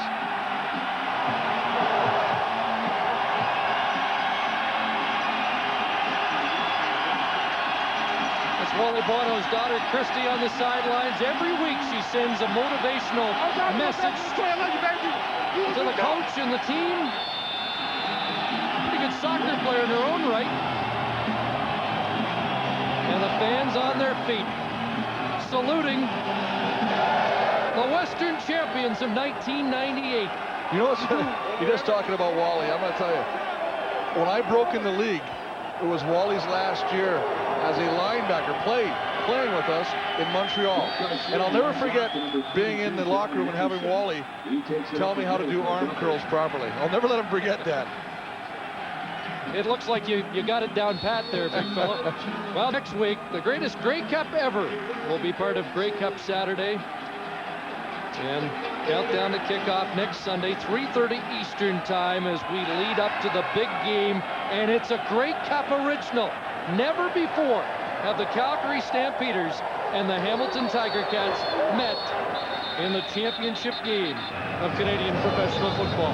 That's Wally Bono's daughter, Christy, on the sidelines. Every week she sends a motivational message to the coach and the team. Pretty good soccer player in her own right. And the fans on their feet, saluting the Western champions of 1998. You know what's you're just talking about Wally. I'm going to tell you, when I broke in the league, it was Wally's last year as a linebacker playing with us in Montreal. And I'll never forget being in the locker room and having Wally tell me how to do arm curls properly. I'll never let him forget that. It looks like you got it down pat there, big fella. Well, next week, the greatest Grey Cup ever will be part of Grey Cup Saturday. And countdown to kickoff next Sunday, 3:30 Eastern time, as we lead up to the big game. And it's a Grey Cup original. Never before have the Calgary Stampeders and the Hamilton Tiger Cats met in the championship game of Canadian professional football.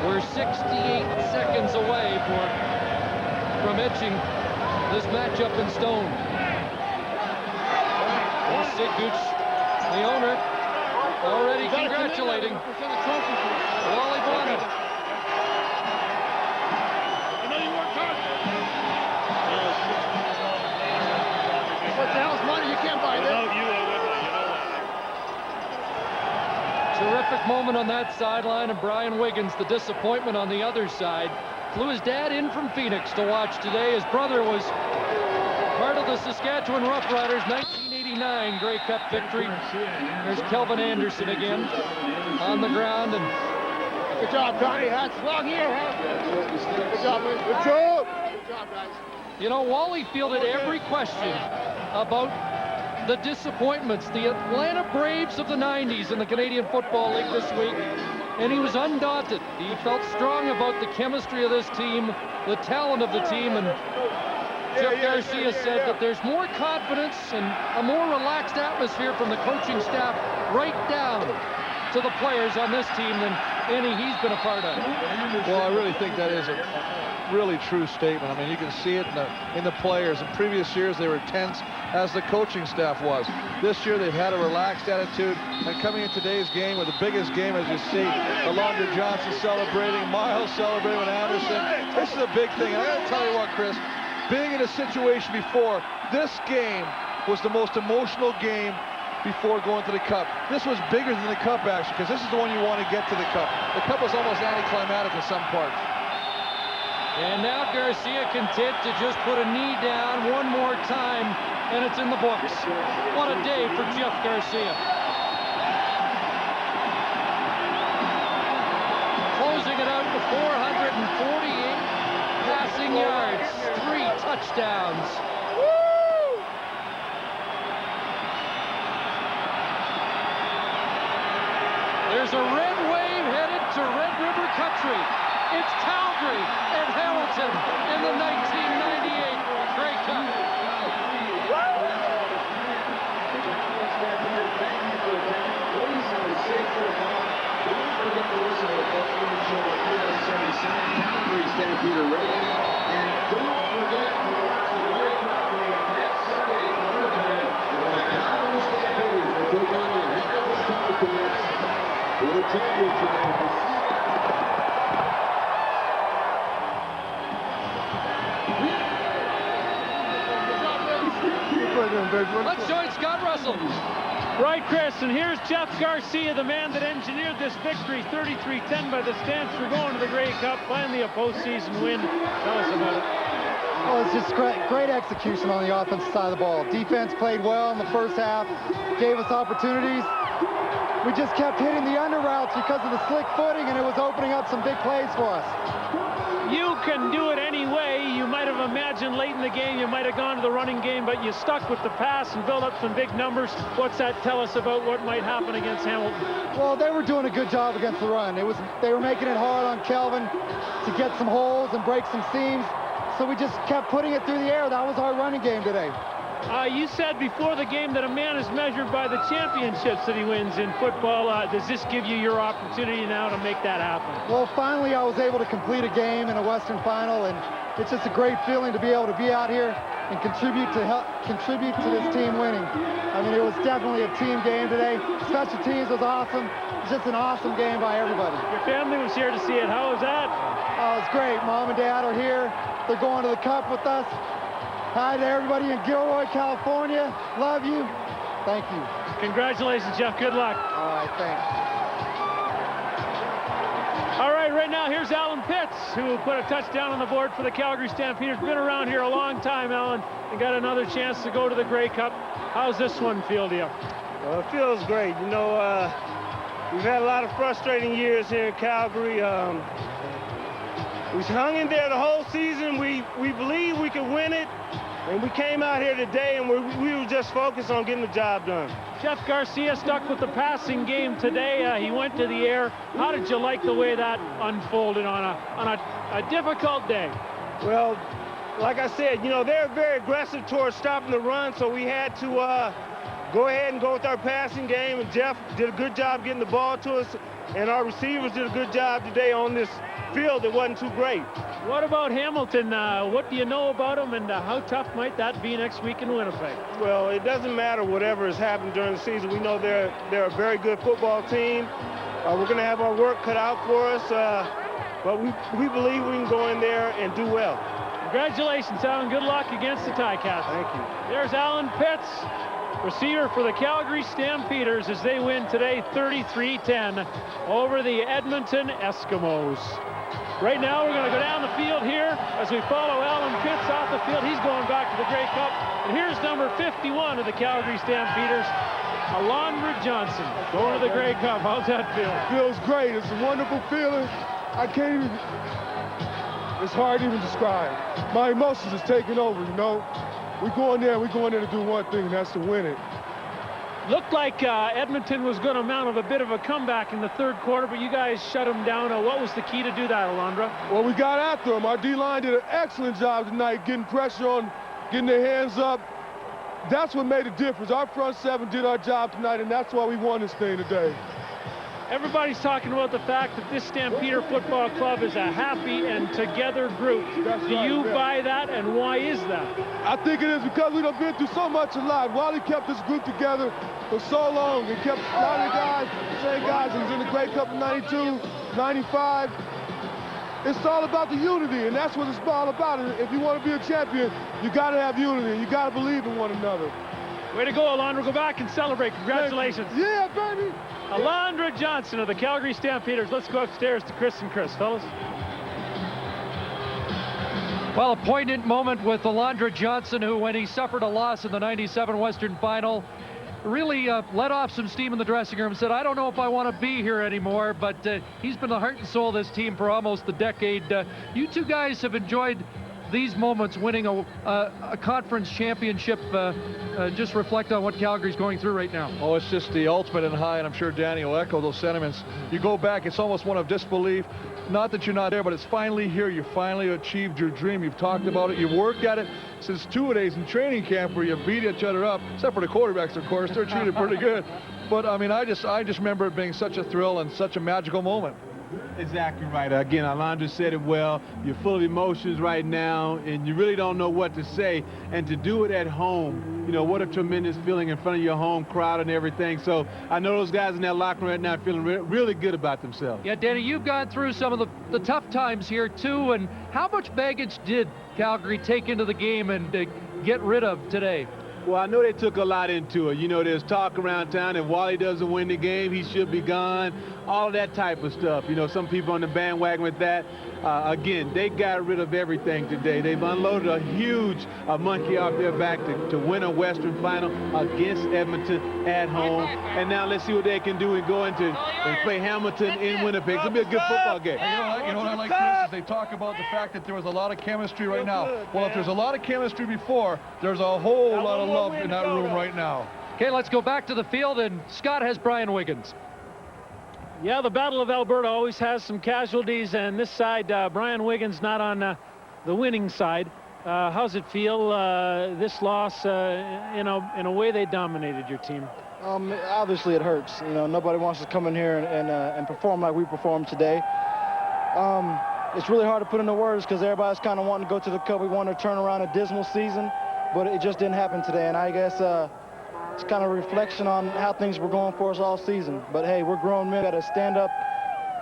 We're 68 seconds away from etching this matchup in stone. Sid Gooch, the owner, already congratulating Wally Bono. What the hell's money? You can't buy this. Terrific moment on that sideline, and Brian Wiggins, the disappointment on the other side, flew his dad in from Phoenix to watch today. His brother was part of the Saskatchewan Roughriders 1989 Grey Cup victory. There's Kelvin Anderson again on the ground. And good job, Connie. That's long here, huh? Good job, man. Good job. Good job, guys. You know, Wally fielded every question about the disappointments, the Atlanta Braves of the 90s in the Canadian Football League this week, and he was undaunted. He felt strong about the chemistry of this team, the talent of the team, and Jeff Garcia said that there's more confidence and a more relaxed atmosphere from the coaching staff right down to the players on this team than any he's been a part of. Well, I really think that is a really true statement. I mean, you can see it in the players. In previous years, they were tense, as the coaching staff was. This year, they've had a relaxed attitude, and coming in today's game with the biggest game, as you see, Alondra Johnson celebrating, Miles celebrating with Anderson. This is a big thing. And I got to tell you what, Chris, being in a situation before, this game was the most emotional game before going to the Cup. This was bigger than the Cup, actually, because this is the one you want to get to the Cup. The Cup was almost anticlimactic in some parts. And now Garcia content to just put a knee down one more time, and it's in the books. What a day for Jeff Garcia. Closing it out to 448 passing yards, 3 touchdowns. There's a red wave headed to Red River Country. It's Calgary and Hamilton in the 1998 Grey Cup. Calgary Stampeder ready. And don't forget to watch the Grey Cup game next Sunday in Winnipeg. The Calgary Stampeders will take on the Hamilton Tiger Cats for the championship. doing, baby? Let's join Scott Russell. Right, Chris, and here's Jeff Garcia, the man that engineered this victory, 33-10 by the Stamps for going to the Grey Cup, finally a postseason win. Tell us about it. Well, it's just great execution on the offensive side of the ball. Defense played well in the first half, gave us opportunities. We just kept hitting the under routes because of the slick footing, and it was opening up some big plays for us. You can do it any way. You might have imagined late in the game you might have gone to the running game, but you stuck with the pass and built up some big numbers. What's that tell us about what might happen against Hamilton? Well, they were doing a good job against the run. They were making it hard on Kelvin to get some holes and break some seams, so we just kept putting it through the air. That was our running game today. You said before the game that a man is measured by the championships that he wins in football. Does this give you your opportunity now to make that happen? Well, finally I was able to complete a game in a Western final, and it's just a great feeling to be able to be out here and contribute to this team winning. I mean, it was definitely a team game today. Special teams was awesome. It's just an awesome game by everybody. Your family was here to see it. How was that? Oh, it's great. Mom and Dad are here. They're going to the Cup with us. Hi to everybody in Gilroy, California. Love you. Thank you. Congratulations, Jeff. Good luck. All right, thanks. All right now, here's Alan Pitts, who put a touchdown on the board for the Calgary Stampeders. Been around here a long time, Alan, and got another chance to go to the Grey Cup. How's this one feel to you? Well, it feels great. You know, we've had a lot of frustrating years here in Calgary. We hung in there the whole season. We believed we could win it. And we came out here today, and we were just focused on getting the job done. Jeff Garcia stuck with the passing game today. He went to the air. How did you like the way that unfolded on a difficult day? Well, like I said, you know, they're very aggressive towards stopping the run, so we had to go ahead and go with our passing game. And Jeff did a good job getting the ball to us, and our receivers did a good job today on this field that wasn't too great. What about Hamilton? What do you know about them, and how tough might that be next week in Winnipeg? Well, it doesn't matter whatever has happened during the season. We know they're a very good football team. We're going to have our work cut out for us, but we believe we can go in there and do well. Congratulations, Alan. Good luck against the Ticats. Thank you. There's Alan Pitts, receiver for the Calgary Stampeders, as they win today 33-10 over the Edmonton Eskimos. Right now, we're going to go down the field here as we follow Alan Pitts off the field. He's going back to the Grey Cup. And here's number 51 of the Calgary Stampeders, Alondra Johnson, going to the Grey Cup. How's that feel? Feels great. It's a wonderful feeling. I can't even, it's hard to even describe. My emotions is taking over, you know. We go in there to do one thing, and that's to win it. Looked like Edmonton was going to mount a bit of a comeback in the third quarter, but you guys shut them down. What was the key to do that, Alondra? Well, we got after them. Our D-line did an excellent job tonight, getting pressure on, getting their hands up. That's what made a difference. Our front seven did our job tonight, and that's why we won this thing today. Everybody's talking about the fact that this Stampeder Football Club is a happy and together group. Do you buy that, and why is that? I think it is because we've been through so much in life. Wally kept this group together for so long. He kept a lot of the guys, the same guys. He was in the Grey Cup in 92, 95. It's all about the unity, and that's what it's all about. If you want to be a champion, you got to have unity. You got to believe in one another. Way to go, Alondra. Go back and celebrate. Congratulations. Yeah, baby. Alondra Johnson of the Calgary Stampeders. Let's go upstairs to Chris and Chris, fellas. Well, a poignant moment with Alondra Johnson, who, when he suffered a loss in the 97 Western Final, really let off some steam in the dressing room, said, I don't know if I want to be here anymore, but he's been the heart and soul of this team for almost a decade. You two guys have enjoyed these moments, winning a conference championship. Just reflect on what Calgary's going through right now. Oh, it's just the ultimate and high, and I'm sure Danny will echo those sentiments. You go back, it's almost one of disbelief. Not that you're not there, but it's finally here. You finally achieved your dream. You've talked about it. You've worked at it since 2 days in training camp where you beat each other up, except for the quarterbacks, of course. They're treated pretty good. But, I mean, I just remember it being such a thrill and such a magical moment. Exactly right. Again, Alondra said it well. You're full of emotions right now, and you really don't know what to say. And to do it at home, you know, what a tremendous feeling in front of your home crowd and everything. So I know those guys in that locker room right now are feeling really good about themselves. Yeah, Danny, you've gone through some of the tough times here, too. And how much baggage did Calgary take into the game and get rid of today? Well, I know they took a lot into it. You know, there's talk around town if Wally doesn't win the game, he should be gone. All of that type of stuff. You know, some people on the bandwagon with that. Again, they got rid of everything today. They've unloaded a huge monkey off their back to win a Western final against Edmonton at home. And now let's see what they can do and go into and play Hamilton in Winnipeg. It'll be a good football game. You know what I like, Chris, is they talk about the fact that there was a lot of chemistry right now. Well, if there's a lot of chemistry before, there's a whole lot of love in that room right now. Okay, let's go back to the field, and Scott has Brian Wiggins. Yeah, the Battle of Alberta always has some casualties, and this side, Brian Wiggins not on the winning side. How's it feel, this loss? In a way, they dominated your team. Obviously, it hurts. You know, nobody wants to come in here and perform like we performed today. It's really hard to put into words because everybody's kind of wanting to go to the Cup. We want to turn around a dismal season, but it just didn't happen today. And I guess it's kind of a reflection on how things were going for us all season. But hey, we're grown men. Got to stand up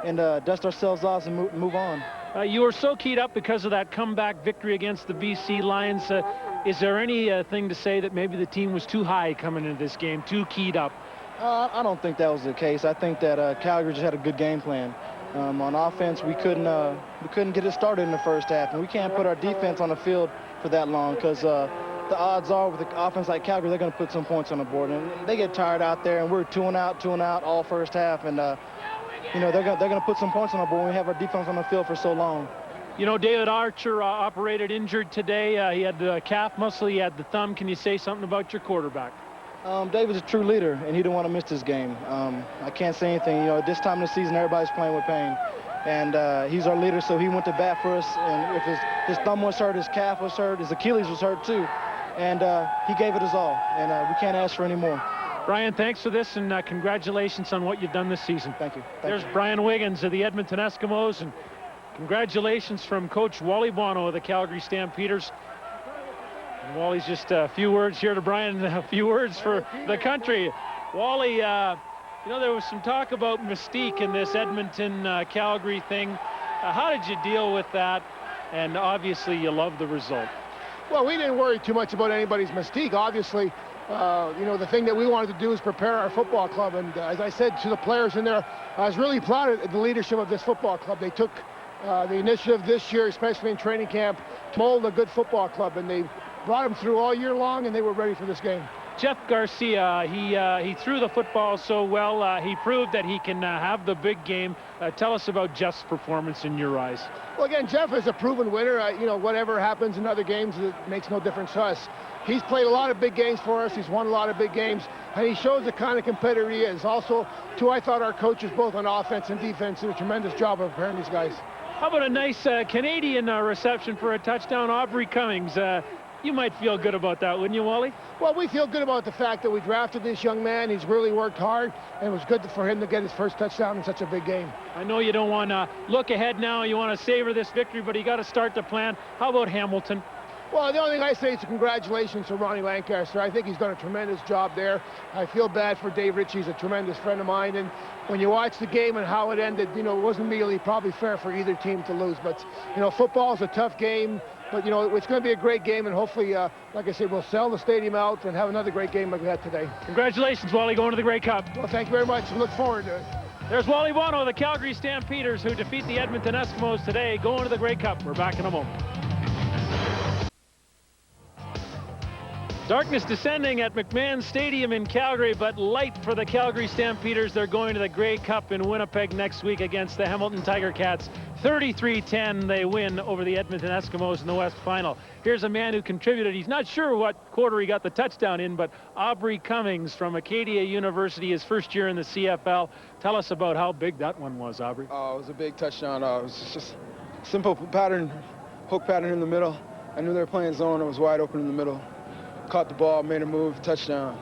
and dust ourselves off and move on. You were so keyed up because of that comeback victory against the BC Lions. Is there anything to say that maybe the team was too high coming into this game, too keyed up? I don't think that was the case. I think that Calgary just had a good game plan. On offense, we couldn't get it started in the first half, and we can't put our defense on the field for that long because the odds are with the offense like Calgary, they're going to put some points on the board, and they get tired out there, and we're two and out all first half, and you know they're going to put some points on the board when we have our defense on the field for so long. You know, David Archer operated injured today. He had the calf muscle, he had the thumb. Can you say something about your quarterback? David's a true leader, and he didn't want to miss this game. I can't say anything. You know, at this time of the season, everybody's playing with pain. And he's our leader, so he went to bat for us. And if his thumb was hurt, his calf was hurt, his Achilles was hurt too. And he gave it his all, and we can't ask for any more. Brian, thanks for this, and congratulations on what you've done this season. Thank you. There's Brian Wiggins of the Edmonton Eskimos, and congratulations from Coach Wally Bono of the Calgary Stampeders. And Wally's just a few words here to Brian, a few words for the country. Wally, you know, there was some talk about mystique in this Edmonton-Calgary thing. How did you deal with that? And obviously, you love the result. Well, we didn't worry too much about anybody's mystique. Obviously, you know, the thing that we wanted to do is prepare our football club. And as I said to the players in there, I was really proud of the leadership of this football club. They took the initiative this year, especially in training camp, to mold a good football club. And they brought them through all year long, and they were ready for this game. Jeff Garcia, he threw the football so well. He proved that he can have the big game. Tell us about Jeff's performance in your eyes. Well, again, Jeff is a proven winner. You know, whatever happens in other games, it makes no difference to us. He's played a lot of big games for us. He's won a lot of big games, and he shows the kind of competitor he is. Also, too, I thought our coaches, both on offense and defense, did a tremendous job of preparing these guys. How about a nice Canadian reception for a touchdown, Aubrey Cummings? You might feel good about that, wouldn't you, Wally? Well, we feel good about the fact that we drafted this young man. He's really worked hard, and it was good for him to get his first touchdown in such a big game. I know you don't want to look ahead now. You want to savor this victory, but you got to start the plan. How about Hamilton? Well, the only thing I say is congratulations to Ronnie Lancaster. I think he's done a tremendous job there. I feel bad for Dave Ritchie. He's a tremendous friend of mine. And when you watch the game and how it ended, you know, it wasn't really probably fair for either team to lose. But, you know, football is a tough game. But, you know, it's going to be a great game. And hopefully, like I said, we'll sell the stadium out and have another great game like we had today. Congratulations, Wally, going to the Grey Cup. Well, thank you very much. I look forward to it. There's Wally Bono of the Calgary Stampeders, who defeat the Edmonton Eskimos today, going to the Grey Cup. We're back in a moment. Darkness descending at McMahon Stadium in Calgary, but light for the Calgary Stampeders. They're going to the Grey Cup in Winnipeg next week against the Hamilton Tiger Cats. 33-10, they win over the Edmonton Eskimos in the West Final. Here's a man who contributed. He's not sure what quarter he got the touchdown in, but Aubrey Cummings from Acadia University, his first year in the CFL. Tell us about how big that one was, Aubrey. It was a big touchdown. It was just simple pattern, hook pattern in the middle. I knew they were playing zone. It was wide open in the middle. Caught the ball, made a move, touchdown.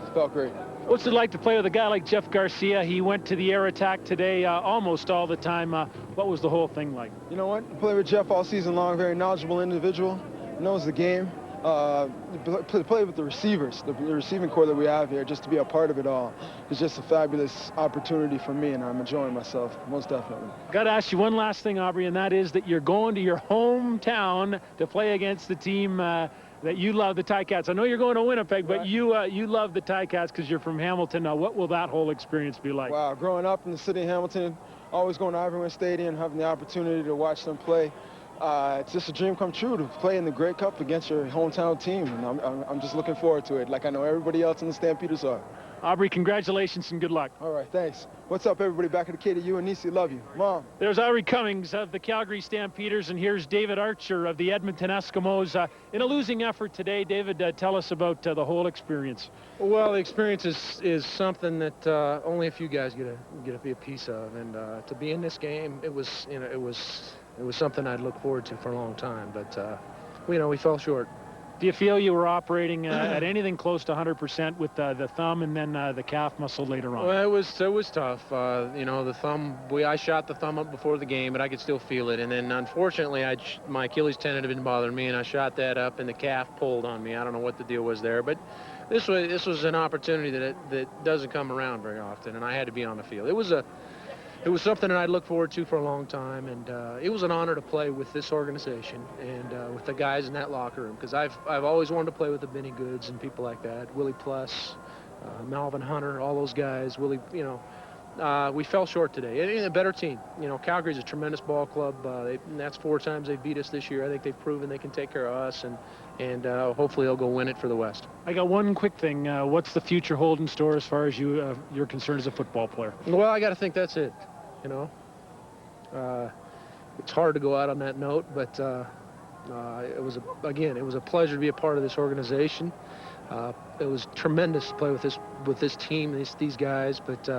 It felt great. What's it like to play with a guy like Jeff Garcia? He went to the air attack today almost all the time. What was the whole thing like? You know what? I played with Jeff all season long. Very knowledgeable individual. Knows the game. Play with the receivers, the receiving core that we have here, just to be a part of it all. It's just a fabulous opportunity for me, and I'm enjoying myself, most definitely. Got to ask you one last thing, Aubrey, and that is that you're going to your hometown to play against the team that you love the Ticats. I know you're going to Winnipeg, but you love the Ticats because you're from Hamilton. Now, what will that whole experience be like? Wow, growing up in the city of Hamilton, always going to Ivory Stadium, having the opportunity to watch them play. It's just a dream come true to play in the Grey Cup against your hometown team, and I'm just looking forward to it, like I know everybody else in the Stampeders are. Aubrey, congratulations and good luck. All right, thanks. What's up, everybody? Back at the KDU and Nisi, love you. Mom. There's Aubrey Cummings of the Calgary Stampeders, and here's David Archer of the Edmonton Eskimos. In a losing effort today, David, tell us about the whole experience. Well, the experience is something that only a few guys get to be a piece of, and to be in this game, it was something I'd looked forward to for a long time, but we fell short. Do you feel you were operating at anything close to 100% with the thumb and then the calf muscle later on? Well, it was tough. The thumb. I shot the thumb up before the game, but I could still feel it. And then, unfortunately, my Achilles tendon had been bothering me, and I shot that up, and the calf pulled on me. I don't know what the deal was there, but this was an opportunity that doesn't come around very often, and I had to be on the field. It was something that I'd looked forward to for a long time, and it was an honor to play with this organization and with the guys in that locker room, because I've always wanted to play with the Benny Goods and people like that, Willie Plus, Malvin Hunter, all those guys. Willie, we fell short today. And a better team. Calgary's a tremendous ball club. That's 4 times they beat us this year. I think they've proven they can take care of us, and hopefully they'll go win it for the West. I got one quick thing. What's the future hold in store as far as you're concerned as a football player? Well, I got to think that's it. It's hard to go out on that note, but it was a pleasure to be a part of this organization. It was tremendous to play with this team, these guys, but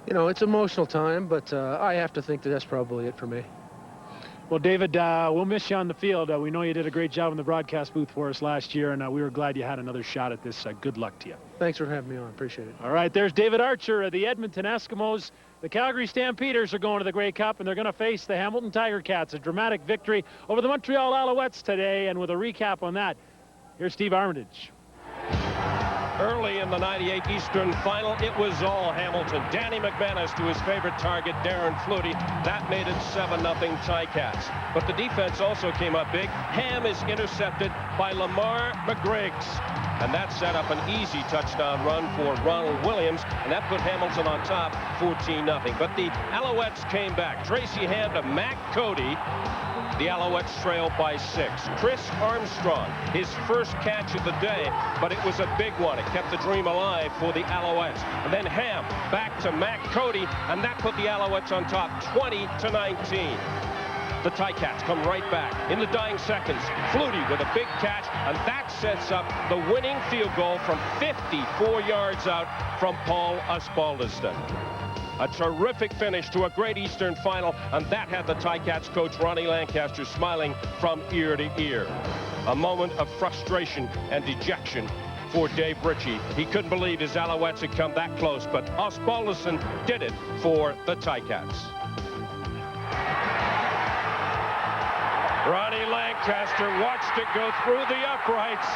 it's an emotional time, but I have to think that's probably it for me. Well, David, we'll miss you on the field. We know you did a great job in the broadcast booth for us last year, and we were glad you had another shot at this. Good luck to you. Thanks for having me on. Appreciate it. All right, there's David Archer of the Edmonton Eskimos. The Calgary Stampeders are going to the Grey Cup, and they're going to face the Hamilton Tiger Cats. A dramatic victory over the Montreal Alouettes today, and with a recap on that, here's Steve Armitage. Early in the 98 Eastern Final, it was all Hamilton. Danny McManus to his favorite target, Darren Flutie. That made it 7-0 Ticats. But the defense also came up big. Ham is intercepted by Lamar McGriggs. And that set up an easy touchdown run for Ronald Williams, and that put Hamilton on top 14-0. But the Alouettes came back. Tracy Ham to Mac Cody. The Alouettes trailed by 6. Chris Armstrong, his first catch of the day, but it was a big one. It kept the dream alive for the Alouettes. And then Ham back to Mac Cody, and that put the Alouettes on top 20-19. The Ticats come right back in the dying seconds. Flutie with a big catch, and that sets up the winning field goal from 54 yards out from Paul Osbaldiston. A terrific finish to a great Eastern Final, and that had the Ticats coach Ronnie Lancaster smiling from ear to ear. A moment of frustration and dejection for Dave Ritchie. He couldn't believe his Alouettes had come that close, but Osbaldiston did it for the Ticats. Ronnie Lancaster watched it go through the uprights,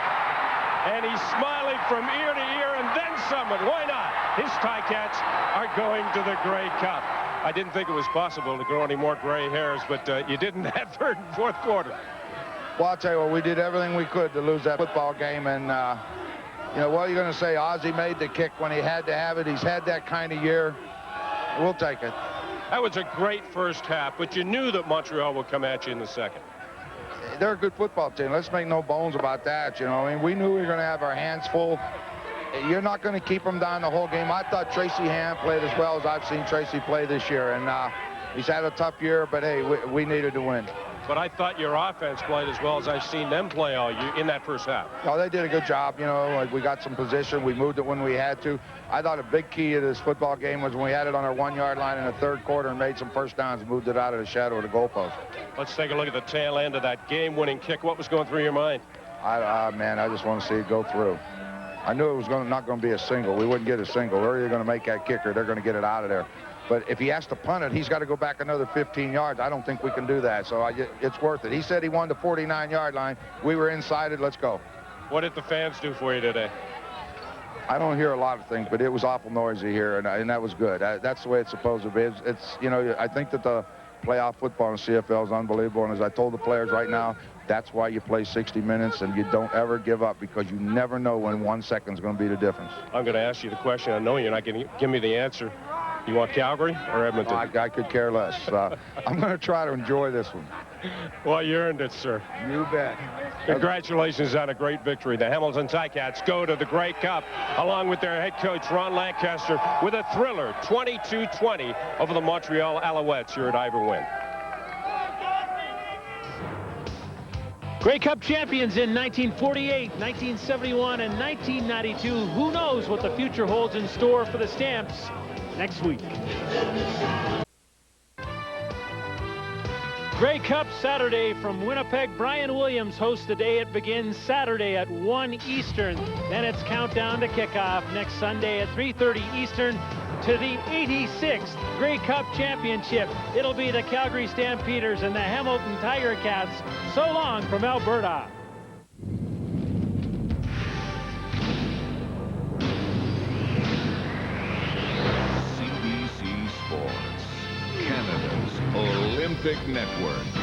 and he's smiling from ear to ear, and then someone. Why not? His Ticats are going to the Grey Cup. I didn't think it was possible to grow any more gray hairs, but you did in that third and fourth quarter. Well, I'll tell you what, we did everything we could to lose that football game, and what are you going to say? Ozzie made the kick when he had to have it. He's had that kind of year. We'll take it. That was a great first half, but you knew that Montreal would come at you in the second. They're a good football team. Let's make no bones about that. We knew we were going to have our hands full. You're not going to keep them down the whole game. I thought Tracy Ham played as well as I've seen Tracy play this year, and he's had a tough year, but hey, we needed to win. But I thought your offense played as well as I've seen them play all year in that first half. Oh, they did a good job. We got some position. We moved it when we had to. I thought a big key to this football game was when we had it on our 1-yard line in the third quarter and made some first downs and moved it out of the shadow of the goalpost. Let's take a look at the tail end of that game-winning kick. What was going through your mind? Man, I just want to see it go through. I knew it was not going to be a single. We wouldn't get a single. Where are you going to make that kicker? They're going to get it out of there. But if he has to punt it, he's got to go back another 15 yards. I don't think we can do that, so it's worth it. He said he wanted the 49-yard line. We were inside it. Let's go. What did the fans do for you today? I don't hear a lot of things, but it was awful noisy here, and that was good. That's the way it's supposed to be. I think that the playoff football in the CFL is unbelievable, and as I told the players right now, That's why you play 60 minutes, and you don't ever give up, because you never know when 1 second is going to be the difference. I'm going to ask you the question. I know you're not going to give me the answer. You want Calgary or Edmonton? I could care less. I'm going to try to enjoy this one. Well, you earned it, sir. You bet. Congratulations on a great victory. The Hamilton Ticats go to the Grey Cup along with their head coach, Ron Lancaster, with a thriller 22-20 over the Montreal Alouettes here at Ivor Wynne. Grey Cup champions in 1948, 1971, and 1992. Who knows what the future holds in store for the Stamps next week. Grey Cup Saturday from Winnipeg. Brian Williams hosts the day. It begins Saturday at 1 Eastern. Then it's countdown to kickoff next Sunday at 3:30 Eastern to the 86th Grey Cup Championship. It'll be the Calgary Stampeders and the Hamilton Tiger Cats. So long from Alberta. CBC Sports, Canada's Olympic Network.